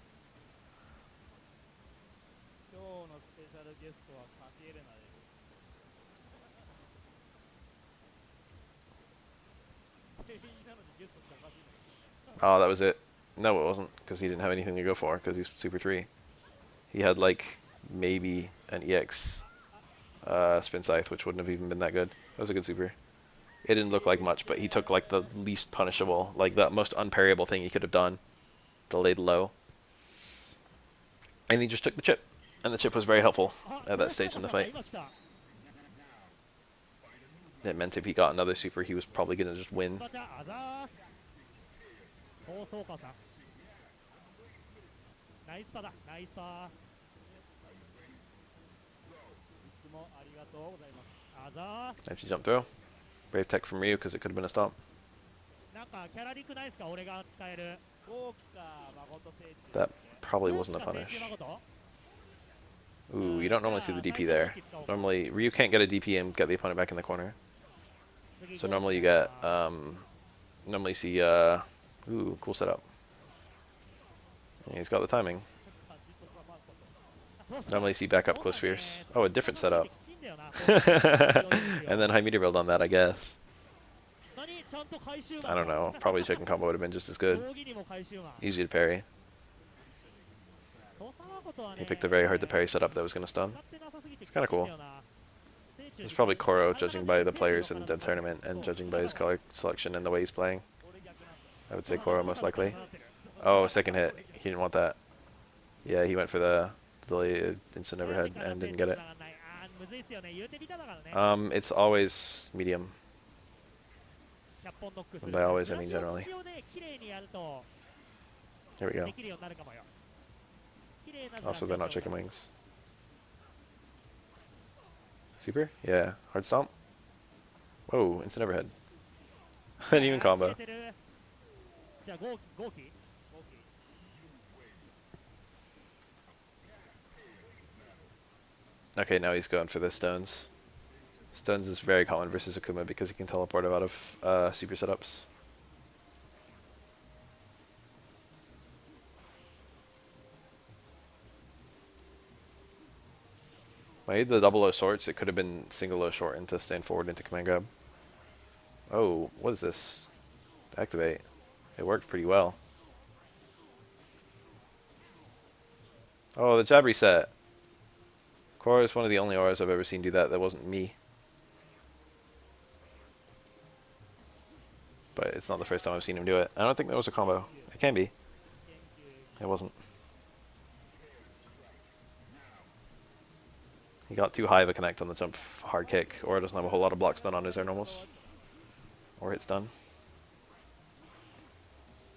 Oh, that was it. No, it wasn't, because he didn't have anything to go for, because he's Super 3. He had, like, maybe an EX Spin Scythe, which wouldn't have even been that good. That was a good Super. It didn't look like much, but he took, like, the least punishable, like, the most unparryable thing he could have done. Delayed low. And he just took the chip. And the chip was very helpful at that stage in the fight. It meant if he got another Super, he was probably going to just win. Empty jump throw. Brave tech from Ryu because it could have been a stomp. That probably wasn't a punish. Ooh, you don't normally see the DP there. Normally, Ryu can't get a DP and get the opponent back in the corner. So normally you get, normally see, ooh, cool setup. And he's got the timing. Normally see back up close fierce. Oh, a different setup. And then high meter build on that, I guess. I don't know. Probably chicken combo would have been just as good. Easy to parry. He picked a very hard to parry setup that was going to stun. It's kind of cool. It's probably Koro, judging by the players in the tournament and judging by his color selection and the way he's playing. I would say Koro most likely. Oh, second hit. He didn't want that. Yeah, he went for the delay instant overhead and didn't get it. It's always medium. And by always, I mean generally. Here we go. Also, they're not chicken wings. Super? Yeah. Hard stomp? Whoa, instant overhead. Didn't even combo. 切れてる。じゃあ合気合気。 Okay, now he's going for the stones. Stones is very common versus Akuma because he can teleport out of super setups. When I did the double O sorts, it could have been single O short into stand forward into command grab. Oh, what is this? Activate. It worked pretty well. Oh, the jab reset. Korra is one of the only auras I've ever seen do that wasn't me. But it's not the first time I've seen him do it. I don't think that was a combo. It can be. It wasn't. He got too high of a connect on the jump hard kick, or doesn't have a whole lot of blocks done on his air normals. Or hits done.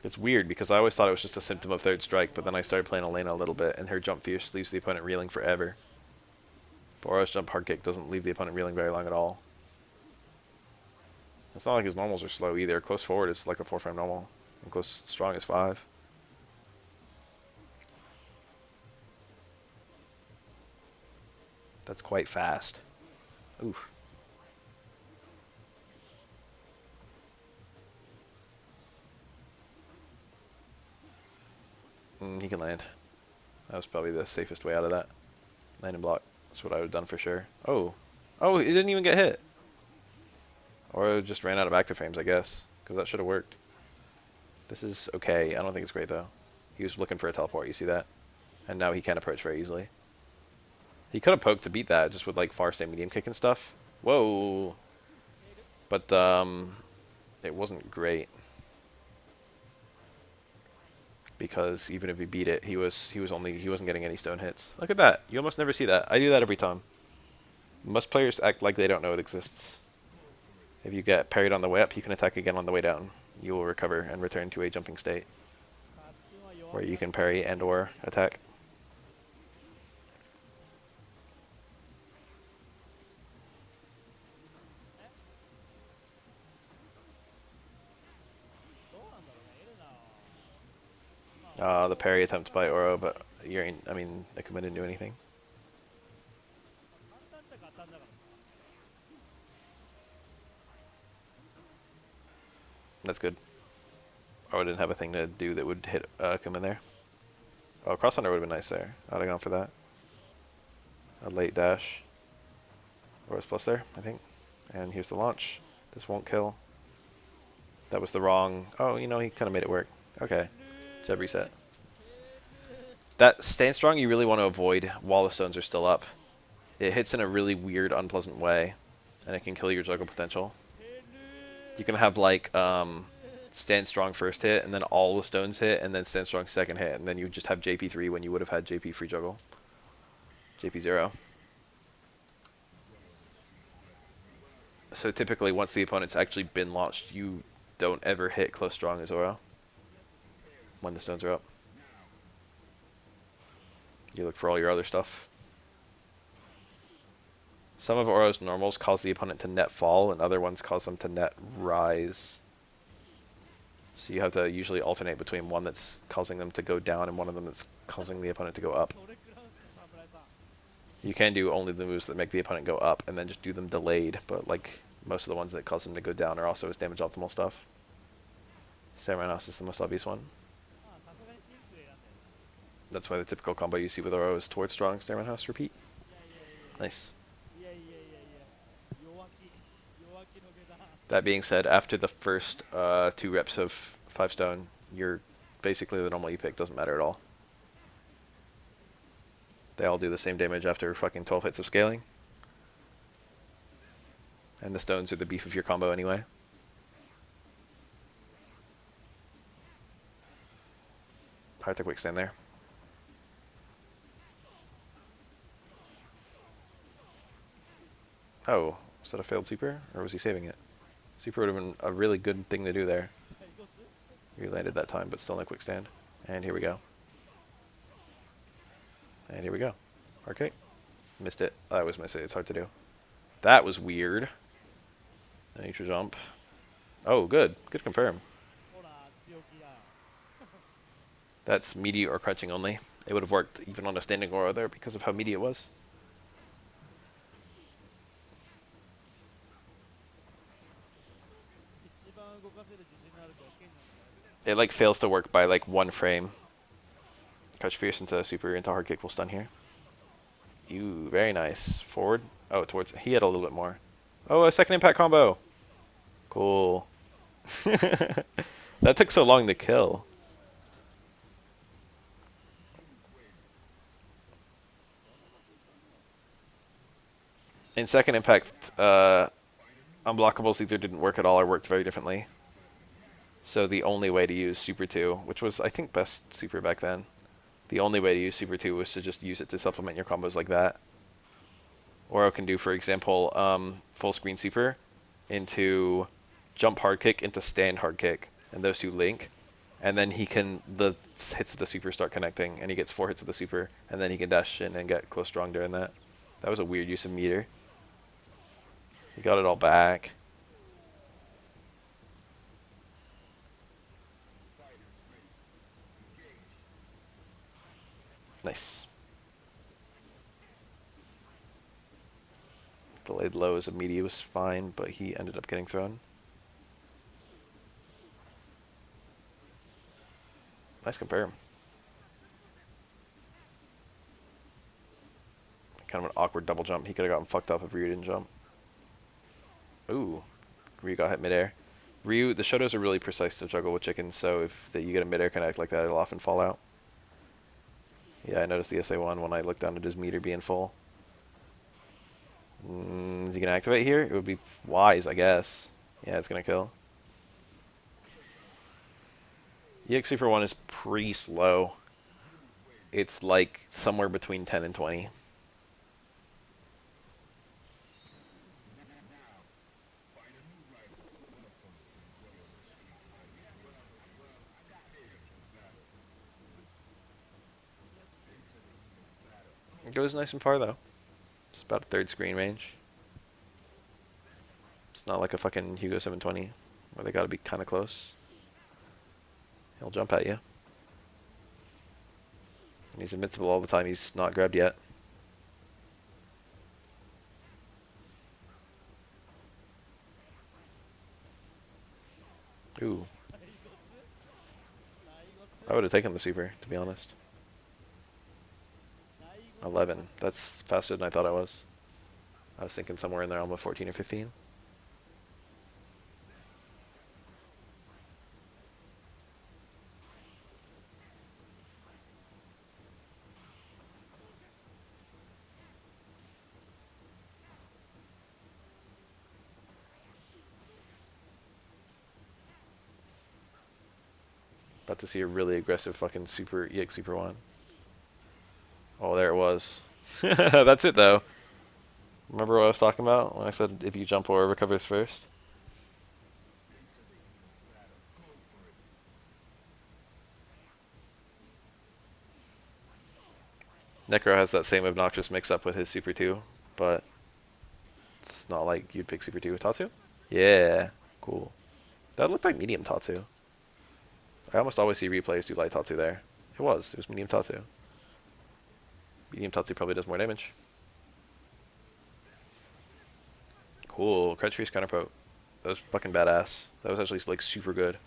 It's weird because I always thought it was just a symptom of third strike, but then I started playing Elena a little bit, and her jump fierce leaves the opponent reeling forever. Bora's jump hard kick doesn't leave the opponent reeling very long at all. It's not like his normals are slow either. Close forward is like a 4-frame normal, and close strong is 5. That's quite fast. Oof. He can land. That was probably the safest way out of that. Land and block. That's what I would have done for sure. Oh. Oh, it didn't even get hit. Or it just ran out of active frames, I guess. Because that should have worked. This is okay. I don't think it's great, though. He was looking for a teleport, you see that? And now he can't approach very easily. He could have poked to beat that, just with, like, far stay medium kick and stuff. Whoa. But, it wasn't great. Because even if he beat it, he wasn't getting any stone hits. Look at that. You almost never see that. I do that every time. Most players act like they don't know it exists. If you get parried on the way up, you can attack again on the way down. You will recover and return to a jumping state, where you can parry and or attack. The parry attempt by Oro, but I mean, Akuma didn't do anything. That's good. Oro didn't have a thing to do that would hit Akuma there. Oh, cross under would have been nice there. I'd have gone for that. A late dash. Oro's plus there, I think. And here's the launch. This won't kill. That was the wrong... Oh, you know, he kind of made it work. Okay. Jab reset. That stand strong you really want to avoid while the stones are still up. It hits in a really weird, unpleasant way, and it can kill your juggle potential. You can have, like, stand strong first hit, and then all the stones hit, and then stand strong second hit, and then you just have JP3 when you would have had JP free juggle. JP0. So typically, once the opponent's actually been launched, you don't ever hit close strong as Oro when the stones are up. You look for all your other stuff. Some of Oro's normals cause the opponent to net fall, and other ones cause them to net rise. So you have to usually alternate between one that's causing them to go down and one of them that's causing the opponent to go up. You can do only the moves that make the opponent go up, and then just do them delayed, but like most of the ones that cause them to go down are also as damage optimal stuff. Samurai Nos is the most obvious one. That's why the typical combo you see with Oro is towards strong, Stairman House, repeat. Nice. That being said, after the first 2 reps of 5 stone, you're basically the normal you pick, doesn't matter at all. They all do the same damage after fucking 12 hits of scaling. And the stones are the beef of your combo anyway. Hard to quick stand there. Oh, was that a failed super? Or was he saving it? Super would have been a really good thing to do there. He landed that time, but still no quick stand. And here we go. And here we go. Okay. Missed it. I always miss it. It's hard to do. That was weird. The neutral jump. Oh, good. Good confirm. ほら強気だよ That's meaty or crouching only. It would have worked even on a standing aura there because of how meaty it was. 一番動かせる自信のある条件なんだよ It like fails to work by like 1 frame. Crouch fierce into super into hard kick will stun here. Ew, very nice. Forward. Oh, towards. He had a little bit more. Oh, a second impact combo. Cool. That took so long to kill. In second impact, unblockables either didn't work at all or worked very differently. So the only way to use Super 2, which was, I think, best Super back then, the only way to use Super 2 was to just use it to supplement your combos like that. Oro can do, for example, full screen Super into jump hard kick into stand hard kick, and those two link. And then he can, the hits of the Super start connecting, and he gets 4 hits of the Super, and then he can dash in and get close strong during that. That was a weird use of meter. He got it all back. Nice. Delayed low as a media was fine, but he ended up getting thrown. Nice confirm. Kind of an awkward double jump. He could have gotten fucked up if Ryu didn't jump. Ooh. Ryu got hit midair. Ryu, the Shotos are really precise to juggle with chickens, so if you get a midair connect like that, it'll often fall out. Yeah, I noticed the SA1 when I looked down at his meter being full. Is he going to activate here? It would be wise, I guess. Yeah, it's going to kill. EX Super 1 is pretty slow. It's like somewhere between 10 and 20. It goes nice and far, though. It's about a third screen range. It's not like a fucking Hugo 720, where they gotta be kind of close. He'll jump at you. And he's invincible all the time. He's not grabbed yet. Ooh. I would have taken the super, to be honest. 11. That's faster than I thought I was. I was thinking somewhere in there, almost 14 or 15. About to see a really aggressive fucking super EX Super 1. Oh, there it was. That's it, though. Remember what I was talking about when I said if you jump or recovers first? Necro has that same obnoxious mix-up with his Super 2, but it's not like you'd pick Super 2 with Tatsu. Yeah, cool. That looked like medium Tatsu. I almost always see replays do light Tatsu there. It was medium Tatsu. Medium Tatsu probably does more damage. Cool, Crouch Freeze counter poke. That was fucking badass. That was actually like super good.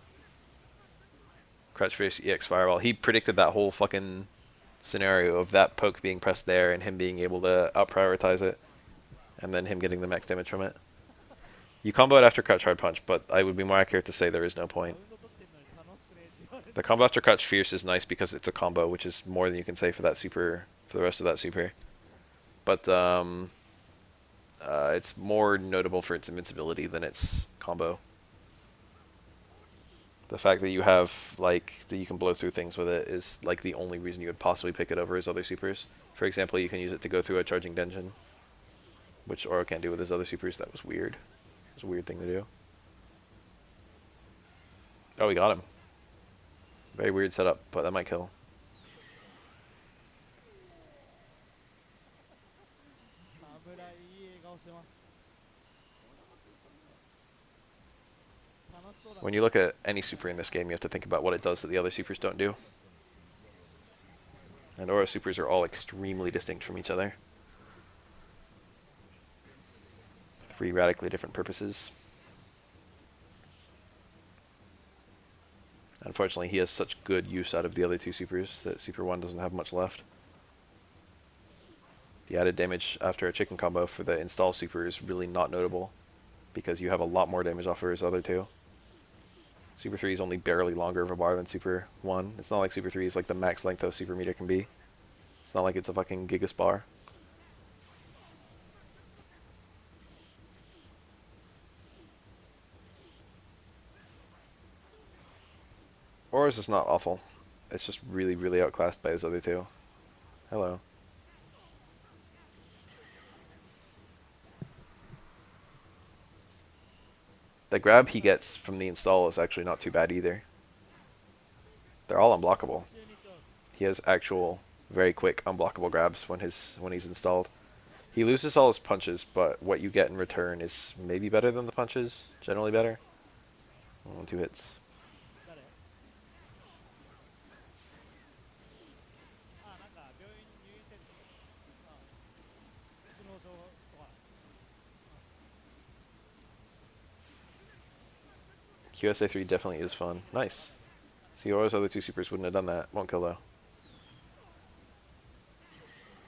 Crouch Freeze EX Fireball. He predicted that whole fucking scenario of that poke being pressed there and him being able to out-prioritize it. And then him getting the max damage from it. You combo it after Crouch Hard Punch, but I would be more accurate to say there is no point. マウント取ってんのに楽しくねえって言われて The combo after Crouch Fierce is nice because it's a combo, which is more than you can say for that super, for the rest of that super. But it's more notable for its invincibility than its combo. The fact that you have, like, that you can blow through things with it is, like, the only reason you would possibly pick it over his other supers. For example, you can use it to go through a charging dungeon, which Oro can't do with his other supers. That was weird. It was a weird thing to do. Oh, we got him. Very weird setup, but that might kill. 侍いい笑顔してます楽しそうだ When you look at any super in this game, you have to think about what it does that the other supers don't do. And Aura supers are all extremely distinct from each other. 3 radically different purposes. Unfortunately, he has such good use out of the other 2 supers that Super 1 doesn't have much left. The added damage after a chicken combo for the install super is really not notable, because you have a lot more damage off of his other 2. Super 3 is only barely longer of a bar than Super 1. It's not like Super 3 is like the max length of Super Meter can be. It's not like it's a fucking Gigas bar. Aura's is not awful. It's just really, really outclassed by his other 2. Hello. The grab he gets from the install is actually not too bad either. They're all unblockable. He has actual, very quick unblockable grabs when he's installed. He loses all his punches, but what you get in return is maybe better than the punches. Generally better. 2 hits. 誰あ、なんか病院入院してんでしょあ、蓄膿症とか QSA3 definitely is fun. Nice. Aura's other 2 supers wouldn't have done that. Won't kill though.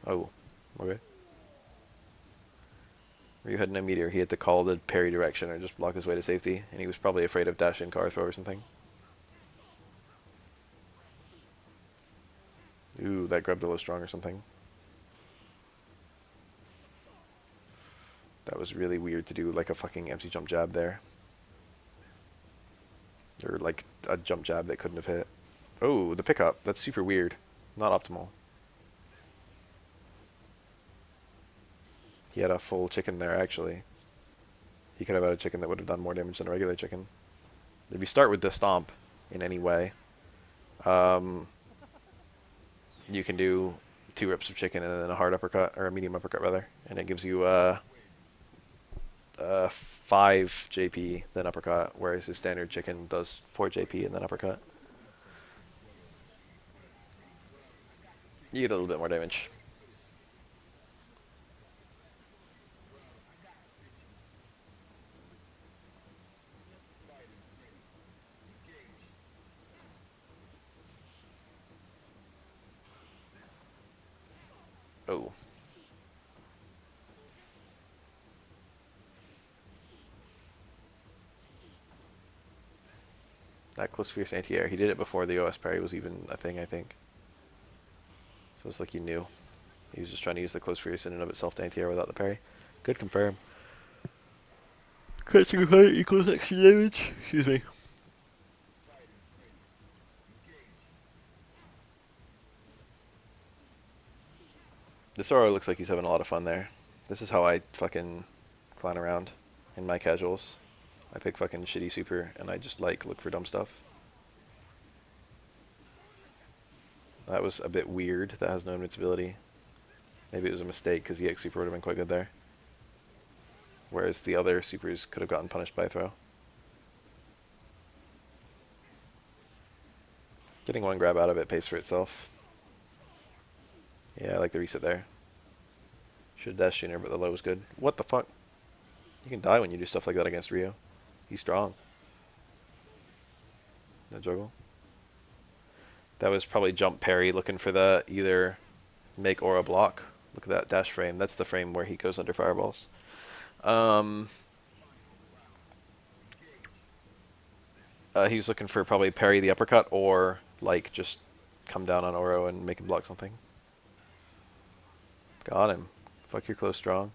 Oh, okay. Ryu had no meteor. He had to call the parry direction or just block his way to safety, and he was probably afraid of dash in car throw or something. Ooh, that grabbed a little strong or something. That was really weird to do like a fucking empty jump jab there. Or like a jump jab that couldn't have hit. Oh, the pickup. That's super weird. Not optimal. He had a full chicken there, actually. He could have had a chicken that would have done more damage than a regular chicken. If you start with the stomp in any way, you can do 2 rips of chicken and then a hard uppercut, or a medium uppercut rather, and it gives you 5 JP then uppercut, whereas his standard chicken does 4 JP and then uppercut. You get a little bit more damage. Oh. That close fierce anti-air. He did it before the OS parry was even a thing, I think. So it's like he knew. He was just trying to use the close fierce in and of itself to anti-air without the parry. Good confirm. Catching height equals extra damage. Excuse me. This Aura looks like he's having a lot of fun there. This is how I fucking clown around in my casuals. I pick fucking shitty super and I just like look for dumb stuff. That was a bit weird. That has no invincibility. Maybe it was a mistake because the EX super would have been quite good there. Whereas the other supers could have gotten punished by a throw. Getting 1 grab out of it pays for itself. Yeah, I like the reset there. Should have dashed sooner, but the low was good. What the fuck? You can die when you do stuff like that against Ryu. He's strong. No juggle. That was probably jump parry looking for the either make or a block. Look at that dash frame. That's the frame where he goes under fireballs. He was looking for probably parry the uppercut or like just come down on Oro and make him block something. Got him. Fuck your close strong.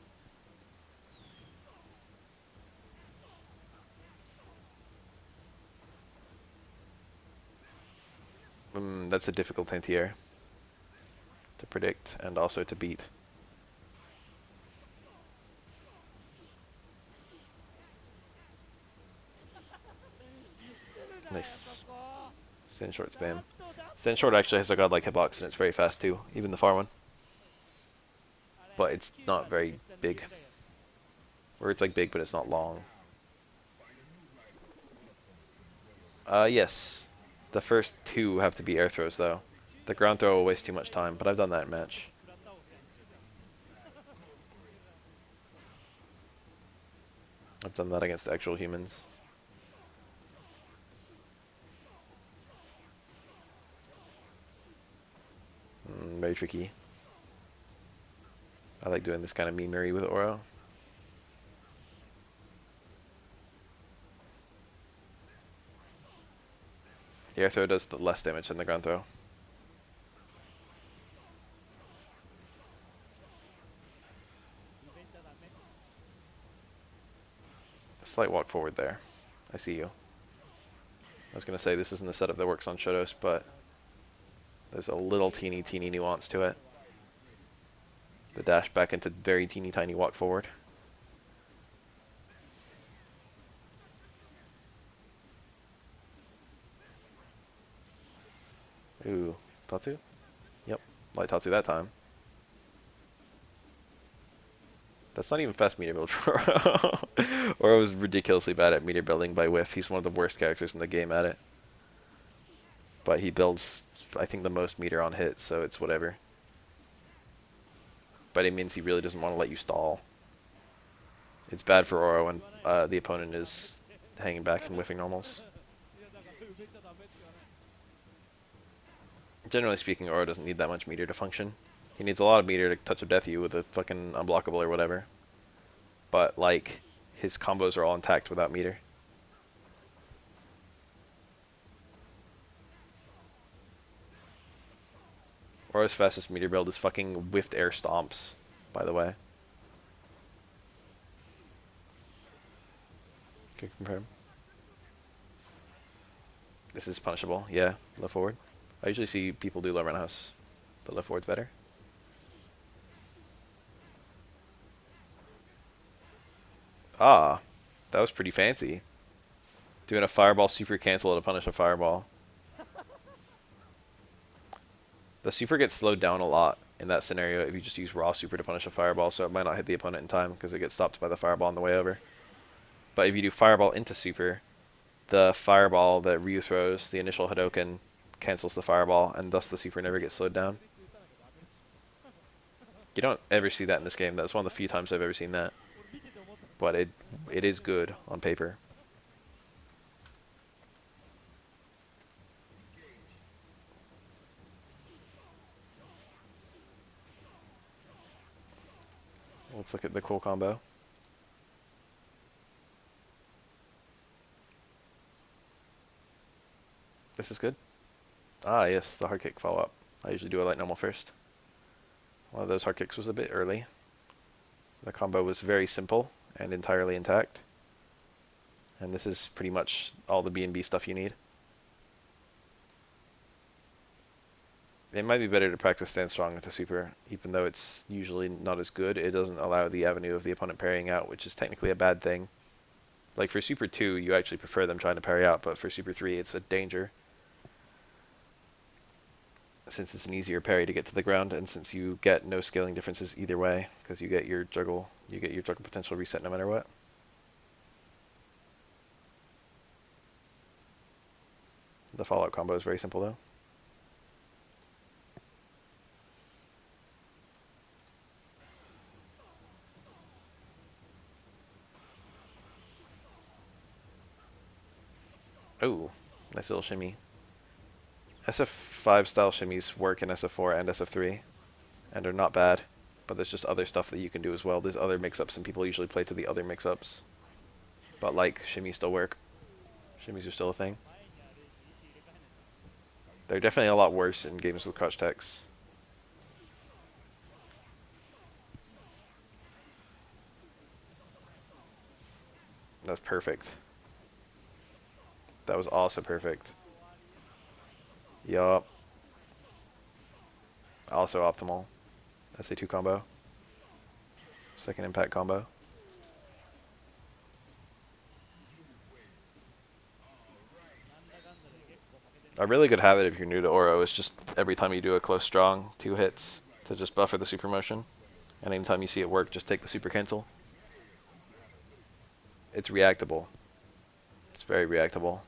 That's a difficult anti-air to predict and also to beat. Nice. Stand short spam. Stand short actually has a godlike hitbox and it's very fast too, even the far one. But it's not very big. Or it's like big but it's not long. Yes. The first two have to be air throws, though. The ground throw will waste too much time, but I've done that in match. 食らった方が先生じゃん I've done that against actual humans. Very tricky. I like doing this kind of memery with Oro. The air throw does the less damage than the ground throw. 入れちゃダメ Slight walk forward there. I see you. I was going to say this isn't a setup that works on Shotos, but there's a little teeny nuance to it. The dash back into very teeny tiny walk forward. Ooh, Tatsu? Yep, light Tatsu that time. That's not even fast meter build for Oro. Oro was ridiculously bad at meter building by whiff. He's one of the worst characters in the game at it. But he builds, I think, the most meter on hit, so it's whatever. But it means he really doesn't want to let you stall. It's bad for Oro when the opponent is hanging back and whiffing normals. いやだから埋めちゃダメって言わない Generally speaking, Oro doesn't need that much meter to function. He needs a lot of meter to touch of death you with a fucking unblockable or whatever. But, like, his combos are all intact without meter. Oro's fastest meter build is fucking whiffed air stomps, by the way. Can confirm. This is punishable, yeah, low forward. I usually see people do low roundhouse, but low forward's better. Ah, that was pretty fancy. Doing a fireball super cancel to punish a fireball. The super gets slowed down a lot in that scenario if you just use raw super to punish a fireball, so it might not hit the opponent in time because it gets stopped by the fireball on the way over. But if you do fireball into super, the fireball that Ryu throws, the initial Hadoken, cancels the fireball, and thus the super never gets slowed down. 別に打たなきゃダメでしょ You don't ever see that in this game. That's one of the few times I've ever seen that. 俺見てて思ったの But it is good on paper. Let's look at the cool combo. This is good. Ah, yes, the hard kick follow-up. I usually do a light normal first. One of those hard kicks was a bit early. The combo was very simple and entirely intact. And this is pretty much all the B&B stuff you need. It might be better to practice stand strong with the super, even though it's usually not as good. It doesn't allow the avenue of the opponent parrying out, which is technically a bad thing. Like for Super 2, you actually prefer them trying to parry out, but for Super 3, it's a danger. Since it's an easier parry to get to the ground, and since you get no scaling differences either way, because you get your juggle potential reset no matter what. The follow-up combo is very simple though. Oh, nice little shimmy. SF5 style shimmies work in SF4 and SF3, and are not bad, but there's just other stuff that you can do as well. There's other mix-ups, and people usually play to the other mix-ups. But like, shimmies still work. Shimmies are still a thing. 前にある位置入れ替えないと They're definitely a lot worse in games with crouch techs. That's perfect. That was also perfect. Yup. Also optimal. SA2 combo. Second impact combo. A really good habit if you're new to Oro is just every time you do a close strong, 2 hits to just buffer the super motion. And anytime you see it work, just take the super cancel. It's reactable. It's very reactable.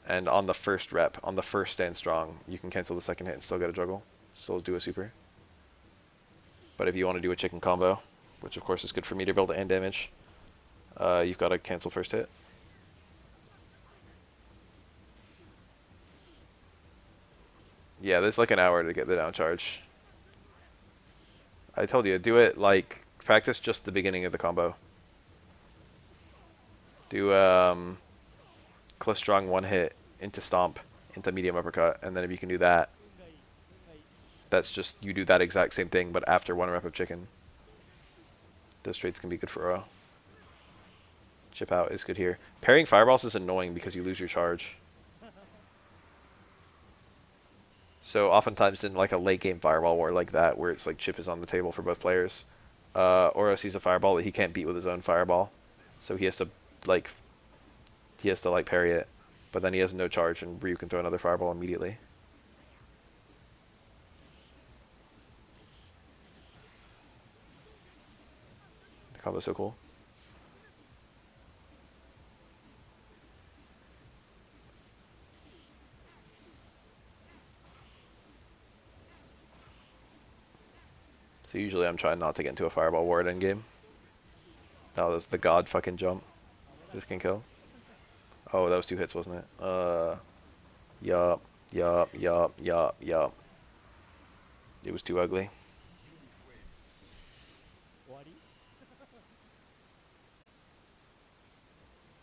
and on the first rep, on the first stand strong, you can cancel the second hit and still get a juggle. Still do a super. But if you want to do a chicken combo, which of course is good for meter build and damage, you've got to cancel first hit. Yeah, there's like an hour to get the down charge. I told you, do it like, practice just the beginning of the combo. Do close strong one hit into stomp, into medium uppercut, and then if you can do that, 運がいい運がいい that's just, you do that exact same thing, but after one rep of chicken. Those trades can be good for Oro. Chip out is good here. Parrying fireballs is annoying because you lose your charge. So oftentimes in like a late game fireball war like that, where it's like chip is on the table for both players, Oro sees a fireball that he can't beat with his own fireball, so he has to like parry it, but then he has no charge, and Ryu can throw another fireball immediately. The combo's so cool. So usually I'm trying not to get into a fireball war at endgame. Oh, that was the god fucking jump. This can kill. Oh, that was 2 hits, wasn't it? Yup. It was too ugly. 終わり